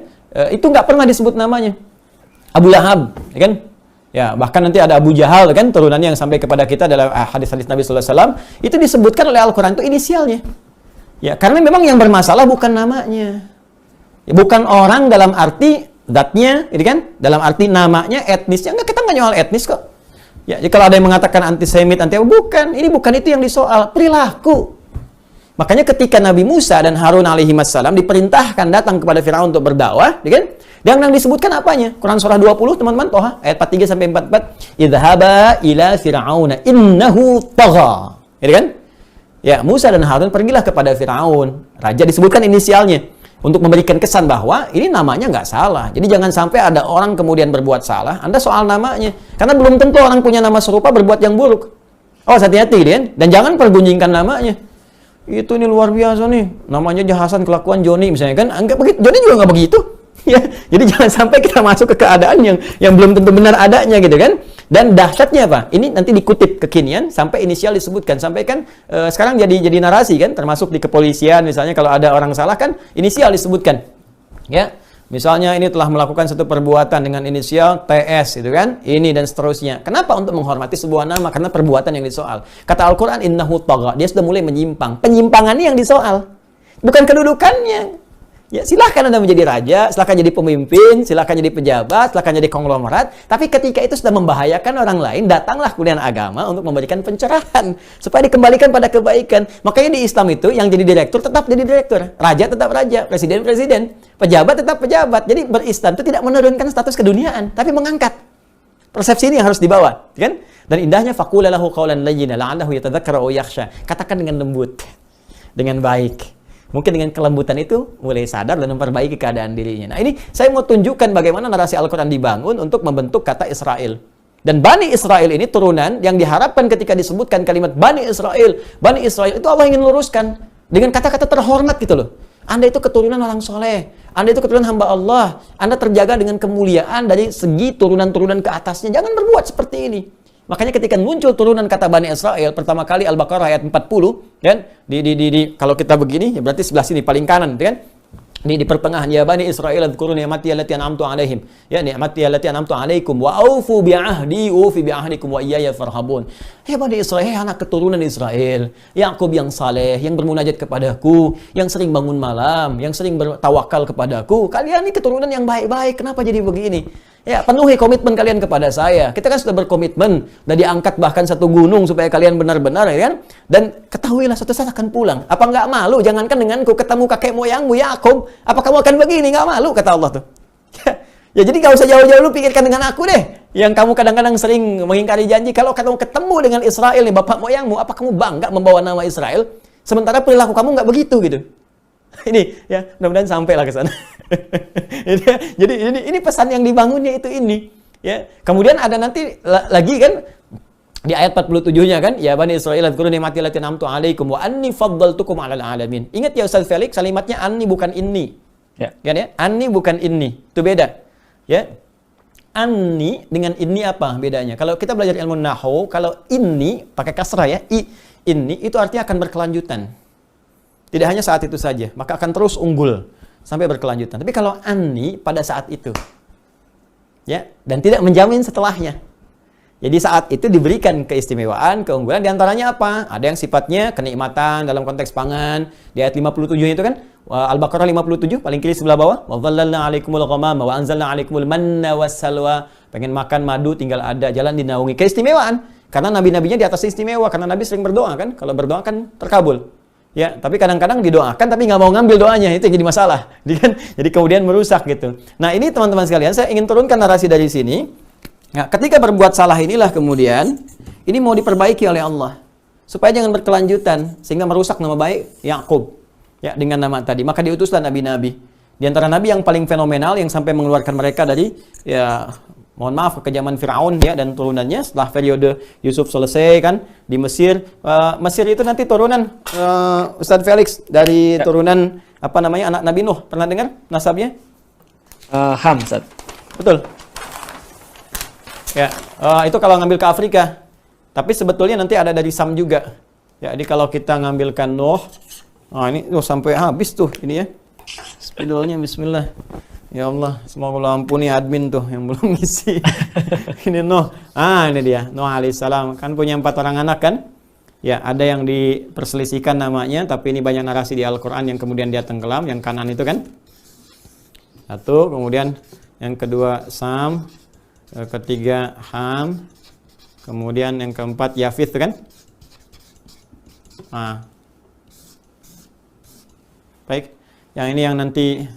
A: Itu nggak pernah disebut namanya. Abu Lahab, ya kan? Ya, bahkan nanti ada Abu Jahal, kan? Turunannya yang sampai kepada kita dalam hadis-hadis Nabi sallallahu alaihi wasallam, itu disebutkan oleh Al-Qur'an itu inisialnya. Ya, karena memang yang bermasalah bukan namanya. Bukan orang dalam arti zatnya, gitu kan? Dalam arti namanya, etnisnya. Enggak, kita nggak nyoal etnis kok. Ya, jadi kalau ada yang mengatakan antisemit, bukan. Ini bukan itu yang disoal, perilaku. Makanya ketika Nabi Musa dan Harun alaihi wassalam diperintahkan datang kepada Firaun untuk berdakwah, gitu kan? Dan yang disebutkan apanya? Quran surah 20, teman-teman, Toha, ayat 43 sampai 44. Idhaba ila Fir'auna innahu tagha. Gitu kan? Ya, Musa dan Harun pergilah kepada Firaun. Raja disebutkan inisialnya. Untuk memberikan kesan bahwa ini namanya nggak salah. Jadi jangan sampai ada orang kemudian berbuat salah, Anda soal namanya. Karena belum tentu orang punya nama serupa berbuat yang buruk. Oh, hati-hati, kan? Dan jangan pergunjingkan namanya. Itu ini luar biasa nih, namanya Hasan kelakuan Joni misalnya, kan? Enggak begitu. Joni juga nggak begitu. Ya, jadi jangan sampai kita masuk ke keadaan yang belum tentu benar adanya, gitu kan? Dan dahsyatnya apa? Ini nanti dikutip kekinian sampai inisial disebutkan, sampai kan sekarang jadi narasi kan, termasuk di kepolisian misalnya kalau ada orang salah kan inisial disebutkan. Ya. Misalnya ini telah melakukan satu perbuatan dengan inisial TS, gitu kan? Ini dan seterusnya. Kenapa? Untuk menghormati sebuah nama, karena perbuatan yang disoal. Kata Al-Qur'an innahu tagha, dia sudah mulai menyimpang. Penyimpangannya yang disoal, bukan kedudukannya. Ya, silahkan Anda menjadi raja, silahkan jadi pemimpin, silahkan jadi pejabat, silahkan jadi konglomerat. Tapi ketika itu sudah membahayakan orang lain, datanglah kuliah agama untuk memberikan pencerahan. Supaya dikembalikan pada kebaikan. Makanya di Islam itu, yang jadi direktur tetap jadi direktur. Raja tetap raja, presiden presiden. Pejabat tetap pejabat. Jadi berislam itu tidak menurunkan status keduniaan, tapi mengangkat. Persepsi ini yang harus dibawa. Kan? Dan indahnya, faqula lahu qawlan layyina la'allahu yatadzakkara aw yakhsha. Katakan dengan lembut, dengan baik. Mungkin dengan kelembutan itu mulai sadar dan memperbaiki keadaan dirinya. Nah, ini saya mau tunjukkan bagaimana narasi Al-Quran dibangun untuk membentuk kata Israel. Dan Bani Israel ini turunan yang diharapkan ketika disebutkan kalimat Bani Israel itu Allah ingin luruskan dengan kata-kata terhormat gitu loh. Anda itu keturunan orang soleh, Anda itu keturunan hamba Allah, Anda terjaga dengan kemuliaan dari segi turunan-turunan ke atasnya. Jangan berbuat seperti ini. Makanya ketika muncul turunan kata Bani Israel pertama kali Al-Baqarah ayat 40 kan kalau kita begini ya berarti sebelah sini paling kanan kan di pertengahan, ya Bani Israel dzkuru ni'mati allati an'amtu 'alaihim ya ni'mati allati an'amtu 'alaikum wa aufu bi 'ahdi ufi bi 'ahdikum wa iyaya farhabun. Ya Bani Israel, anak keturunan Israel, Yakub yang saleh, yang bermunajat kepadaku, yang sering bangun malam, yang sering bertawakal kepadaku. Kalian ini keturunan yang baik-baik, kenapa jadi begini? Ya, penuhi komitmen kalian kepada saya. Kita kan sudah berkomitmen, sudah diangkat bahkan satu gunung supaya kalian benar-benar, ya kan? Dan ketahuilah suatu saat akan pulang. Apa nggak malu? Jangankan denganku ketemu kakek moyangmu Yakub. Apa kamu akan begini? Nggak malu, kata Allah tuh. Ya, jadi nggak usah jauh-jauh lu pikirkan dengan aku deh. Yang kamu kadang-kadang sering mengingkari janji. Kalau kamu ketemu dengan Israel nih, bapak moyangmu, apa kamu bangga membawa nama Israel? Sementara perilaku kamu nggak begitu gitu. Ini ya, mudah-mudahan sampailah ke sana. Jadi ini pesan yang dibangunnya itu ini. Ya, kemudian ada nanti lagi kan di ayat 47-nya kan, ya Bani Israil dzkuru ni'mati allati an'amtu 'alaikum wa anni faddaltukum 'alal 'alamin. Ingat ya Ustaz Felix, kalimatnya anni bukan inni. Ya, kan ya? Anni bukan inni. Itu beda. Ya. Anni dengan inni apa bedanya? Kalau kita belajar ilmu nahwu, kalau inni pakai kasrah ya, inni itu artinya akan berkelanjutan. Tidak hanya saat itu saja, maka akan terus unggul sampai berkelanjutan. Tapi kalau anni pada saat itu, ya, dan tidak menjamin setelahnya. Jadi saat itu diberikan keistimewaan, keunggulan, diantaranya apa? Ada yang sifatnya kenikmatan dalam konteks pangan. Di ayat 57 itu kan, Al-Baqarah 57, paling kiri sebelah bawah. Wa dhallalna 'alaikumul ghamama wa anzalna 'alaikumul manna wassalwa. Pengen makan madu tinggal ada, jalan dinaungi. Keistimewaan. Karena nabi-nabinya di atas istimewa, karena nabi sering berdoa kan. Kalau berdoa kan terkabul. Ya, tapi kadang-kadang didoakan tapi nggak mau ngambil doanya, itu yang jadi masalah. Jadi kemudian merusak gitu. Nah, ini teman-teman sekalian, saya ingin turunkan narasi dari sini. Nah, ketika berbuat salah inilah kemudian ini mau diperbaiki oleh Allah supaya jangan berkelanjutan sehingga merusak nama baik Yakub ya dengan nama tadi. Maka diutuslah nabi-nabi. Di antara nabi yang paling fenomenal yang sampai mengeluarkan mereka dari ya mohon maaf kekejaman Firaun ya dan turunannya setelah periode Yusuf selesai kan di Mesir. Mesir itu nanti turunan Ustadz Felix dari turunan apa namanya anak Nabi Nuh. Pernah dengar nasabnya?
B: Ham, Ustaz.
A: Betul. Ya, itu kalau ngambil ke Afrika. Tapi sebetulnya nanti ada dari Sam juga. Ya, jadi kalau kita ngambilkan Nuh, ini sampai habis tuh ini ya. Spidolnya bismillah. Ya Allah, semoga Allah ampuni admin tuh yang belum ngisi. Ini Nuh. Ini dia, Nuh alaihissalam. Kan punya 4 orang anak kan? Ya, ada yang diperselisihkan namanya, tapi ini banyak narasi di Al-Quran yang kemudian dia tenggelam, yang kanan itu kan? Satu, kemudian yang kedua Sam, ketiga Ham, kemudian yang keempat Yafith kan? Baik, yang ini yang nanti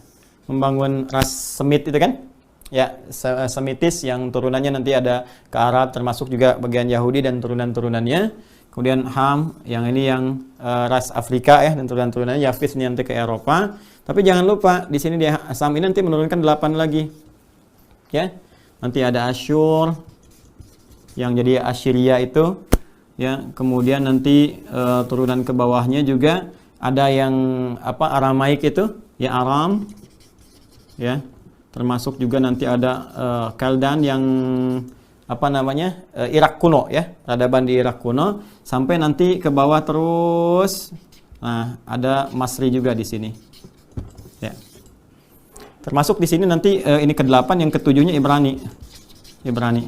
A: membangun ras Semit itu kan? Ya, Semitis yang turunannya nanti ada ke Arab, termasuk juga bagian Yahudi dan turunan-turunannya. Kemudian Ham, yang ini yang ras Afrika ya dan turunan-turunannya. Yafith ini nanti ke Eropa. Tapi jangan lupa di sini dia Sam ini nanti menurunkan 8 lagi. Ya. Nanti ada Asyur yang jadi Assyria itu ya. Kemudian nanti turunan ke bawahnya juga ada yang Aramaik itu, ya Aram. Ya, termasuk juga nanti ada Kaldan yang Irak kuno ya, peradaban di Irak kuno sampai nanti ke bawah terus. Nah, ada Masri juga di sini. Ya. Termasuk di sini nanti ini ke-8 yang ke-7-nya Ibrani.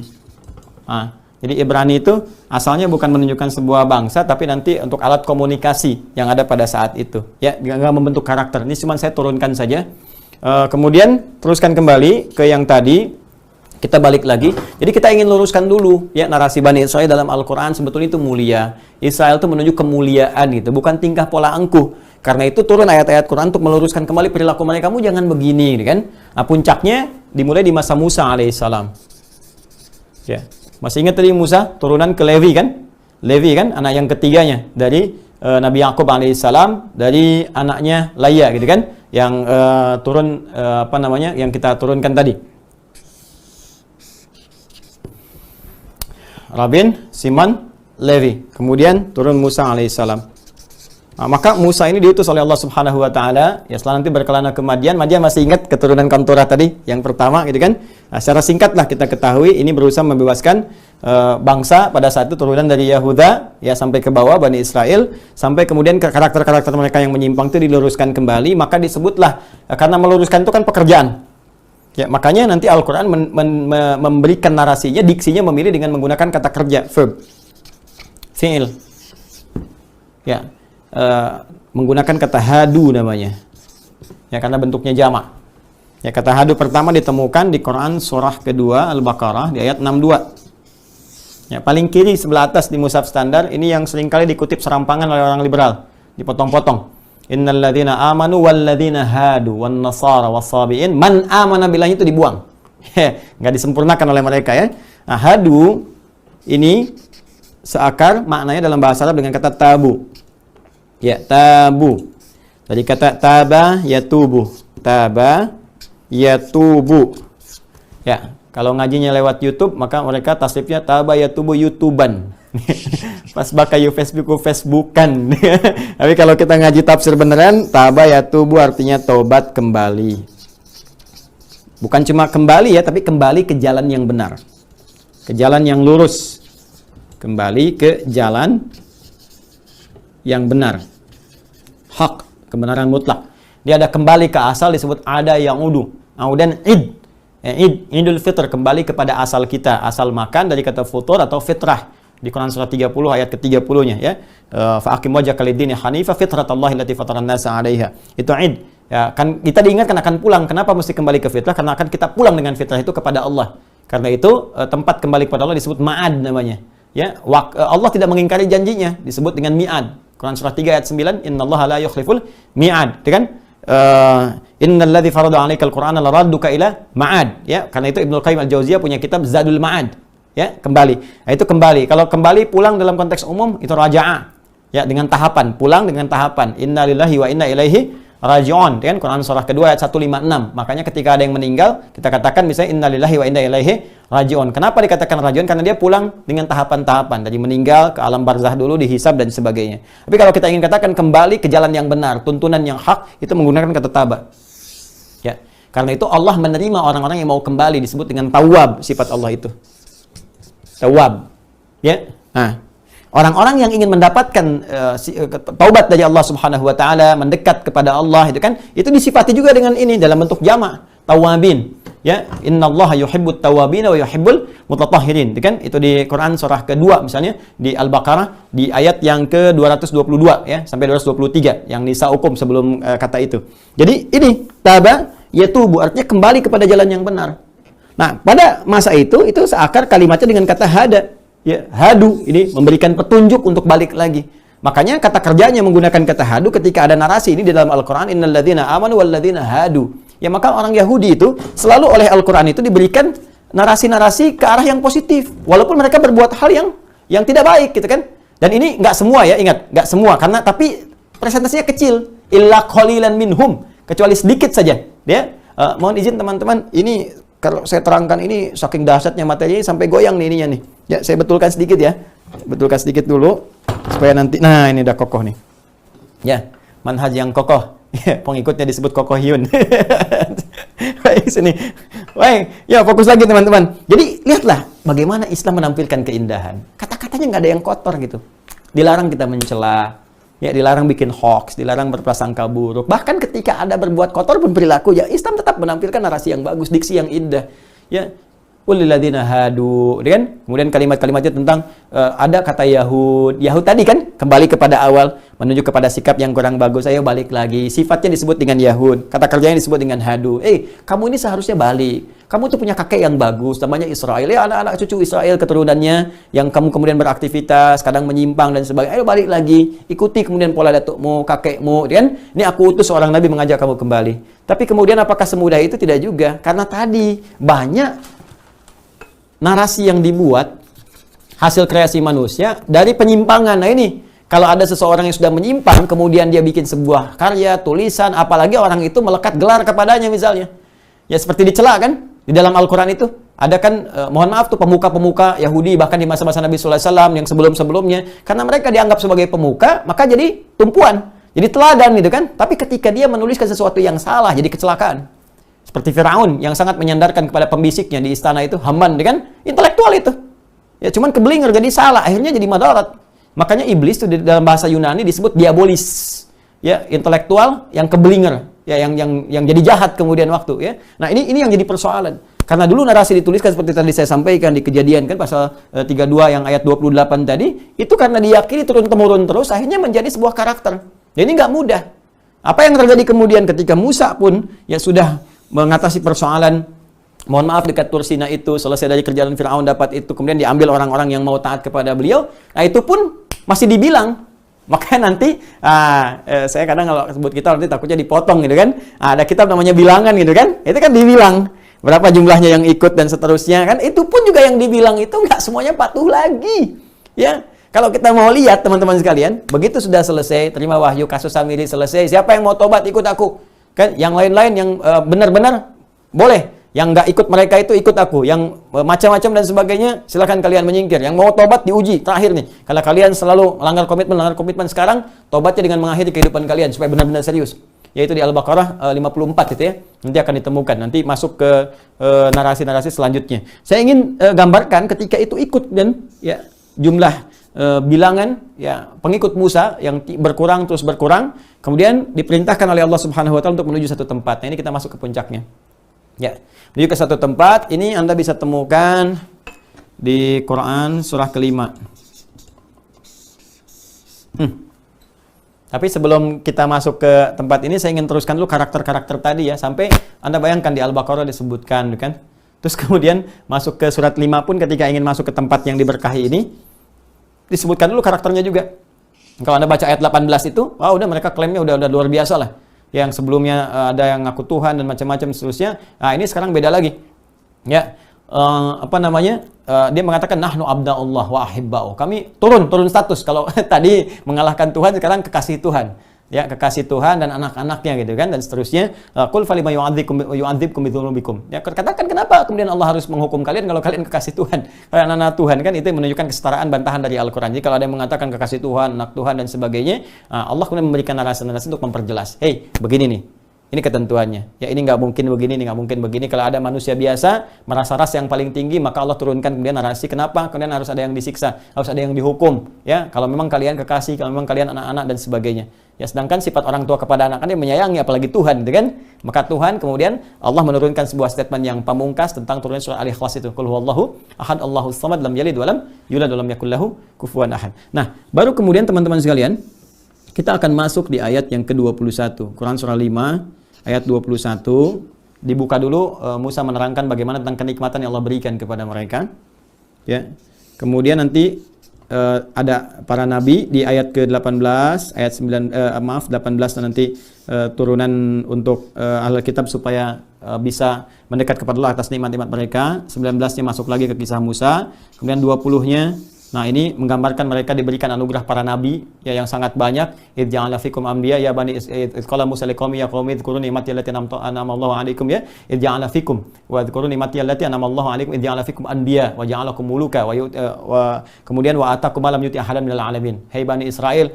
A: Jadi Ibrani itu asalnya bukan menunjukkan sebuah bangsa, tapi nanti untuk alat komunikasi yang ada pada saat itu. Ya, nggak membentuk karakter. Ini cuma saya turunkan saja. Kemudian teruskan kembali ke yang tadi. Kita balik lagi. Jadi kita ingin luruskan dulu ya, narasi Bani Israil dalam Al-Quran sebetulnya itu mulia. Israel itu menunjuk kemuliaan gitu, bukan tingkah pola angkuh. Karena itu turun ayat-ayat Quran untuk meluruskan kembali perilaku mereka. Kamu jangan begini, kan? Nah, puncaknya dimulai di masa Musa alaihissalam. Ya. Masih ingat tadi Musa turunan ke Levi kan? Levi kan anak yang ketiganya dari Nabi Yakub alaihissalam, dari anaknya Laya gitu kan? Yang turun yang kita turunkan tadi. Rabin, Siman, Levi. Kemudian turun Musa alaihissalam. Nah, maka Musa ini diutus oleh Allah Subhanahu wa taala ya, setelah nanti berkelana ke Madian. Madian masih ingat keturunan kaum Torah tadi yang pertama gitu kan. Nah, secara singkatlah kita ketahui ini berusaha membebaskan bangsa pada saat itu turunan dari Yahuda ya sampai ke bawah Bani Israel, sampai kemudian ke karakter-karakter mereka yang menyimpang itu diluruskan kembali, maka disebutlah karena meluruskan itu kan pekerjaan. Ya, makanya nanti Al-Quran memberikan narasinya, diksinya memilih dengan menggunakan kata kerja, verb, fi'il. Ya, menggunakan kata hadu namanya. Ya, karena bentuknya jamak. Ya, kata hadu pertama ditemukan di Quran surah kedua Al-Baqarah di ayat 62. Ya, paling kiri sebelah atas di mushaf standar, ini yang seringkali dikutip serampangan oleh orang liberal, dipotong-potong. Innal ladzina amanu wal ladzina hadu wan nasara was-sabiin man amana billahi itu dibuang. Enggak disempurnakan oleh mereka ya. Nah, hadu ini seakar maknanya dalam bahasa Arab dengan kata tabu. Ya, tabu. Dari kata taba yatubu. Taba yatubu. Ya, kalau ngajinya lewat YouTube maka mereka tasrifnya taba yatubu YouTuban. Pas bakayu Facebookan. Tapi kalau kita ngaji tafsir beneran, taba yatubu artinya tobat kembali. Bukan cuma kembali ya, tapi kembali ke jalan yang benar, ke jalan yang lurus, kembali ke jalan yang benar, hak, kebenaran mutlak. Dia ada kembali ke asal, disebut ada yang udu, audan id. Idul Fitr, kembali kepada asal kita, asal makan dari kata futur atau fitrah. Di Quran surah 30 ayat ke-30-nya ya. Fa'aqim wajhaka lid-dini hanifa fitratallahi allati fataran nasa 'alaiha. Itu Id. Ya, kan kita diingatkan akan pulang. Kenapa mesti kembali ke fitrah? Karena akan kita pulang dengan fitrah itu kepada Allah. Karena itu tempat kembali kepada Allah disebut ma'ad namanya. Ya, Allah tidak mengingkari janjinya, disebut dengan mi'ad. Quran surah 3 ayat 9, innallaha la yukhliful mi'ad. Ya kan? Innal ladzi farada 'alaikal qur'ana laradduka ila ma'ad. Ya, karena itu Ibnu Qayyim Al-Jauziyah punya kitab Zadul Ma'ad. Ya, kembali. Nah, itu kembali. Kalau kembali pulang dalam konteks umum itu raja'a. Ya, dengan tahapan, pulang dengan tahapan. Innalillahi wa inna ilaihi raji'un. Kan Quran surah kedua ayat 156. Makanya ketika ada yang meninggal, kita katakan misalnya innalillahi wa inna ilaihi raji'un. Kenapa dikatakan raji'un? Karena dia pulang dengan tahapan-tahapan. Dari meninggal ke alam barzah dulu, dihisab dan sebagainya. Tapi kalau kita ingin katakan kembali ke jalan yang benar, tuntunan yang hak, itu menggunakan kata taba. Ya. Karena itu Allah menerima orang-orang yang mau kembali, disebut dengan tawwab sifat Allah itu. Tawab, ya. Nah, orang-orang yang ingin mendapatkan taubat dari Allah Subhanahu wa taala, mendekat kepada Allah itu kan, itu disifati juga dengan ini dalam bentuk jamak, tawabin. Ya, innallaha yuhibbut tawabin wa yuhibbul mutatahhirin. Itu kan itu di Quran surah kedua misalnya di Al-Baqarah di ayat yang ke-222 ya sampai 223 yang nisa hukum sebelum kata itu. Jadi ini taba yatubu artinya kembali kepada jalan yang benar. Nah, pada masa itu seakar kalimatnya dengan kata hada. Ya, hadu ini memberikan petunjuk untuk balik lagi. Makanya kata kerjanya menggunakan kata hadu ketika ada narasi ini di dalam Al-Quran, innal ladzina amanu wal ladzina hadu. Ya, maka orang Yahudi itu selalu oleh Al-Quran itu diberikan narasi-narasi ke arah yang positif, walaupun mereka berbuat hal yang tidak baik gitu kan. Dan ini nggak semua ya, ingat, nggak semua karena tapi presentasinya kecil. Illa qalilan minhum, kecuali sedikit saja. Ya, mohon izin teman-teman, ini kalau saya terangkan ini saking dahsyatnya materi sampai goyang nih ininya nih. Ya, saya betulkan sedikit ya. Betulkan sedikit dulu supaya nanti nah ini udah kokoh nih. Ya, manhaj yang kokoh. Pengikutnya disebut kokohiyun. Baik sini. Baik, ya fokus lagi teman-teman. Jadi lihatlah bagaimana Islam menampilkan keindahan. Kata-katanya nggak ada yang kotor gitu. Dilarang kita mencela. Ya, dilarang bikin hoax, dilarang berprasangka buruk. Bahkan ketika ada berbuat kotor pun perilaku, ya Islam tetap menampilkan narasi yang bagus, diksi yang indah. Ya, Walilladzina hadu, kan? Kemudian kalimat-kalimatnya tentang ada kata Yahud tadi kan kembali kepada awal, menuju kepada sikap yang kurang bagus. Ayo balik lagi. Sifatnya disebut dengan Yahud, kata kerjanya disebut dengan hadu. Kamu ini seharusnya balik. Kamu tuh punya kakek yang bagus, namanya Israel. Ya, anak-anak cucu Israel keturunannya yang kamu kemudian beraktivitas, kadang menyimpang dan sebagainya. Ayo balik lagi, ikuti kemudian pola datukmu, kakekmu, kan? Ini aku utus seorang nabi mengajak kamu kembali. Tapi kemudian apakah semudah itu? Tidak juga. Karena tadi banyak narasi yang dibuat hasil kreasi manusia dari penyimpangan. Nah ini, kalau ada seseorang yang sudah menyimpang, kemudian dia bikin sebuah karya, tulisan, apalagi orang itu melekat gelar kepadanya misalnya. Ya seperti dicela kan, di dalam Al-Quran itu. Ada kan, mohon maaf tuh pemuka-pemuka Yahudi, bahkan di masa-masa Nabi Sallallahu Alaihi Wasallam yang sebelum-sebelumnya. Karena mereka dianggap sebagai pemuka, maka jadi tumpuan, jadi teladan gitu kan. Tapi ketika dia menuliskan sesuatu yang salah, jadi kecelakaan. Seperti Firaun yang sangat menyandarkan kepada pembisiknya di istana itu, Haman, kan? Intelektual itu. Ya cuman keblinger jadi salah, akhirnya jadi madarat. Makanya iblis itu dalam bahasa Yunani disebut diabolis. Ya, intelektual yang keblinger, ya yang jadi jahat kemudian waktu, ya. Nah, ini yang jadi persoalan. Karena dulu narasi dituliskan seperti tadi saya sampaikan di Kejadian kan pasal 32 yang ayat 28 tadi, itu karena diyakini turun-temurun terus akhirnya menjadi sebuah karakter. Jadi nggak mudah. Apa yang terjadi kemudian ketika Musa pun ya sudah mengatasi persoalan, mohon maaf dekat Tur Sina itu, selesai dari kerjaan Firaun dapat itu, kemudian diambil orang-orang yang mau taat kepada beliau. Nah itu pun masih dibilang. Makanya nanti saya kadang kalau sebut kita nanti takutnya dipotong gitu kan. Ada kitab namanya Bilangan gitu kan. Itu kan dibilang berapa jumlahnya yang ikut dan seterusnya kan. Itu pun juga yang dibilang itu nggak semuanya patuh lagi. Ya. Kalau kita mau lihat teman-teman sekalian, begitu sudah selesai terima wahyu kasus Samiri selesai, siapa yang mau tobat ikut aku. Kan yang lain-lain yang benar-benar boleh, yang nggak ikut mereka itu ikut aku, yang macam-macam dan sebagainya silakan kalian menyingkir. Yang mau tobat diuji terakhir nih, kalau kalian selalu melanggar komitmen sekarang, tobatnya dengan mengakhiri kehidupan kalian supaya benar-benar serius, yaitu di Al-Baqarah 54 itu ya, nanti akan ditemukan, nanti masuk ke narasi-narasi selanjutnya. Saya ingin gambarkan ketika itu ikut dan ya jumlah bilangan ya pengikut Musa yang berkurang terus berkurang, kemudian diperintahkan oleh Allah Subhanahu wa taala untuk menuju satu tempat. Nah, ini kita masuk ke puncaknya. Ya, menuju ke satu tempat, ini Anda bisa temukan di Quran surah kelima. Tapi sebelum kita masuk ke tempat ini, saya ingin teruskan dulu karakter-karakter tadi ya, sampai Anda bayangkan di Al-Baqarah disebutkan kan. Terus kemudian masuk ke surat 5 pun ketika ingin masuk ke tempat yang diberkahi ini, disebutkan dulu karakternya juga. Kalau Anda baca ayat 18 itu, wah udah mereka klaimnya udah luar biasa lah. Yang sebelumnya ada yang ngaku Tuhan dan macam-macam seterusnya. Nah, ini sekarang beda lagi. Ya. Dia mengatakan nahnu abda'ullah wa ahibba'u. Kami turun status. Kalau tadi mengalahkan Tuhan, sekarang kekasih Tuhan. Ya, kekasih Tuhan dan anak-anaknya gitu kan dan seterusnya. Qul falima yu'adzibkum bidzunubikum. Ya, katakan kenapa kemudian Allah harus menghukum kalian kalau kalian kekasih Tuhan. Kalian anak Tuhan kan, itu menunjukkan kesetaraan bantahan dari Al-Qur'an. Jadi kalau ada yang mengatakan kekasih Tuhan, anak Tuhan dan sebagainya, Allah kemudian memberikan narasi-narasi untuk memperjelas. Hei, begini nih. Ini ketentuannya. Ya ini nggak mungkin begini, ini nggak mungkin begini. Kalau ada manusia biasa merasa ras yang paling tinggi, maka Allah turunkan kemudian narasi. Kenapa? Kemudian harus ada yang disiksa, harus ada yang dihukum. Ya, kalau memang kalian kekasih, kalau memang kalian anak-anak dan sebagainya. Ya, sedangkan sifat orang tua kepada anak-anaknya menyayangi, apalagi Tuhan, gitu kan? Maka Tuhan kemudian Allah menurunkan sebuah statement yang pamungkas tentang turunnya surah Al-Ikhlas itu. Qul huwallahu ahad, Allahus samad, lam yalid wa lam yulad wa lam yakul lahu kufuwan ahad. Nah, baru kemudian teman-teman sekalian, kita akan masuk di ayat yang ke-21. Quran surah 5 ayat 21. Dibuka dulu, Musa menerangkan bagaimana tentang kenikmatan yang Allah berikan kepada mereka. Ya. Kemudian nanti ada para nabi di ayat ke-18, ayat 18 dan nanti turunan untuk ahli kitab supaya bisa mendekat kepada Allah atas nikmat-nikmat mereka. 19-nya masuk lagi ke kisah Musa. Kemudian 20-nya, nah ini menggambarkan mereka diberikan anugerah para nabi ya yang sangat banyak. Idh ja'ala fikum anbiya ya bani qala Musa liqaumi ya qaumi dzkuru ni'mati allati an'ama Allahu 'alaikum ya idh ja'ala fikum wa dzkuru ni'mati allati an'ama Allahu 'alaikum idh ja'ala fikum anbiya wa ja'alakum muluka wa kemudian wa atakum ma lam yuti ahadan minal 'alamin. Hai Bani Israel,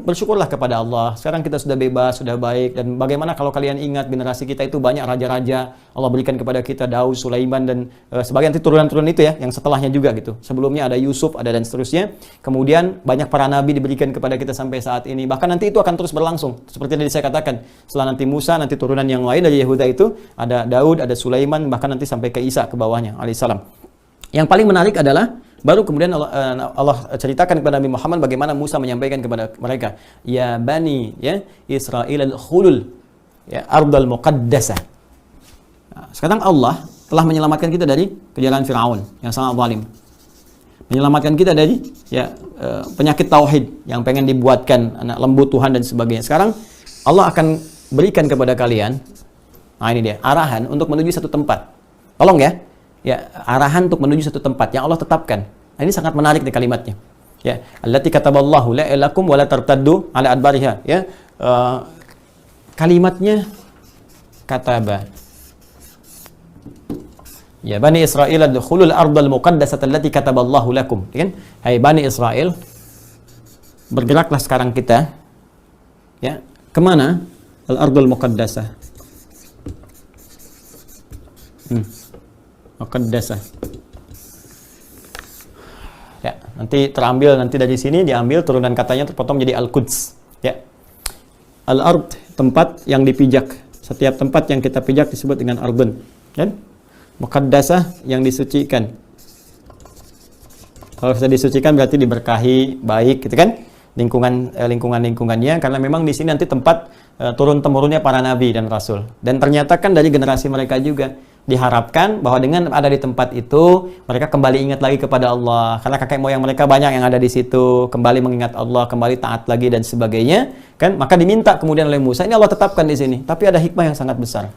A: bersyukurlah kepada Allah. Sekarang kita sudah bebas, sudah baik, dan bagaimana kalau kalian ingat generasi kita itu banyak raja-raja Allah berikan kepada kita, Daud, Sulaiman dan sebagian turunan-turunan itu ya yang setelahnya juga gitu. Sebelumnya ada Yusuf, Yusuf, ada dan seterusnya. Kemudian banyak para nabi diberikan kepada kita sampai saat ini. Bahkan nanti itu akan terus berlangsung. Seperti yang tadi saya katakan, setelah nanti Musa, nanti turunan yang lain dari Yehuda itu ada Daud, ada Sulaiman, bahkan nanti sampai ke Isa ke bawahnya alaihissalam. Yang paling menarik adalah baru kemudian Allah ceritakan kepada Nabi Muhammad bagaimana Musa menyampaikan kepada mereka, ya bani ya Israil al-khulul ya ardal muqaddasah. Nah, sekarang Allah telah menyelamatkan kita dari kejayaan Firaun yang sangat zalim. Menyelamatkan kita dari penyakit tauhid yang pengen dibuatkan anak lembu Tuhan dan sebagainya. Sekarang Allah akan berikan kepada kalian, nah ini dia, arahan untuk menuju satu tempat. Tolong ya, arahan untuk menuju satu tempat yang Allah tetapkan. Nah, ini sangat menarik nih kalimatnya. Ya, allati kataballahu la ilakum wa la tartaddu ala adbariha. Ya, kalimatnya kataba. Ya Bani Israel adkhulul ardal muqaddasata allati kataballahu lakum. Kan? Hai Bani Israel, bergeraklah sekarang kita ya, kemana? Al-ardul muqaddasah. Muqaddasah. Ya, nanti terambil nanti dari sini diambil turunan katanya terpotong jadi Al-Quds. Ya. Al-ard, tempat yang dipijak. Setiap tempat yang kita pijak disebut dengan ardun. Kan? Muqaddasah yang disucikan. Kalau sudah disucikan berarti diberkahi, baik gitu kan? Lingkungannya, karena memang di sini nanti tempat turun temurunnya para nabi dan rasul. Dan ternyata kan dari generasi mereka juga diharapkan bahwa dengan ada di tempat itu mereka kembali ingat lagi kepada Allah, karena kakek moyang mereka banyak yang ada di situ, kembali mengingat Allah, kembali taat lagi dan sebagainya kan. Maka diminta kemudian oleh Musa, ini Allah tetapkan di sini. Tapi ada hikmah yang sangat besar.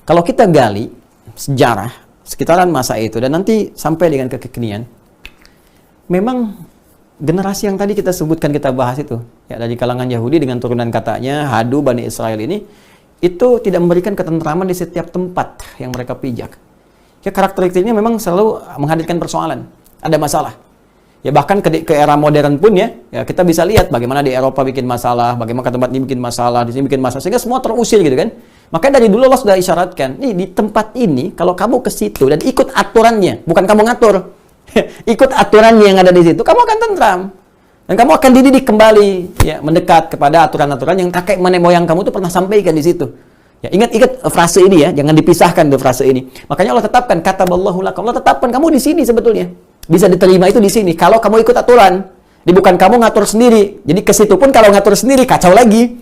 A: Kalau kita gali sejarah sekitaran masa itu dan nanti sampai dengan kekinian, memang generasi yang tadi kita sebutkan, kita bahas itu ya, dari kalangan Yahudi dengan turunan katanya Hadu Bani Israel ini, itu tidak memberikan ketentraman di setiap tempat yang mereka pijak. Ya, karakteristiknya memang selalu menghadirkan persoalan, ada masalah. Ya, bahkan ke era modern pun ya kita bisa lihat bagaimana di Eropa bikin masalah, bagaimana tempat ini bikin masalah, di sini bikin masalah, sehingga semua terusir gitu kan. Makanya dari dulu Allah sudah isyaratkan, nih di tempat ini kalau kamu ke situ dan ikut aturannya, bukan kamu ngatur. Ikut aturannya yang ada di situ, kamu akan tentram. Dan kamu akan dididik kembali ya, mendekat kepada aturan-aturan yang kakek nenek moyang kamu tuh pernah sampaikan di situ. Ya, ingat frase ini ya, jangan dipisahkan tuh frase ini. Makanya Allah tetapkan kataballahu lakum. Allah tetapkan kamu di sini sebetulnya. Bisa diterima itu di sini kalau kamu ikut aturan. Bukan kamu ngatur sendiri. Jadi ke situ pun kalau ngatur sendiri kacau lagi.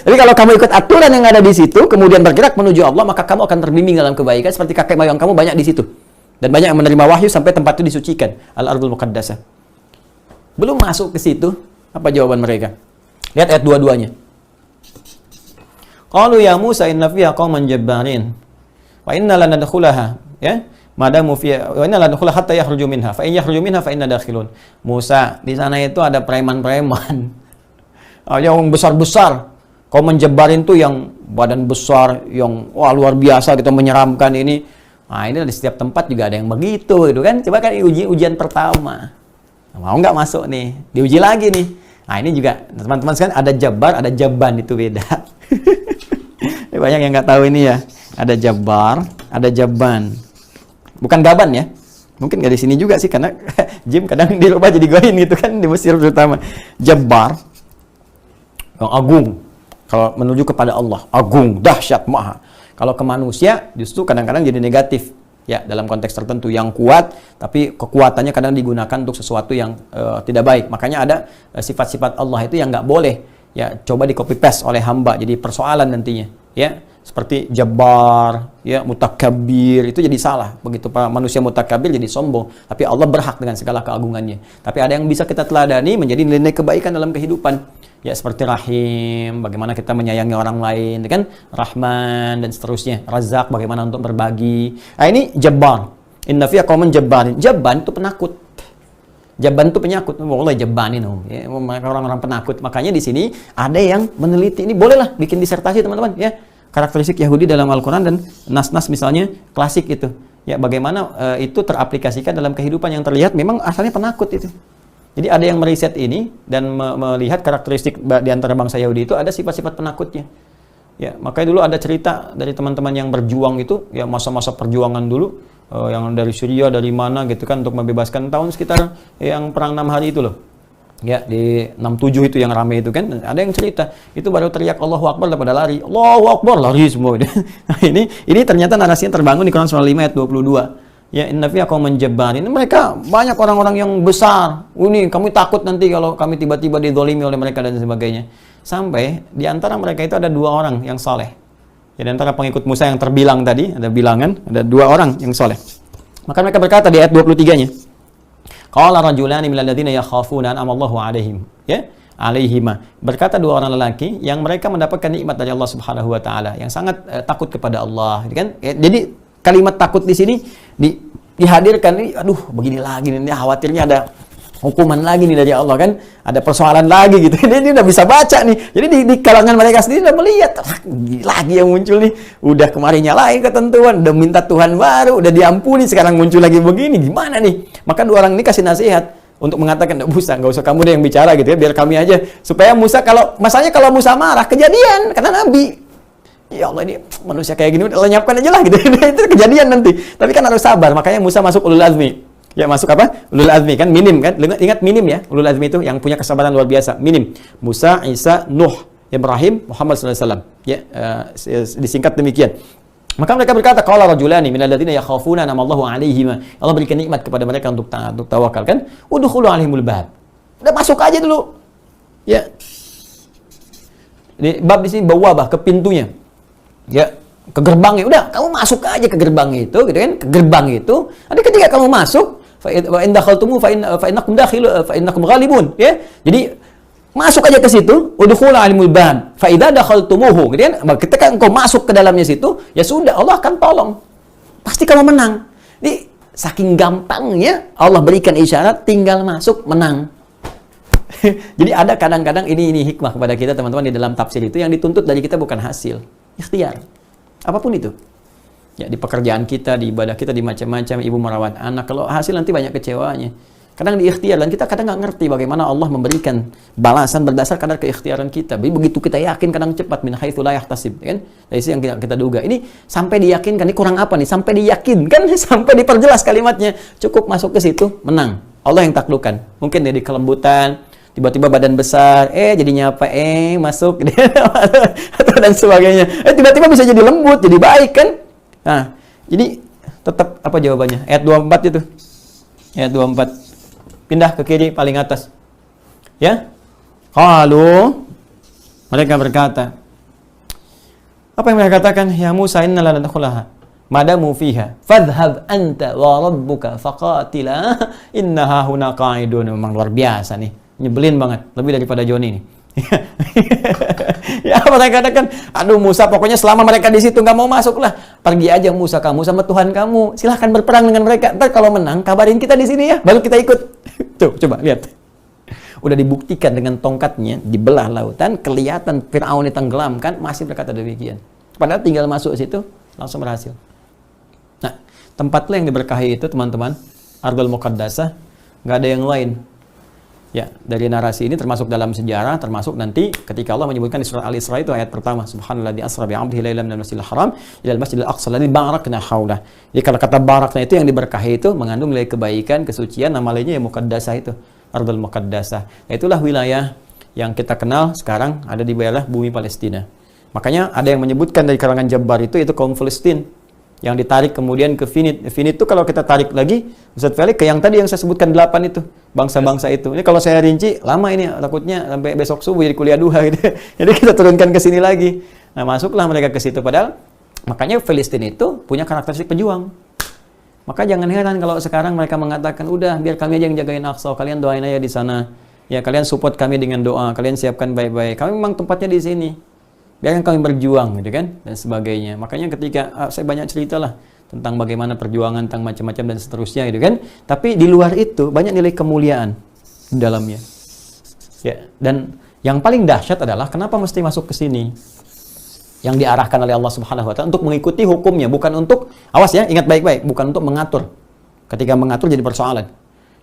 A: Tapi kalau kamu ikut aturan yang ada di situ, kemudian bergerak menuju Allah, maka kamu akan terbimbing dalam kebaikan seperti kakek moyang kamu banyak di situ. Dan banyak yang menerima wahyu sampai tempat itu disucikan. Al-Ardul Muqaddasah. Belum masuk ke situ, apa jawaban mereka? Lihat ayat dua-duanya. Qalu ya Musa inna fiha qauman jabbarin wa inna lan nadkhulaha ya madamu fiha wa inna lan nadkhulaha hatta yakhruju minha fa in yakhruju minha fa inna dakhilun. Musa, di sana itu ada preman-preman. Yang besar-besar. Qauman jabbarin tuh yang badan besar, yang luar biasa gitu, menyeramkan ini. Nah, ini di setiap tempat juga ada yang begitu gitu kan. Coba kan ujian pertama. Mau nggak masuk nih? Diuji lagi nih. Nah, ini juga teman-teman sekalian, ada Jabbar, ada Jabban, itu beda. Banyak yang nggak tahu ini ya. Ada Jabbar, ada Jabban. Bukan Gaban ya. Mungkin nggak di sini juga sih, karena Jim kadang dirubah jadi Goin gitu kan, di Mesir terutama. Jabbar, yang agung. Kalau menuju kepada Allah, agung, dahsyat, maha. Kalau ke manusia justru kadang-kadang jadi negatif ya, dalam konteks tertentu, yang kuat tapi kekuatannya kadang digunakan untuk sesuatu yang tidak baik. Makanya ada sifat-sifat Allah itu yang nggak boleh ya coba di copy paste oleh hamba, jadi persoalan nantinya ya, seperti Jabbar ya, Mutakabbir, itu jadi salah. Begitu manusia Mutakabbir jadi sombong, tapi Allah berhak dengan segala keagungannya. Tapi ada yang bisa kita teladani menjadi nilai kebaikan dalam kehidupan. Ya, seperti Rahim, bagaimana kita menyayangi orang lain, kan? Rahman dan seterusnya. Razak, bagaimana untuk berbagi. Nah, ini Jabbar. Inna fiya qauman jabbarin. Jabban itu penakut. Jabban itu penyakut. Wallah jabbanin. Ya, orang-orang penakut. Makanya di sini ada yang meneliti. Ini bolehlah bikin disertasi teman-teman. Ya, karakteristik Yahudi dalam Al-Quran dan nas-nas misalnya klasik itu. Ya, bagaimana itu teraplikasikan dalam kehidupan yang terlihat memang asalnya penakut itu. Jadi ada yang meriset ini dan melihat karakteristik di antara bangsa Yahudi itu ada sifat-sifat penakutnya. Ya, makanya dulu ada cerita dari teman-teman yang berjuang itu, ya masa-masa perjuangan dulu, yang dari Syria, dari mana gitu kan, untuk membebaskan tahun sekitar yang perang 6 hari itu loh. Ya, di 67 itu yang rame itu kan, ada yang cerita, itu baru teriak Allahu Akbar pada lari. Allahu Akbar, lari semua. Nah, ini ternyata narasinya terbangun di Quran surah 5 ayat 22. Ya, inna fiha qauman jabbarin. Mereka banyak orang-orang yang besar. Ini kami takut nanti kalau kami tiba-tiba dizalimi oleh mereka dan sebagainya. Sampai di antara mereka itu ada 2 orang yang saleh. Jadi antara pengikut Musa yang terbilang tadi, ada bilangan, ada 2 orang yang saleh. Maka mereka berkata di ayat 23-nya, qala rajulani minal ladzina yakhafuna an'amallahu 'alaihim, ya, alaihima. Berkata 2 orang lelaki yang mereka mendapatkan nikmat dari Allah Subhanahu wa taala, yang sangat takut kepada Allah, kan? Jadi kalimat takut di sini dihadirkan ini, aduh begini lagi nih, khawatirnya ada hukuman lagi nih dari Allah kan, ada persoalan lagi gitu. Dia udah bisa baca nih. Jadi di kalangan mereka sendiri udah melihat lagi yang muncul nih. Udah kemarin nyalain ketentuan, udah minta Tuhan baru, udah diampuni, sekarang muncul lagi begini. Gimana nih? Maka 2 orang ini kasih nasihat untuk mengatakan, Musa, nggak usah kamu deh yang bicara gitu ya, biar kami aja. Supaya Musa, masalahnya kalau Musa marah, kejadian, karena Nabi. Ya Allah, ini manusia kayak gini, udah lenyapkan aja lah gitu. Itu kejadian nanti. Tapi kan harus sabar, makanya Musa masuk ulul azmi. Ya, masuk apa? Ulul azmi kan, minim kan? Ingat minim ya, ulul azmi itu yang punya kesabaran luar biasa. Minim. Musa, Isa, Nuh, Ibrahim, Muhammad SAW. Ya, disingkat demikian. Maka mereka berkata, qala rajulani minal ladzina yakhafuna an'amallahu 'alaihim. Allah berikan nikmat kepada mereka untuk taat, untuk tawakal kan? Udkhulu 'alaihimul bab. Udah masuk aja dulu. Ya. Di bab di sini bawabah, ke pintunya. Ya, ke gerbangnya. Udah, kamu masuk aja ke gerbang itu, gitu kan? Ke gerbang itu. Ada ketika kamu masuk, fa in dakhaltumu fa innakum ghalibun, ya. Jadi masuk aja ke situ, udkhulu 'alimul bab. Fa idza dakhaltumuhu, gitu kan? Ketika engkau masuk ke dalamnya situ, ya sudah, Allah akan tolong. Pasti kamu menang. Jadi saking gampangnya Allah berikan isyarat, tinggal masuk, menang. Jadi ada kadang-kadang ini hikmah kepada kita teman-teman di dalam tafsir itu, yang dituntut dari kita bukan hasil, ikhtiar. Apapun itu. Ya, di pekerjaan kita, di ibadah kita, di macam-macam, ibu merawat anak, kalau hasil nanti banyak kecewanya. Kadang di ikhtiar, dan kita kadang nggak ngerti bagaimana Allah memberikan balasan berdasar kadar keikhtiaran kita. Jadi begitu kita yakin, kadang cepat, min haitsu la yahtasib, kan? Dari itu yang kita duga. Ini sampai diyakinkan, ini kurang apa nih? Sampai diyakinkan, sampai diperjelas kalimatnya. Cukup masuk ke situ, menang. Allah yang taklukkan. Mungkin dari kelembutan, tiba-tiba badan besar, jadinya apa, masuk, dan sebagainya. Tiba-tiba bisa jadi lembut, jadi baik kan? Nah, jadi tetap apa jawabannya? Ayat 24 itu. Ayat 24. Pindah ke kiri paling atas. Ya? Qalu, mereka berkata. Apa yang mereka katakan? Ya Musa, inna la nadkhulaha madamu fiha fadhhab anta wa rabbuka faqatila innaha huna qa'idun. Memang luar biasa nih. Nyebelin banget, lebih daripada Joni nih. Ya, mereka katakan, aduh Musa, pokoknya selama mereka di situ nggak mau masuk lah, pergi aja Musa, kamu sama Tuhan kamu, silahkan berperang dengan mereka. Ntar kalau menang, kabarin kita di sini ya, baru kita ikut. Tuh, coba lihat. Udah dibuktikan dengan tongkatnya dibelah lautan, kelihatan Fir'aun ditenggelamkan, masih berkata demikian. Padahal tinggal masuk situ, langsung berhasil. Nah, tempatlah yang diberkahi itu teman-teman, Ardul Muqaddasah, nggak ada yang lain. Ya, dari narasi ini termasuk dalam sejarah, termasuk nanti ketika Allah menyebutkan di surah Al-Isra itu ayat pertama, subhanalladzi asra bi 'abdihi lailan minal masjidil haram ilal masjidil aqsa alladzi barakna haulah. Jadi kalau kata barakna itu yang diberkahi itu mengandung nilai kebaikan, kesucian, nama lainnya yang muqaddasah itu, Ardul Muqaddasah. Nah, itulah wilayah yang kita kenal sekarang ada di wilayah bumi Palestina. Makanya ada yang menyebutkan dari kalangan Jabbar itu kaum Palestina yang ditarik kemudian ke Finit. Finit itu kalau kita tarik lagi, Ustaz Felix, ke yang tadi yang saya sebutkan 8 itu, bangsa-bangsa itu. Ini kalau saya rinci, lama ini, takutnya sampai besok subuh jadi kuliah duha gitu. Jadi kita turunkan ke sini lagi. Nah, masuklah mereka ke situ. Padahal, makanya Palestina itu punya karakteristik pejuang. Maka jangan heran kalau sekarang mereka mengatakan, udah biar kami aja yang jagain Aqsa, kalian doain aja di sana. Ya, kalian support kami dengan doa, kalian siapkan baik-baik. Kami memang tempatnya di sini. Biarkan kami berjuang, gitu kan, dan sebagainya. Makanya ketika saya banyak cerita lah tentang bagaimana perjuangan, tentang macam-macam dan seterusnya, gitu kan. Tapi di luar itu banyak nilai kemuliaan di dalamnya. Ya, dan yang paling dahsyat adalah kenapa mesti masuk ke sini? Yang diarahkan oleh Allah Subhanahu wa taala untuk mengikuti hukumnya, bukan untuk, awas ya, ingat baik-baik, bukan untuk mengatur. Ketika mengatur jadi persoalan.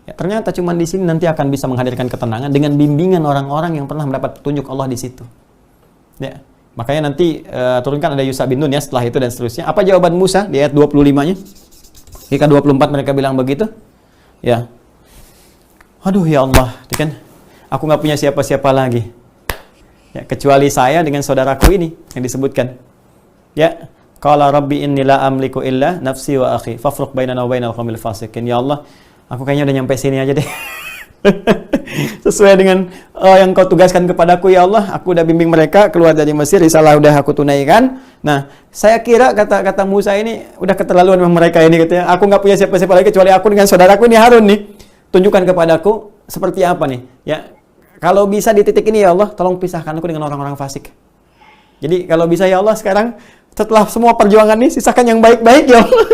A: Ya, ternyata cuma di sini nanti akan bisa menghadirkan ketenangan dengan bimbingan orang-orang yang pernah mendapat petunjuk Allah di situ. Ya. Makanya nanti turunkan ada Yusa bin Nun ya setelah itu dan seterusnya. Apa jawaban Musa di ayat 25-nya? Ketika 24 mereka bilang begitu, ya, aduh ya Allah, kan, aku nggak punya siapa-siapa lagi, ya, kecuali saya dengan saudaraku ini yang disebutkan, ya, qala rabbi inni la amliku illa nafsi wa akhi fafruq bainana wa bainal qaumil fasiqin. Ya Allah, aku kayaknya udah nyampe sini aja deh. Sesuai dengan yang kau tugaskan kepadaku ya Allah, aku udah bimbing mereka keluar dari Mesir, risalah udah aku tunaikan. Nah, saya kira kata Musa ini udah keterlaluan sama mereka ini, katanya, aku nggak punya siapa-siapa lagi kecuali aku dengan saudaraku ini Harun nih. Tunjukkan kepadaku seperti apa nih, ya. Kalau bisa di titik ini ya Allah, tolong pisahkan aku dengan orang-orang fasik. Jadi kalau bisa ya Allah, sekarang setelah semua perjuangan ini, sisakan yang baik-baik ya Allah.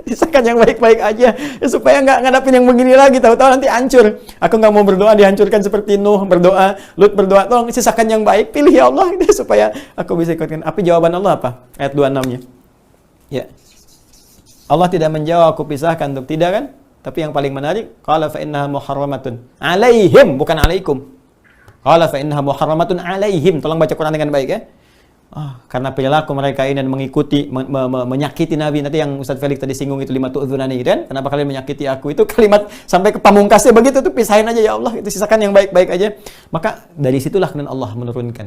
A: Sisakan yang baik-baik aja, ya, supaya nggak ngadapin yang begini lagi, tahu-tahu nanti hancur. Aku nggak mau berdoa dihancurkan seperti Nuh berdoa, Lut berdoa, tolong sisakan yang baik, pilih ya Allah, gitu, supaya aku bisa ikutkan. Tapi jawaban Allah apa? Ayat 26-nya. Ya. Allah tidak menjawab aku pisahkan, untuk tidak kan? Tapi yang paling menarik, qala fa innaha muharramatun alaihim, bukan alaikum. Qala fa innaha muharramatun alaihim. Tolong baca Quran dengan baik ya. Karena perilaku mereka ini dan mengikuti, menyakiti Nabi. Nanti yang Ustaz Felix tadi singgung itu, lima tu'dzunani, kan? Kenapa kalian menyakiti aku? Itu kalimat sampai ke pamungkasnya begitu tuh, pisahin aja ya Allah, itu sisakan yang baik-baik aja. Maka dari situlah kemudian Allah menurunkan.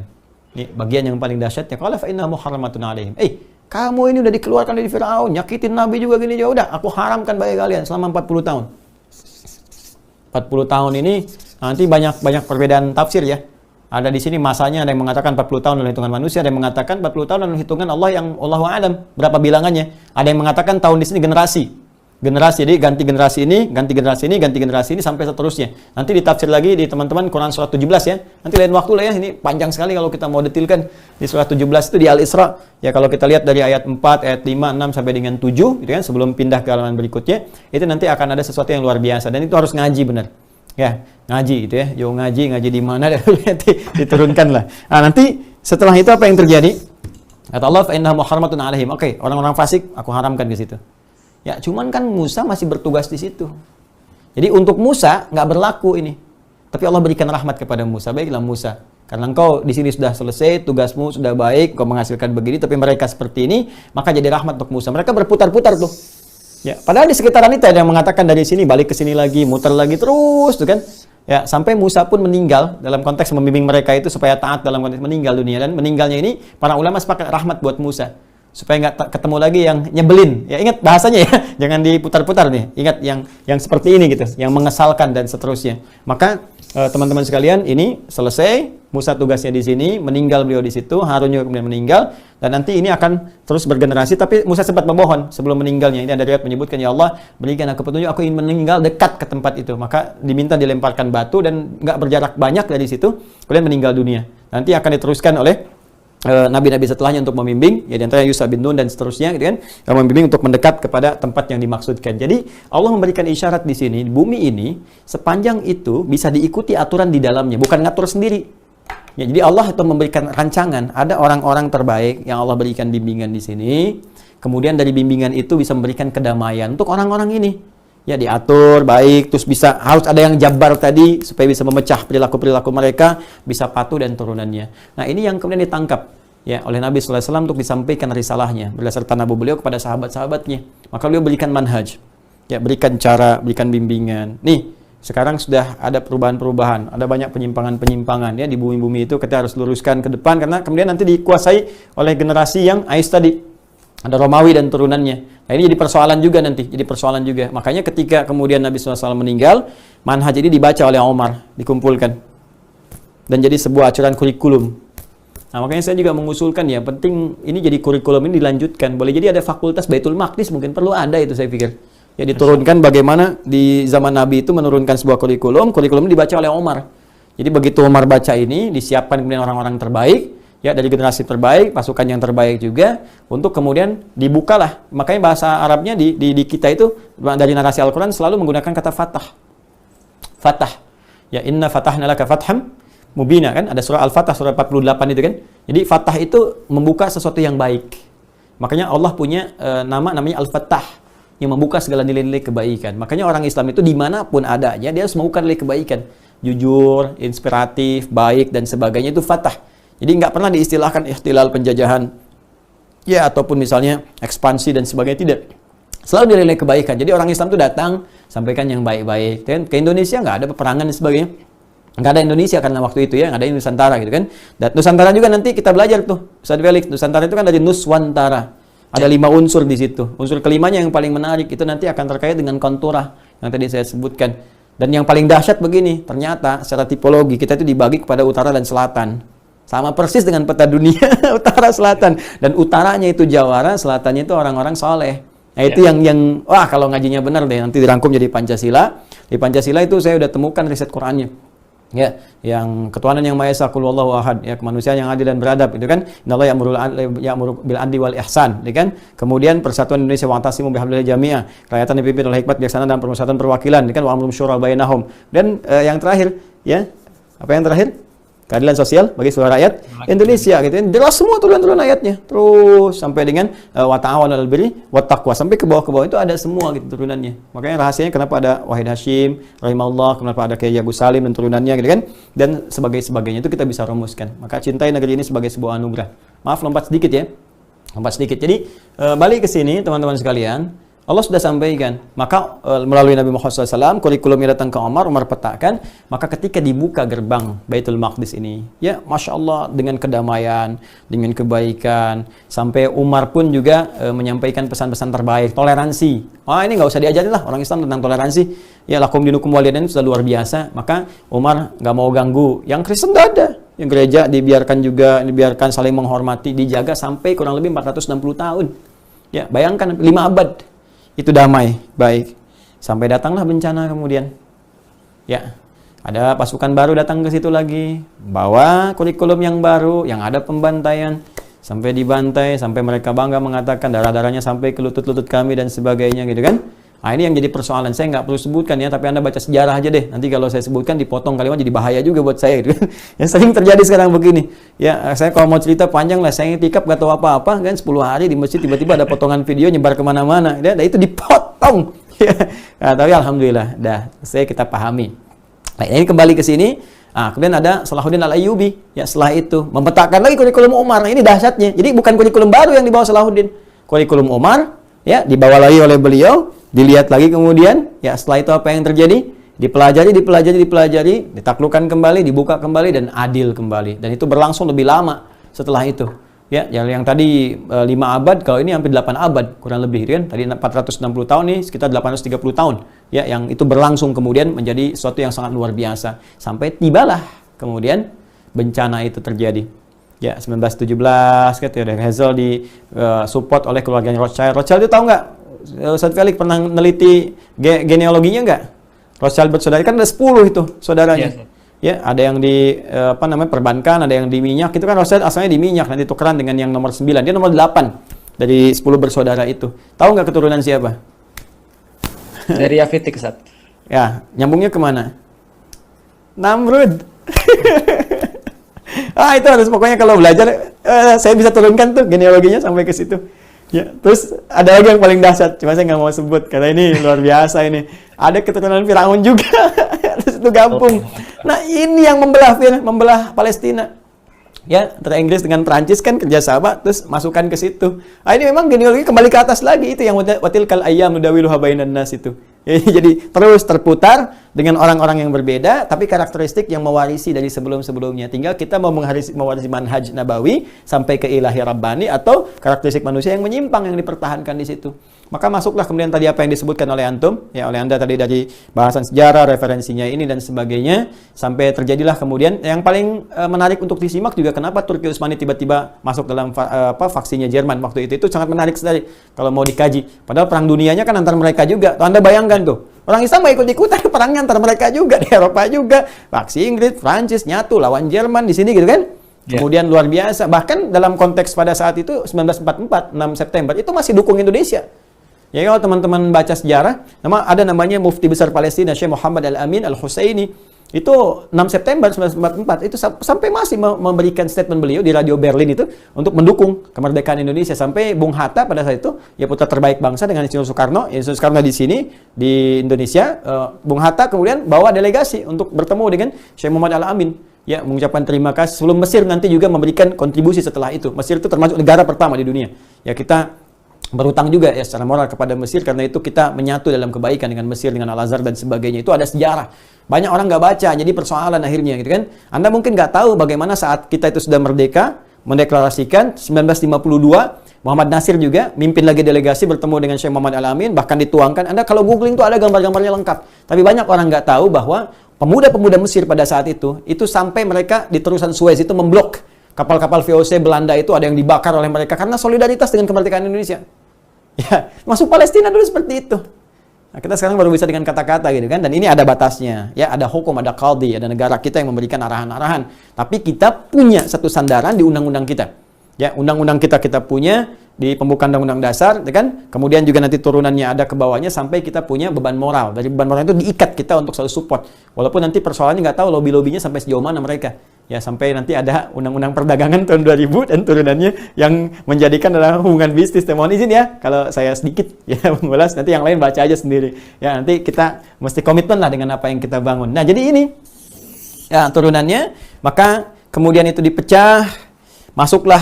A: Ini bagian yang paling dahsyatnya. Qala fa innaha muharramatun alaihim. Kamu ini udah dikeluarkan dari Firaun, nyakitin Nabi juga gini, ya udah, aku haramkan bagi kalian selama 40 tahun. 40 tahun ini nanti banyak perbedaan tafsir ya. Ada di sini masanya, ada yang mengatakan 40 tahun dalam hitungan manusia, ada yang mengatakan 40 tahun dalam hitungan Allah yang Allahu a'lam berapa bilangannya. Ada yang mengatakan tahun di sini generasi. Jadi ganti generasi ini, ganti generasi ini, ganti generasi ini sampai seterusnya. Nanti ditafsir lagi di teman-teman Quran surat 17 ya. Nanti lain waktu lah ya, ini panjang sekali kalau kita mau detilkan. Di surat 17 itu di Al-Isra. Ya kalau kita lihat dari ayat 4, ayat 5, 6 sampai dengan 7 gitu kan, sebelum pindah ke halaman berikutnya, itu nanti akan ada sesuatu yang luar biasa dan itu harus ngaji benar. Ya, ngaji itu ya. Yo ngaji di mana nanti diturunkan lah. Nah, nanti setelah itu apa yang terjadi? Kata Allah, fa innaha muharramatun alaihim. Oke, orang-orang fasik aku haramkan di situ. Ya, cuman kan Musa masih bertugas di situ. Jadi untuk Musa nggak berlaku ini. Tapi Allah berikan rahmat kepada Musa. Baiklah Musa, karena engkau di sini sudah selesai, tugasmu sudah baik, engkau menghasilkan begini, tapi mereka seperti ini, maka jadi rahmat untuk Musa. Mereka berputar-putar tuh. Ya, padahal di sekitaran itu ada yang mengatakan dari sini balik ke sini lagi, muter lagi terus tuh kan. Ya, sampai Musa pun meninggal dalam konteks membimbing mereka itu supaya taat dalam konteks meninggal dunia, dan meninggalnya ini para ulama sepakat rahmat buat Musa. Supaya nggak ketemu lagi yang nyebelin. Ya, ingat bahasanya ya, jangan diputar-putar nih. Ingat yang seperti ini gitu, yang mengesalkan dan seterusnya. Maka teman-teman sekalian, ini selesai. Musa tugasnya di sini, meninggal beliau di situ, Harun juga kemudian meninggal, dan nanti ini akan terus bergenerasi. Tapi Musa sempat memohon sebelum meninggalnya. Ini ada riwayat menyebutkan, ya Allah, berikan aku petunjuk, aku ingin meninggal dekat ke tempat itu. Maka diminta dilemparkan batu dan nggak berjarak banyak dari situ, kemudian meninggal dunia. Nanti akan diteruskan oleh nabi-nabi setelahnya untuk membimbing, ya, di antaranya Yusuf bin Nun dan seterusnya, gitu kan, yang membimbing untuk mendekat kepada tempat yang dimaksudkan. Jadi Allah memberikan isyarat di sini, bumi ini sepanjang itu bisa diikuti aturan di dalamnya, bukan ngatur sendiri. Ya, jadi Allah itu memberikan rancangan, ada orang-orang terbaik yang Allah berikan bimbingan di sini. Kemudian dari bimbingan itu bisa memberikan kedamaian untuk orang-orang ini. Ya, diatur baik, terus bisa harus ada yang jabar tadi supaya bisa memecah perilaku-perilaku mereka, bisa patuh dan turunannya. Nah, ini yang kemudian ditangkap ya oleh Nabi sallallahu alaihi wasallam untuk disampaikan risalahnya berdasarkan nabuah beliau kepada sahabat-sahabatnya. Maka beliau berikan manhaj. Ya, berikan cara, berikan bimbingan. Nih, sekarang sudah ada perubahan-perubahan, ada banyak penyimpangan-penyimpangan ya di bumi-bumi itu, kita harus luruskan ke depan karena kemudian nanti dikuasai oleh generasi yang Ais tadi. Ada Romawi dan turunannya. Nah, ini jadi persoalan juga nanti, jadi persoalan juga. Makanya ketika kemudian Nabi SAW meninggal, manhaj ini dibaca oleh Umar, dikumpulkan. Dan jadi sebuah acuan kurikulum. Nah, makanya saya juga mengusulkan ya, penting ini jadi kurikulum ini dilanjutkan. Boleh jadi ada fakultas Baitul Maqdis, mungkin perlu ada itu saya pikir. Ya, diturunkan bagaimana di zaman Nabi itu menurunkan sebuah kurikulum dibaca oleh Umar. Jadi begitu Umar baca ini, disiapkan kemudian orang-orang terbaik, ya, dari generasi terbaik, pasukan yang terbaik juga, untuk kemudian dibukalah. Makanya bahasa Arabnya di kita itu, dari narasi Al-Quran selalu menggunakan kata fatah. Fatah. Ya, inna fatahna laka fatham mubina, kan? Ada surah Al-Fatah, surah 48 itu kan. Jadi fatah itu membuka sesuatu yang baik. Makanya Allah punya namanya Al-Fattah, yang membuka segala nilai-nilai kebaikan. Makanya orang Islam itu dimanapun adanya, dia harus membuka nilai kebaikan. Jujur, inspiratif, baik, dan sebagainya, itu fatah. Jadi nggak pernah diistilahkan ihtilal, penjajahan, ya, ataupun misalnya ekspansi dan sebagainya, tidak. Selalu dinilai kebaikan. Jadi orang Islam itu datang, sampaikan yang baik-baik. Dan ke Indonesia nggak ada peperangan dan sebagainya. Nggak ada Indonesia karena waktu itu ya, nggak ada Nusantara gitu kan. Dan Nusantara juga nanti kita belajar tuh, Ustaz Felix. Nusantara itu kan dari Nuswantara. Ada 5 unsur di situ. Unsur kelimanya yang paling menarik itu nanti akan terkait dengan konturah yang tadi saya sebutkan. Dan yang paling dahsyat begini, ternyata secara tipologi kita itu dibagi kepada utara dan selatan. Sama persis dengan peta dunia, utara selatan. Dan utaranya itu Jawara, selatannya itu orang-orang soleh. Nah itu yang wah kalau ngajinya benar deh, nanti dirangkum jadi Pancasila. Di Pancasila itu saya udah temukan riset Qur'annya. Ya, yang ketuhanan yang Maha Esa, Qul Huwallahu Ahad, ya kemanusiaan yang adil dan beradab, itu kan. Innallaha ya'muru bil adli wal ihsan, ya kan. Kemudian persatuan Indonesia, wa'tasimu bihablillah jami'a, kerakyatan dipimpin oleh hikmat bijaksana dan permusyawaratan perwakilan, ya kan, wa amrum syura bainahum. Dan yang terakhir, ya, apa yang terakhir? Keadilan sosial bagi seluruh rakyat Indonesia gitu kan. Jelas semua turunan ayatnya. Terus sampai dengan wa ta'awanu 'alal birri wat taqwa, sampai ke bawah itu ada semua gitu turunannya. Makanya rahasianya kenapa ada Wahid Hashim rahimahullah, kenapa ada Kiai Agus Salim dan turunannya gitu kan. Dan sebagainya itu kita bisa rumuskan. Maka cintai negeri ini sebagai sebuah anugerah. Maaf lompat sedikit ya. Lompat sedikit. Jadi balik ke sini teman-teman sekalian. Allah sudah sampaikan, maka melalui Nabi Muhammad SAW, kurikulumnya datang ke Umar petakan, maka ketika dibuka gerbang Baitul Maqdis ini, ya Masya Allah dengan kedamaian, dengan kebaikan, sampai Umar pun juga menyampaikan pesan-pesan terbaik, toleransi. Ini nggak usah diajarin lah orang Islam tentang toleransi. Ya lakum dinukum walidain itu sudah luar biasa, maka Umar nggak mau ganggu. Yang Kristen nggak ada, yang gereja dibiarkan saling menghormati, dijaga sampai kurang lebih 460 tahun. Ya bayangkan 5 abad. Itu damai, baik. Sampai datanglah bencana kemudian. Ya, ada pasukan baru datang ke situ lagi, bawa kurikulum yang baru, yang ada pembantaian, sampai dibantai, sampai mereka bangga mengatakan darah-darahnya sampai ke lutut-lutut kami dan sebagainya gitu kan. Nah ini yang jadi persoalan, saya nggak perlu sebutkan ya, tapi Anda baca sejarah aja deh. Nanti kalau saya sebutkan dipotong kalimat jadi bahaya juga buat saya gitu. Yang sering terjadi sekarang begini. Ya, saya kalau mau cerita panjang lah, saya itikaf nggak tahu apa-apa kan 10 hari di masjid tiba-tiba ada potongan video nyebar kemana-mana. Dan itu dipotong. Nah, tapi alhamdulillah, saya kita pahami. Nah, ini kembali ke sini. Kemudian ada Salahuddin Al-Ayyubi. Ya, setelah itu memetakan lagi kurikulum Umar. Nah, ini dahsyatnya. Jadi bukan kurikulum baru yang dibawa Salahuddin. Kurikulum Umar ya dibawa lagi oleh beliau. Dilihat lagi kemudian, ya setelah itu apa yang terjadi? Dipelajari, ditaklukkan kembali, dibuka kembali, dan adil kembali. Dan itu berlangsung lebih lama setelah itu. Ya, yang tadi 5 abad, kalau ini hampir 8 abad, kurang lebih. Kan? Tadi 460 tahun nih, sekitar 830 tahun. Ya, yang itu berlangsung kemudian menjadi sesuatu yang sangat luar biasa. Sampai tibalah kemudian bencana itu terjadi. Ya, 1917, teori Herzl support oleh keluarganya Rothschild. Rothschild itu tahu nggak? Ustaz Felix pernah neliti genealoginya nggak? Rothschild bersaudara kan ada 10 itu saudaranya. Ya, ada yang di perbankan, ada yang di minyak. Itu kan Rothschild asalnya di minyak, nanti tukeran dengan yang nomor 9. Dia nomor 8 dari 10 bersaudara itu. Tahu nggak keturunan siapa?
B: Dari Yafitik, Ustaz.
A: Ya, nyambungnya kemana? Namrud. Itu harus pokoknya kalau belajar saya bisa turunkan tuh genealoginya sampai ke situ. Ya, terus ada lagi yang paling dahsyat, cuma saya nggak mau sebut karena ini luar biasa ini. Ada keturunan Firaun juga, terus itu gabung. Nah ini yang membelah Palestina. Ya, antara Inggris dengan Prancis kan kerjasama, terus masukkan ke situ. Ini memang genealogi kembali ke atas lagi, itu yang watilkal ayyam nudawiluha bainan nas itu. Ya, jadi terus terputar dengan orang-orang yang berbeda, tapi karakteristik yang mewarisi dari sebelum-sebelumnya. Tinggal kita mau mewarisi manhaj nabawi sampai ke ilahi rabbani atau karakteristik manusia yang menyimpang yang dipertahankan di situ. Maka masuklah kemudian tadi apa yang disebutkan oleh antum, ya oleh Anda tadi dari bahasan sejarah, referensinya ini dan sebagainya, sampai terjadilah kemudian yang paling menarik untuk disimak juga kenapa Turki Utsmani tiba-tiba masuk dalam faksinya Jerman waktu itu sangat menarik sekali kalau mau dikaji. Padahal perang dunianya kan antar mereka juga. Tuh Anda bayangkan tuh. Orang Islam mau ikut-ikutan perangnya antar mereka juga di Eropa juga. Faksi Inggris, Prancis nyatu lawan Jerman di sini gitu kan. Kemudian luar biasa. Bahkan dalam konteks pada saat itu 1944, 6 September itu masih dukung Indonesia. Ya kalau teman-teman baca sejarah, ada namanya Mufti Besar Palestina Syekh Muhammad Al-Amin Al-Husaini. Itu 6 September 1944 itu sampai masih memberikan statement beliau di radio Berlin itu untuk mendukung kemerdekaan Indonesia, sampai Bung Hatta pada saat itu ya putra terbaik bangsa dengan Insinyur Soekarno. Insinyur Soekarno di sini di Indonesia, Bung Hatta kemudian bawa delegasi untuk bertemu dengan Syekh Muhammad Al-Amin. Ya, mengucapkan terima kasih. Sebelum Mesir nanti juga memberikan kontribusi setelah itu. Mesir itu termasuk negara pertama di dunia. Ya kita berutang juga ya secara moral kepada Mesir, karena itu kita menyatu dalam kebaikan dengan Mesir, dengan Al-Azhar dan sebagainya. Itu ada sejarah. Banyak orang nggak baca, jadi persoalan akhirnya gitu kan. Anda mungkin nggak tahu bagaimana saat kita itu sudah merdeka, mendeklarasikan 1952, Muhammad Nasir juga mimpin lagi delegasi bertemu dengan Syekh Muhammad Al-Amin, bahkan dituangkan. Anda kalau googling tuh ada gambar-gambarnya lengkap. Tapi banyak orang nggak tahu bahwa pemuda-pemuda Mesir pada saat itu sampai mereka di terusan Suez itu memblok kapal-kapal VOC Belanda, itu ada yang dibakar oleh mereka karena solidaritas dengan kemerdekaan Indonesia. Ya, masuk Palestina dulu seperti itu. Nah, kita sekarang baru bisa dengan kata-kata gitu kan, dan ini ada batasnya. Ya, ada hukum, ada qadhi, ada negara kita yang memberikan arahan-arahan. Tapi kita punya satu sandaran di undang-undang kita. Ya, undang-undang kita punya di pembukaan undang-undang dasar, ya kan? Kemudian juga nanti turunannya ada ke bawahnya sampai kita punya beban moral. Dari beban moral itu diikat kita untuk selalu support. Walaupun nanti persoalannya nggak tahu lobby-lobbynya sampai sejauh mana mereka. Ya, sampai nanti ada undang-undang perdagangan tahun 2000 dan turunannya yang menjadikan adalah hubungan bisnis. Mohon izin ya kalau saya sedikit ya mengulas, nanti yang lain baca aja sendiri. Ya, nanti kita mesti komitmen lah dengan apa yang kita bangun. Nah, jadi ini ya turunannya, maka kemudian itu dipecah, masuklah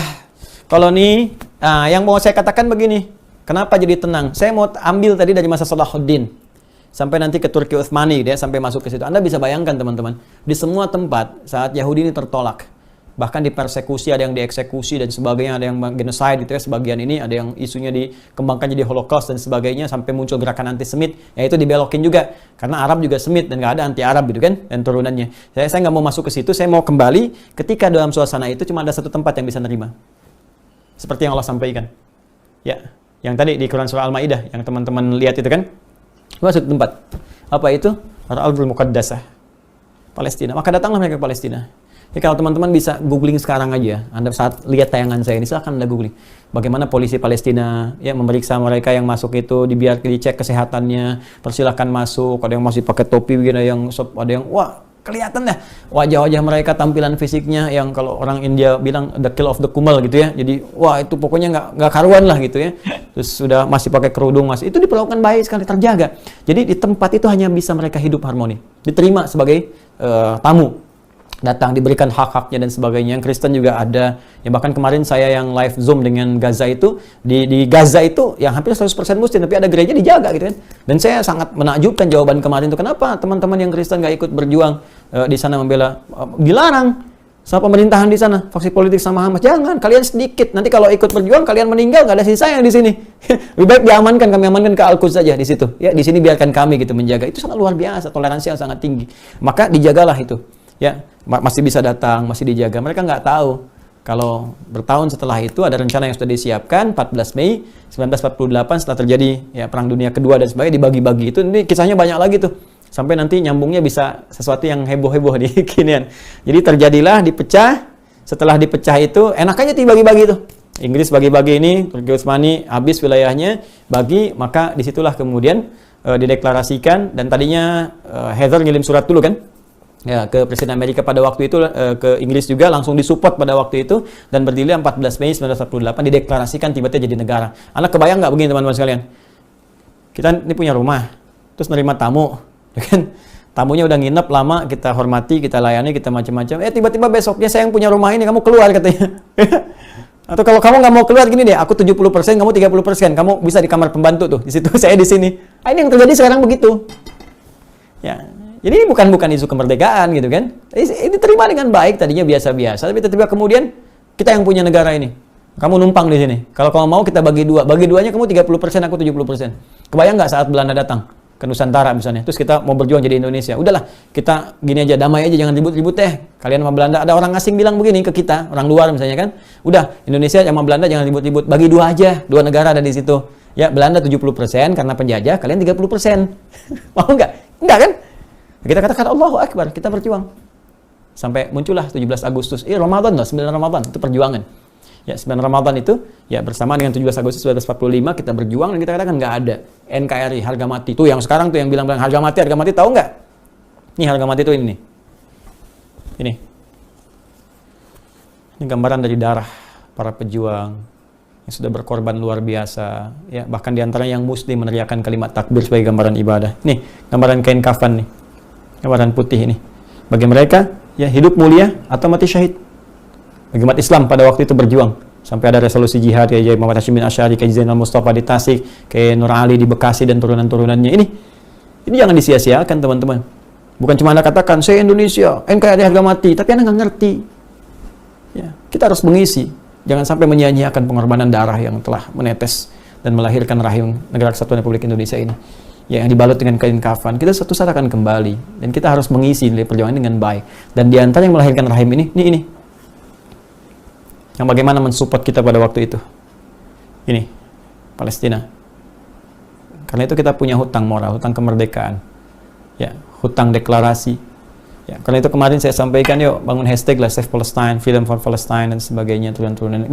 A: koloni. Nah, yang mau saya katakan begini, kenapa jadi tenang? Saya mau ambil tadi dari masa Salahuddin sampai nanti ke Turki Utsmani, dia sampai masuk ke situ. Anda bisa bayangkan teman-teman, di semua tempat saat Yahudi ini tertolak, bahkan dipersekusi, ada yang dieksekusi dan sebagainya, ada yang genocide gitu ya, sebagian ini ada yang isunya dikembangkan jadi Holocaust dan sebagainya, sampai muncul gerakan anti-Semit, ya itu dibelokin juga karena Arab juga Semit dan nggak ada anti-Arab gitu kan, dan turunannya. Saya nggak mau masuk ke situ, saya mau kembali ketika dalam suasana itu cuma ada satu tempat yang bisa nerima, seperti yang Allah sampaikan. Ya, yang tadi di Quran surah Al-Maidah yang teman-teman lihat itu kan. Masuk tempat. Apa itu? Al-Ardul Muqaddasah, Palestina. Maka datanglah mereka ke Palestina. Ya, kalau teman-teman bisa googling sekarang aja, Anda saat lihat tayangan saya ini, silahkan Anda googling. Bagaimana polisi Palestina ya memeriksa mereka yang masuk itu, dicek kesehatannya, persilahkan masuk. Ada yang masih pakai topi begini, ada yang wah, kelihatan dah wajah-wajah mereka, tampilan fisiknya yang kalau orang India bilang the kill of the kumal gitu ya. Jadi wah, itu pokoknya nggak karuan lah gitu ya. Terus sudah masih pakai kerudung, masih itu diperlakukan baik sekali, terjaga. Jadi di tempat itu hanya bisa mereka hidup harmoni, diterima sebagai tamu, datang diberikan hak-haknya dan sebagainya. Yang Kristen juga ada. Ya, bahkan kemarin saya yang live Zoom dengan Gaza itu, di Gaza itu yang hampir 100% Muslim, tapi ada gereja dijaga gitu kan. Dan saya sangat menakjubkan jawaban kemarin itu, kenapa teman-teman yang Kristen nggak ikut berjuang di sana membela, dilarang sama pemerintahan di sana, faksi politik sama Hamas. Jangan, kalian sedikit. Nanti kalau ikut berjuang kalian meninggal, nggak ada sisa yang di sini. Lebih baik diamankan, kami amankan ke Al-Quds saja di situ. Ya, di sini biarkan kami gitu menjaga. Itu sangat luar biasa, toleransi yang sangat tinggi. Maka dijagalah itu. Ya, masih bisa datang, masih dijaga. Mereka nggak tahu kalau bertahun setelah itu ada rencana yang sudah disiapkan. 14 Mei 1948 setelah terjadi ya Perang Dunia Kedua dan sebagainya, dibagi-bagi itu. Ini kisahnya banyak lagi tuh. Sampai nanti nyambungnya bisa sesuatu yang heboh-heboh di kinian. Jadi terjadilah dipecah. Setelah dipecah itu enak aja dibagi-bagi itu. Inggris bagi-bagi ini, Turki Utsmani habis wilayahnya, bagi, maka disitulah kemudian dideklarasikan. Dan tadinya Heather ngirim surat dulu kan ya ke Presiden Amerika pada waktu itu, ke Inggris juga langsung disupport pada waktu itu, dan berdiri 14 Mei 1948 dideklarasikan tiba-tiba jadi negara. Anda kebayang nggak begini teman-teman sekalian? Kita ini punya rumah, terus nerima tamu, ya kan? Tamunya udah nginep lama, kita hormati, kita layani, kita macam-macam. Tiba-tiba besoknya saya yang punya rumah ini, kamu keluar katanya. Atau kalau kamu nggak mau keluar gini deh, aku 70%, kamu 30%, kamu bisa di kamar pembantu tuh, di situ saya di sini. Ini yang terjadi sekarang begitu. Ya. Jadi ini bukan isu kemerdekaan gitu kan. Ini terima dengan baik, tadinya biasa-biasa, tapi tiba-tiba kemudian kita yang punya negara ini. Kamu numpang di sini. Kalau kamu mau kita bagi dua. Bagi duanya kamu 30%, aku 70%. Kebayang nggak saat Belanda datang ke Nusantara misalnya. Terus kita mau berjuang jadi Indonesia. Udahlah, kita gini aja, damai aja, jangan ribut-ribut deh. Kalian sama Belanda, ada orang asing bilang begini ke kita, orang luar misalnya kan. Udah, Indonesia sama Belanda jangan ribut-ribut. Bagi dua aja, dua negara ada di situ. Ya, Belanda 70% karena penjajah, kalian 30%. Mau nggak? Enggak kan? Kita katakan Allahu Akbar, kita berjuang. Sampai muncullah 17 Agustus. Ramadan loh, 9 Ramadan, itu perjuangan. Ya, 9 Ramadan itu, ya bersama dengan 17 Agustus 1945 kita berjuang dan kita katakan nggak ada. NKRI, harga mati. Tuh yang sekarang tuh yang bilang harga mati, tahu nggak? Ini harga mati tuh ini nih. Ini gambaran dari darah para pejuang yang sudah berkorban luar biasa. Ya, bahkan diantaranya yang muslim meneriakkan kalimat takbir sebagai gambaran ibadah. Nih, gambaran kain kafan nih. Gambaran putih ini. Bagi mereka, ya hidup mulia atau mati syahid. Bagi umat Islam pada waktu itu berjuang sampai ada resolusi jihad kayak Muhammad Hashim bin Asy'ari, kayak Zainal Mustafa di Tasik, kayak Nur Ali di Bekasi dan turunan-turunannya. Ini jangan disia-siakan teman-teman. Bukan cuma Anda katakan saya Indonesia, NKRI harga mati, tapi Anda nggak ngerti. Ya, kita harus mengisi. Jangan sampai menyia-nyiakan pengorbanan darah yang telah menetes dan melahirkan rahim Negara Kesatuan Republik Indonesia ini. Ya, yang dibalut dengan kain kafan. Kita suatu saat akan kembali dan kita harus mengisi perjuangan dengan baik. Dan di antara yang melahirkan rahim ini. Yang bagaimana mensupport kita pada waktu itu. Ini Palestina. Karena itu kita punya hutang moral, hutang kemerdekaan. Ya, hutang deklarasi. Ya, karena itu kemarin saya sampaikan, yuk bangun hashtag lah, Save Palestine, Freedom for Palestine dan sebagainya, turunan-turunan.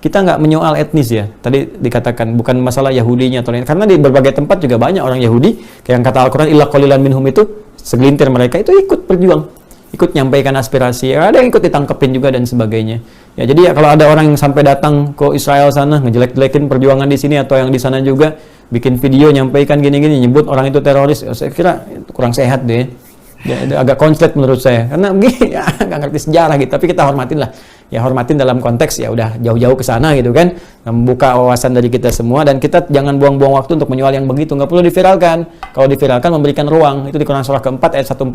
A: Kita nggak menyoal etnis ya. Tadi dikatakan bukan masalah Yahudinya atau lain. Karena di berbagai tempat juga banyak orang Yahudi, kayak yang kata Al-Quran, illa qalilan minhum, itu segelintir mereka itu ikut berjuang, ikut nyampaikan aspirasi. Ada yang ikut ditangkepin juga dan sebagainya. Ya, jadi ya, kalau ada orang yang sampai datang ke Israel sana ngejelek-jelekin perjuangan di sini atau yang di sana juga bikin video nyampaikan gini-gini, nyebut orang itu teroris, saya kira itu kurang sehat deh. Ya, agak konslet menurut saya, karena ya, nggak ngerti sejarah gitu. Tapi kita hormatin lah, ya hormatin dalam konteks ya udah jauh-jauh ke sana gitu kan, membuka wawasan dari kita semua, dan kita jangan buang-buang waktu untuk menyoal yang begitu, nggak perlu diviralkan. Kalau diviralkan memberikan ruang. Itu di Quran surah keempat ayat 140,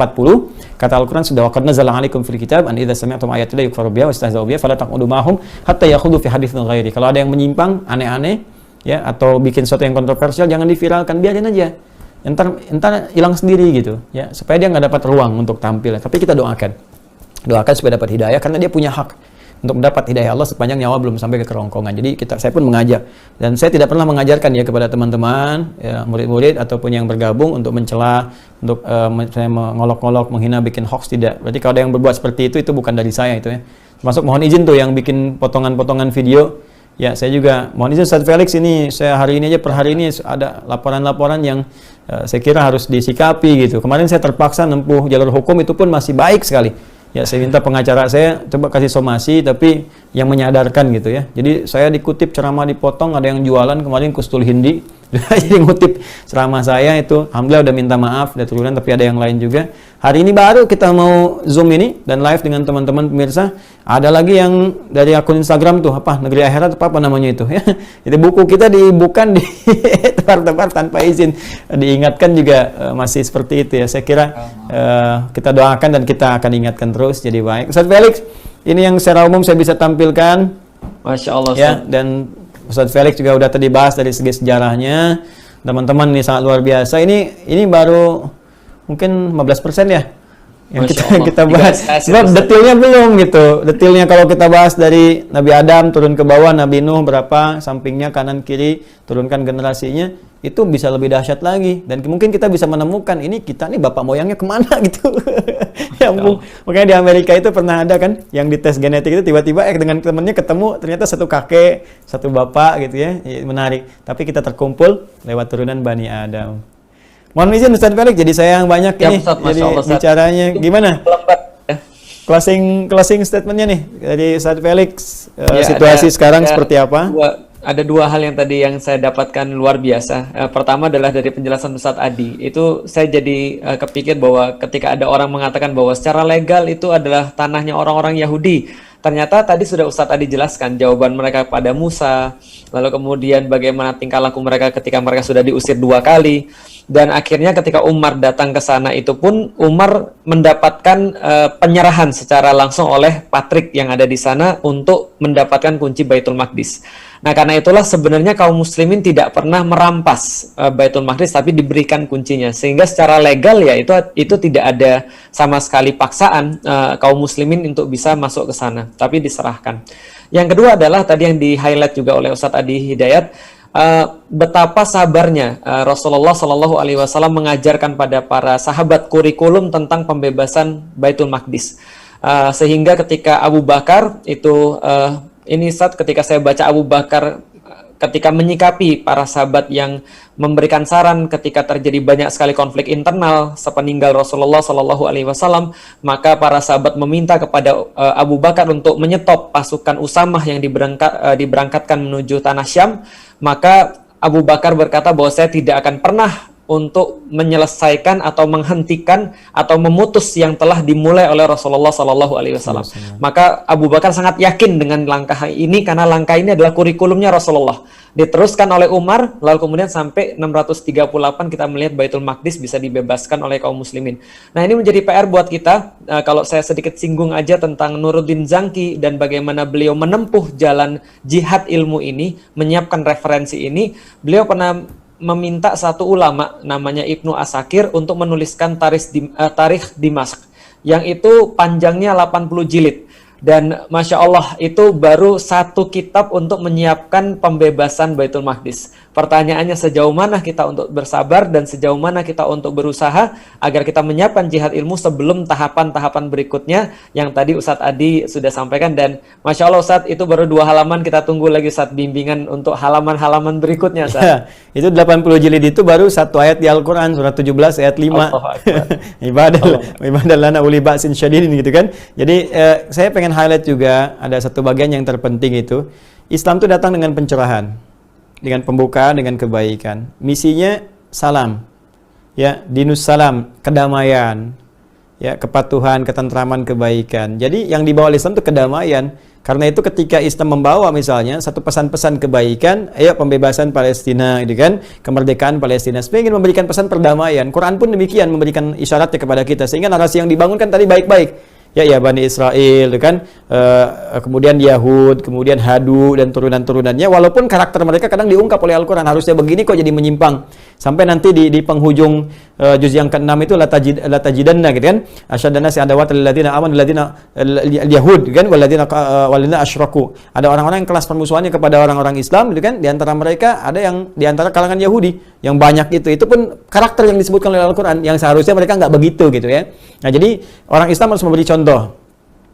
A: kata Al-Quran sudah waqad nazzala 'alaikum fil kitab an idza sami'tum ayatillahi yukfaru biha wa yastahza'u biha fala taqudu ma'hum hatta yakhudu fi haditsin ghairi. Kalau ada yang menyimpang, aneh-aneh ya, atau bikin sesuatu yang kontroversial, jangan diviralkan, biarin aja. Entar hilang sendiri gitu ya, supaya dia nggak dapat ruang untuk tampil. Tapi kita doakan supaya dapat hidayah, karena dia punya hak untuk mendapat hidayah Allah sepanjang nyawa belum sampai ke kerongkongan. Jadi saya pun mengajak, dan saya tidak pernah mengajarkan ya kepada teman-teman ya, murid-murid ataupun yang bergabung untuk mencela, untuk saya mengolok-olok, menghina, bikin hoax, tidak. Berarti kalau ada yang berbuat seperti itu bukan dari saya itu ya. Termasuk mohon izin tuh yang bikin potongan-potongan video. Ya, saya juga mohon izin Ustaz Felix, ini saya hari ini aja per hari ini ada laporan-laporan yang saya kira harus disikapi gitu. Kemarin saya terpaksa nempuh jalur hukum, itu pun masih baik sekali. Ya, saya minta pengacara saya coba kasih somasi, tapi yang menyadarkan gitu ya. Jadi saya dikutip ceramah dipotong, ada yang jualan kemarin Kustul Hindi. Jadi ngutip ceramah saya itu, alhamdulillah udah minta maaf, udah turunan, tapi ada yang lain juga. Hari ini baru kita mau Zoom ini dan live dengan teman-teman pemirsa. Ada lagi yang dari akun Instagram tuh, apa Negeri Akhirat apa namanya itu ya. Jadi buku kita dibukan di tempat-tempat tanpa izin. Diingatkan juga masih seperti itu ya. Saya kira kita doakan dan kita akan ingatkan terus jadi baik. Ustaz Felix, ini yang secara umum saya bisa tampilkan.
B: Masya Allah.
A: Ya, dan Ustaz Felix juga udah tadi bahas dari segi sejarahnya. Teman-teman ini sangat luar biasa. Ini baru mungkin 15% ya yang kita bahas. Sebab detailnya belum gitu. Detailnya kalau kita bahas dari Nabi Adam turun ke bawah, Nabi Nuh berapa, sampingnya kanan kiri, turunkan generasinya, itu bisa lebih dahsyat lagi. Dan mungkin kita bisa menemukan ini kita nih bapak moyangnya kemana gitu. Ya, makanya di Amerika itu pernah ada kan yang dites genetik itu tiba-tiba dengan temennya ketemu ternyata satu kakek, satu bapak gitu ya. Menarik. Tapi kita terkumpul lewat turunan Bani Adam. Mohon izin Ustaz Felix, jadi saya yang banyak
B: ya,
A: ini
B: Ustaz,
A: jadi
B: Allah,
A: bicaranya. Gimana? Closing statementnya nih dari Ustaz Felix, situasi sekarang seperti apa?
B: Ada dua hal yang tadi yang saya dapatkan luar biasa. Pertama adalah dari penjelasan Ustaz Adi. Itu saya jadi kepikir bahwa ketika ada orang mengatakan bahwa secara legal itu adalah tanahnya orang-orang Yahudi, ternyata tadi sudah Ustaz Adi jelaskan jawaban mereka pada Musa, lalu kemudian bagaimana tingkah laku mereka ketika mereka sudah diusir 2 kali. Dan akhirnya ketika Umar datang ke sana itu pun Umar mendapatkan penyerahan secara langsung oleh Patrik yang ada di sana untuk mendapatkan kunci Baitul Maqdis. Nah, karena itulah sebenarnya kaum muslimin tidak pernah merampas Baitul Maqdis, tapi diberikan kuncinya. Sehingga secara legal ya itu tidak ada sama sekali paksaan kaum muslimin untuk bisa masuk ke sana, tapi diserahkan. Yang kedua adalah tadi yang di-highlight juga oleh Ustadz Adi Hidayat, betapa sabarnya Rasulullah Shallallahu Alaihi Wasallam mengajarkan pada para sahabat kurikulum tentang pembebasan Baitul Maqdis, sehingga ketika Abu Bakar itu ini saat ketika saya baca Abu Bakar ketika menyikapi para sahabat yang memberikan saran ketika terjadi banyak sekali konflik internal sepeninggal Rasulullah Shallallahu Alaihi Wasallam, maka para sahabat meminta kepada Abu Bakar untuk menyetop pasukan Usamah yang diberangkatkan menuju tanah Syam. Maka Abu Bakar berkata bahwa saya tidak akan pernah untuk menyelesaikan atau menghentikan atau memutus yang telah dimulai oleh Rasulullah Sallallahu Alaihi Wasallam. Maka Abu Bakar sangat yakin dengan langkah ini karena langkah ini adalah kurikulumnya Rasulullah. Diteruskan oleh Umar, lalu kemudian sampai 638 kita melihat Baitul Maqdis bisa dibebaskan oleh kaum muslimin. Nah, ini menjadi PR buat kita. Kalau saya sedikit singgung aja tentang Nuruddin Zanki dan bagaimana beliau menempuh jalan jihad ilmu ini, menyiapkan referensi ini, beliau pernah meminta satu ulama namanya Ibnu Asakir untuk menuliskan tarikh Dimask yang itu panjangnya 80 jilid. Dan Masya Allah itu baru satu kitab untuk menyiapkan pembebasan Baitul Maqdis. Pertanyaannya sejauh mana kita untuk bersabar dan sejauh mana kita untuk berusaha agar kita menyiapkan jihad ilmu sebelum tahapan-tahapan berikutnya yang tadi Ustadz Adi sudah sampaikan. Dan Masya Allah Ustadz itu baru 2 halaman, kita tunggu lagi Ustadz bimbingan untuk halaman-halaman berikutnya Ustadz.
A: Ya, itu 80 jilid itu baru satu ayat di Al-Quran, surat 17 ayat 5. Ibadah lana uli ba'sin syadidin gitu kan. Jadi saya pengen highlight juga ada satu bagian yang terpenting itu Islam itu datang dengan pencerahan, dengan pembukaan, dengan kebaikan. Misinya salam, ya, dinus salam, kedamaian, ya, kepatuhan, ketentraman, kebaikan. Jadi yang dibawa Islam itu kedamaian. Karena itu ketika Islam membawa misalnya satu pesan-pesan kebaikan, ayo pembebasan Palestina, gitu kan, kemerdekaan Palestina, sebenarnya ingin memberikan pesan perdamaian. Quran pun demikian memberikan isyaratnya kepada kita, sehingga narasi yang dibangun kan tadi baik-baik. Ya Bani Israel, kan, kemudian Yahud, kemudian Hadu dan turunan-turunannya. Walaupun karakter mereka kadang diungkap oleh Al-Quran, harusnya begini kok jadi menyimpang. Sampai nanti di penghujung juz yang ke-6 itu la tajidanna, gitu kan. Asyadana si adawat alladziina amanu alladziina al-yahud, kan, walladzina asyraku. Ada orang-orang yang kelas permusuhannya kepada orang-orang Islam, gitu kan. Di antara mereka ada yang di antara kalangan Yahudi yang banyak itu. Itu pun karakter yang disebutkan oleh Al-Quran yang seharusnya mereka nggak begitu, gitu ya. Nah, jadi orang Islam harus memberi contoh.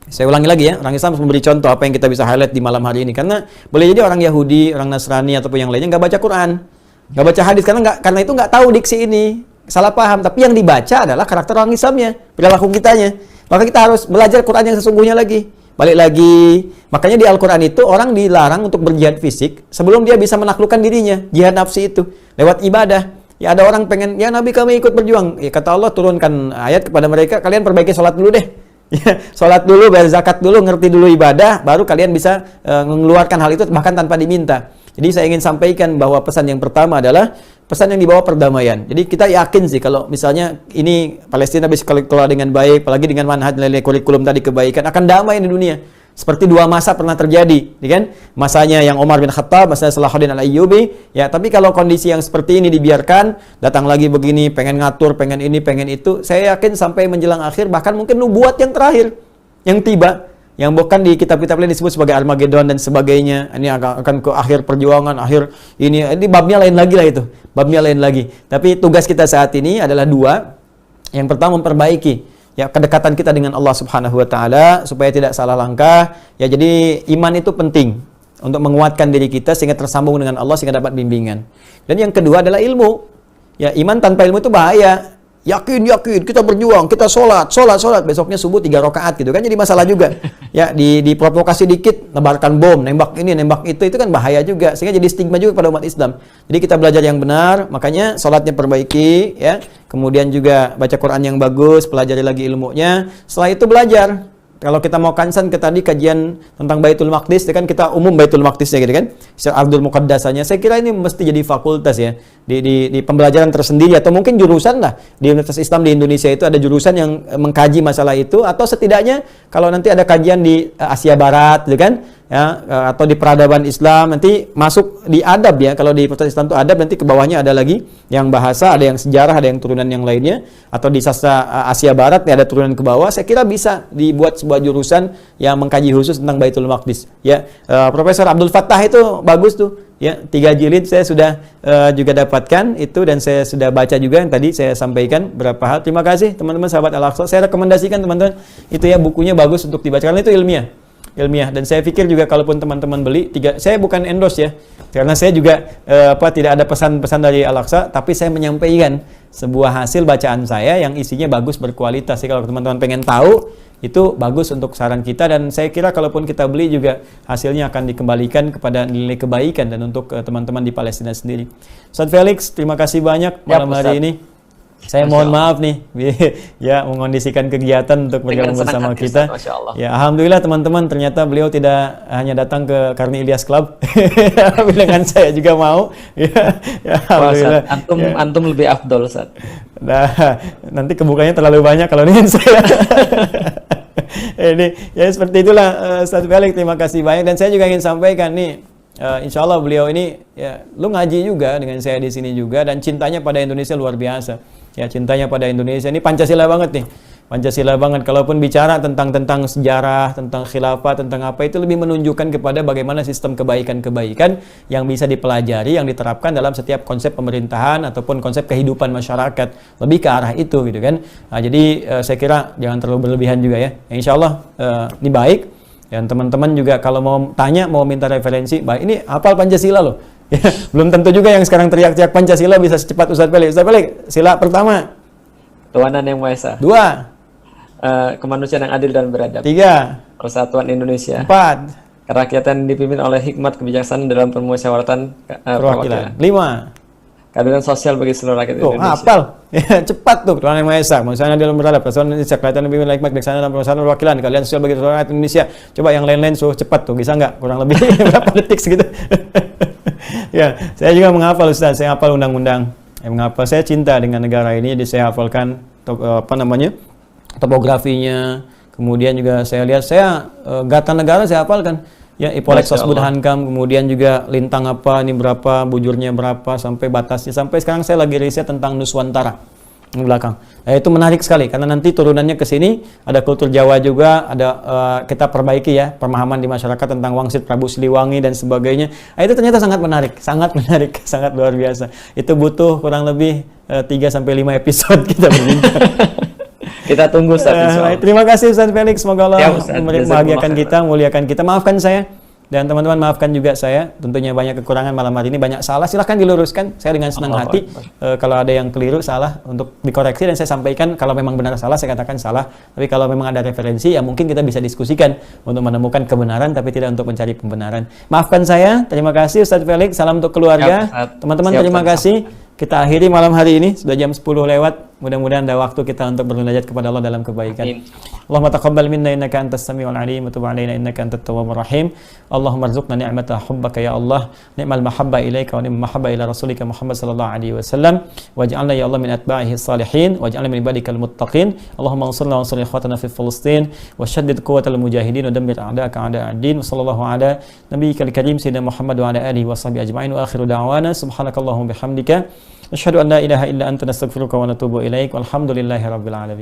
A: Saya ulangi lagi ya, orang Islam harus memberi contoh apa yang kita bisa highlight di malam hari ini. Karena boleh jadi orang Yahudi, orang Nasrani ataupun yang lainnya nggak baca Quran, nggak baca hadis karena itu nggak tahu diksi ini, salah paham. Tapi yang dibaca adalah karakter orang Islamnya, perilaku kitanya. Maka kita harus belajar Quran yang sesungguhnya lagi. Balik lagi, makanya di Al-Quran itu orang dilarang untuk berjihad fisik sebelum dia bisa menaklukkan dirinya, jihad nafsi itu lewat ibadah. Ya ada orang pengen, ya Nabi kami ikut berjuang. Ya kata Allah turunkan ayat kepada mereka, kalian perbaiki sholat dulu deh. Ya, sholat dulu, bayar zakat dulu, ngerti dulu ibadah, baru kalian bisa mengeluarkan hal itu bahkan tanpa diminta. Jadi saya ingin sampaikan bahwa pesan yang pertama adalah pesan yang dibawa perdamaian. Jadi kita yakin sih kalau misalnya ini Palestina bisa kelola dengan baik, apalagi dengan manhaj nilai kurikulum tadi kebaikan, akan damai di dunia. Seperti 2 masa pernah terjadi, kan? Masanya yang Umar bin Khattab, masanya Salahuddin Al-Ayyubi, ya. Tapi kalau kondisi yang seperti ini dibiarkan, datang lagi begini, pengen ngatur, pengen ini, pengen itu, saya yakin sampai menjelang akhir, bahkan mungkin nubuat yang terakhir, yang tiba, yang bukan di kitab-kitab lain disebut sebagai Armageddon dan sebagainya. Ini akan ke akhir perjuangan, akhir ini babnya lain lagi lah itu, babnya lain lagi. Tapi tugas kita saat ini adalah 2. Yang pertama memperbaiki ya kedekatan kita dengan Allah Subhanahu wa taala supaya tidak salah langkah. Ya jadi iman itu penting untuk menguatkan diri kita sehingga tersambung dengan Allah sehingga dapat bimbingan. Dan yang kedua adalah ilmu. Ya iman tanpa ilmu itu bahaya. Yakin kita berjuang, kita sholat besoknya subuh 3 rakaat gitu kan jadi masalah juga. Ya diprovokasi dikit nebarkan bom, nembak ini nembak itu kan bahaya juga sehingga jadi stigma juga pada umat Islam. Jadi kita belajar yang benar, makanya sholatnya perbaiki ya. Kemudian juga baca Quran yang bagus, pelajari lagi ilmunya. Setelah itu belajar. Kalau kita mau kansan ke tadi kajian tentang Baitul Maqdis, kan kita umum Baitul Maqdisnya gitu kan, Ardul Muqaddasanya. Saya kira ini mesti jadi fakultas ya di pembelajaran tersendiri atau mungkin jurusan lah di Universitas Islam di Indonesia itu ada jurusan yang mengkaji masalah itu atau setidaknya kalau nanti ada kajian di Asia Barat, gitu kan, ya atau di peradaban Islam nanti masuk di adab ya. Kalau di Universitas Islam itu adab nanti ke bawahnya ada lagi yang bahasa, ada yang sejarah, ada yang turunan yang lainnya atau di sastra Asia Barat ya ada turunan ke bawah. Saya kira bisa dibuat sebuah jurusan yang mengkaji khusus tentang Baitul Maqdis ya. Profesor Abdul Fattah itu bagus tuh ya, 3 jilid saya sudah juga dapatkan itu dan saya sudah baca juga yang tadi saya sampaikan berapa hal. Terima kasih teman-teman sahabat Al-Aqsa, saya rekomendasikan teman-teman itu ya, bukunya bagus untuk dibaca karena itu ilmiah dan saya pikir juga kalaupun teman-teman beli saya bukan endorse ya karena saya juga tidak ada pesan-pesan dari Al-Aqsa, tapi saya menyampaikan sebuah hasil bacaan saya yang isinya bagus berkualitas. Jadi kalau teman-teman pengen tahu itu bagus untuk saran kita, dan saya kira kalaupun kita beli juga hasilnya akan dikembalikan kepada nilai kebaikan dan untuk teman-teman di Palestina sendiri. Ustaz Felix, terima kasih banyak malam hari ini. Saya mohon maaf nih, ya, mengondisikan kegiatan untuk bergabung bersama kita. Ya, alhamdulillah teman-teman, ternyata beliau tidak hanya datang ke Karni Ilyas Club, dengan saya juga mau. Ya, alhamdulillah.
B: Antum lebih afdol, Ustaz.
A: Nah, nanti kebukanya terlalu banyak kalau dengan saya. Ini ya seperti itulah, Ustaz Felix, terima kasih banyak, dan saya juga ingin sampaikan nih. Insya Allah beliau ini ya, lu ngaji juga dengan saya di sini juga, dan cintanya pada Indonesia luar biasa. Ya, cintanya pada Indonesia ini Pancasila banget nih. Pancasila banget. Kalaupun bicara tentang sejarah, tentang khilafah, tentang apa, itu lebih menunjukkan kepada bagaimana sistem kebaikan-kebaikan yang bisa dipelajari, yang diterapkan dalam setiap konsep pemerintahan ataupun konsep kehidupan masyarakat. Lebih ke arah itu gitu kan. Nah, jadi saya kira jangan terlalu berlebihan juga ya. Insya Allah ini baik. Dan teman-teman juga kalau mau tanya, mau minta referensi, baik, ini hafal Pancasila loh. Ya, belum tentu juga yang sekarang teriak-teriak Pancasila bisa secepat Ustaz Felix. Ustaz Felix, sila pertama.
B: Ketuhanan yang Maha Esa.
A: 2.
B: Kemanusiaan yang adil dan beradab.
A: 3.
B: Persatuan Indonesia.
A: 4.
B: Kerakyatan dipimpin oleh hikmat kebijaksanaan dalam permusyawaratan perwakilan.
A: 5.
B: Keadilan sosial bagi seluruh rakyat Indonesia.
A: Hafal. Cepat tuh, Tuhan yang Maha Esa. Misalnya dalam beradab, persatuan Indonesia, kerakyatan dipimpin oleh hikmat kebijaksanaan dalam permusyawaratan perwakilan, keadilan sosial bagi seluruh rakyat Indonesia. Coba yang lain-lain suruh cepat tuh, bisa nggak? Kurang lebih berapa detik segitu? Ya, saya juga menghafal Ustaz, saya hafal undang-undang. Saya cinta dengan negara ini, jadi saya hafalkan topografinya. Kemudian juga saya lihat, gata negara saya hafalkan. Ya, Ipolexos Budhankam, kemudian juga lintang apa, ini berapa, bujurnya berapa, sampai batasnya. Sampai sekarang saya lagi riset tentang Nuswantara di belakang. Nah, itu menarik sekali karena nanti turunannya ke sini ada kultur Jawa juga, ada kita perbaiki ya pemahaman di masyarakat tentang Wangsit Prabu Siliwangi dan sebagainya. Nah, itu ternyata sangat menarik, sangat luar biasa. Itu butuh kurang lebih 3 sampai 5 episode kita berbincang.
B: Kita tunggu Ustaz.
A: Terima kasih Ustaz Felix, semoga Allah membahagiakan kita, muliakan kita. Maafkan saya. Dan teman-teman maafkan juga saya, tentunya banyak kekurangan malam hari ini, banyak salah, silahkan diluruskan. Saya dengan senang hati kalau ada yang keliru, salah, untuk dikoreksi, dan saya sampaikan kalau memang benar salah, saya katakan salah. Tapi kalau memang ada referensi, ya mungkin kita bisa diskusikan untuk menemukan kebenaran, tapi tidak untuk mencari pembenaran. Maafkan saya, terima kasih Ustaz Felix, salam untuk keluarga. Teman-teman terima kasih. Kita akhiri malam hari ini, sudah jam 10 lewat. Mudah-mudahan ada waktu kita untuk bermunajat kepada Allah dalam kebaikan. Allahumma taqabbal minna innaka antas samiul alim wa tub alaina innaka antat tawwabur rahim. Allahumma arzuqna ni'mata hubbaka ya Allah, ni'mal mahabba ilaika wa ni'mal mahabba ila rasulika Muhammad sallallahu alaihi wasallam, waj'alna ya Allah min atba'ihi salihin, waj'alna min ibadikal muttaqin. Allahumma ansurna wa ansur ikhwatana fi Filistin wa shaddid quwwatal mujahidin wa dammir a'da'aka a'da'ad din. Wa sallallahu ala nabiyyikal karim sayyidina Muhammad wa ala alihi wa sahbihi ajma'in. Wa akhiru da'wana subhanakallahumma bihamdika asyhadu an la ilaha illa anta nastaghfiruka wa natubu ilaik. Walhamdulillahi rabbil alamin.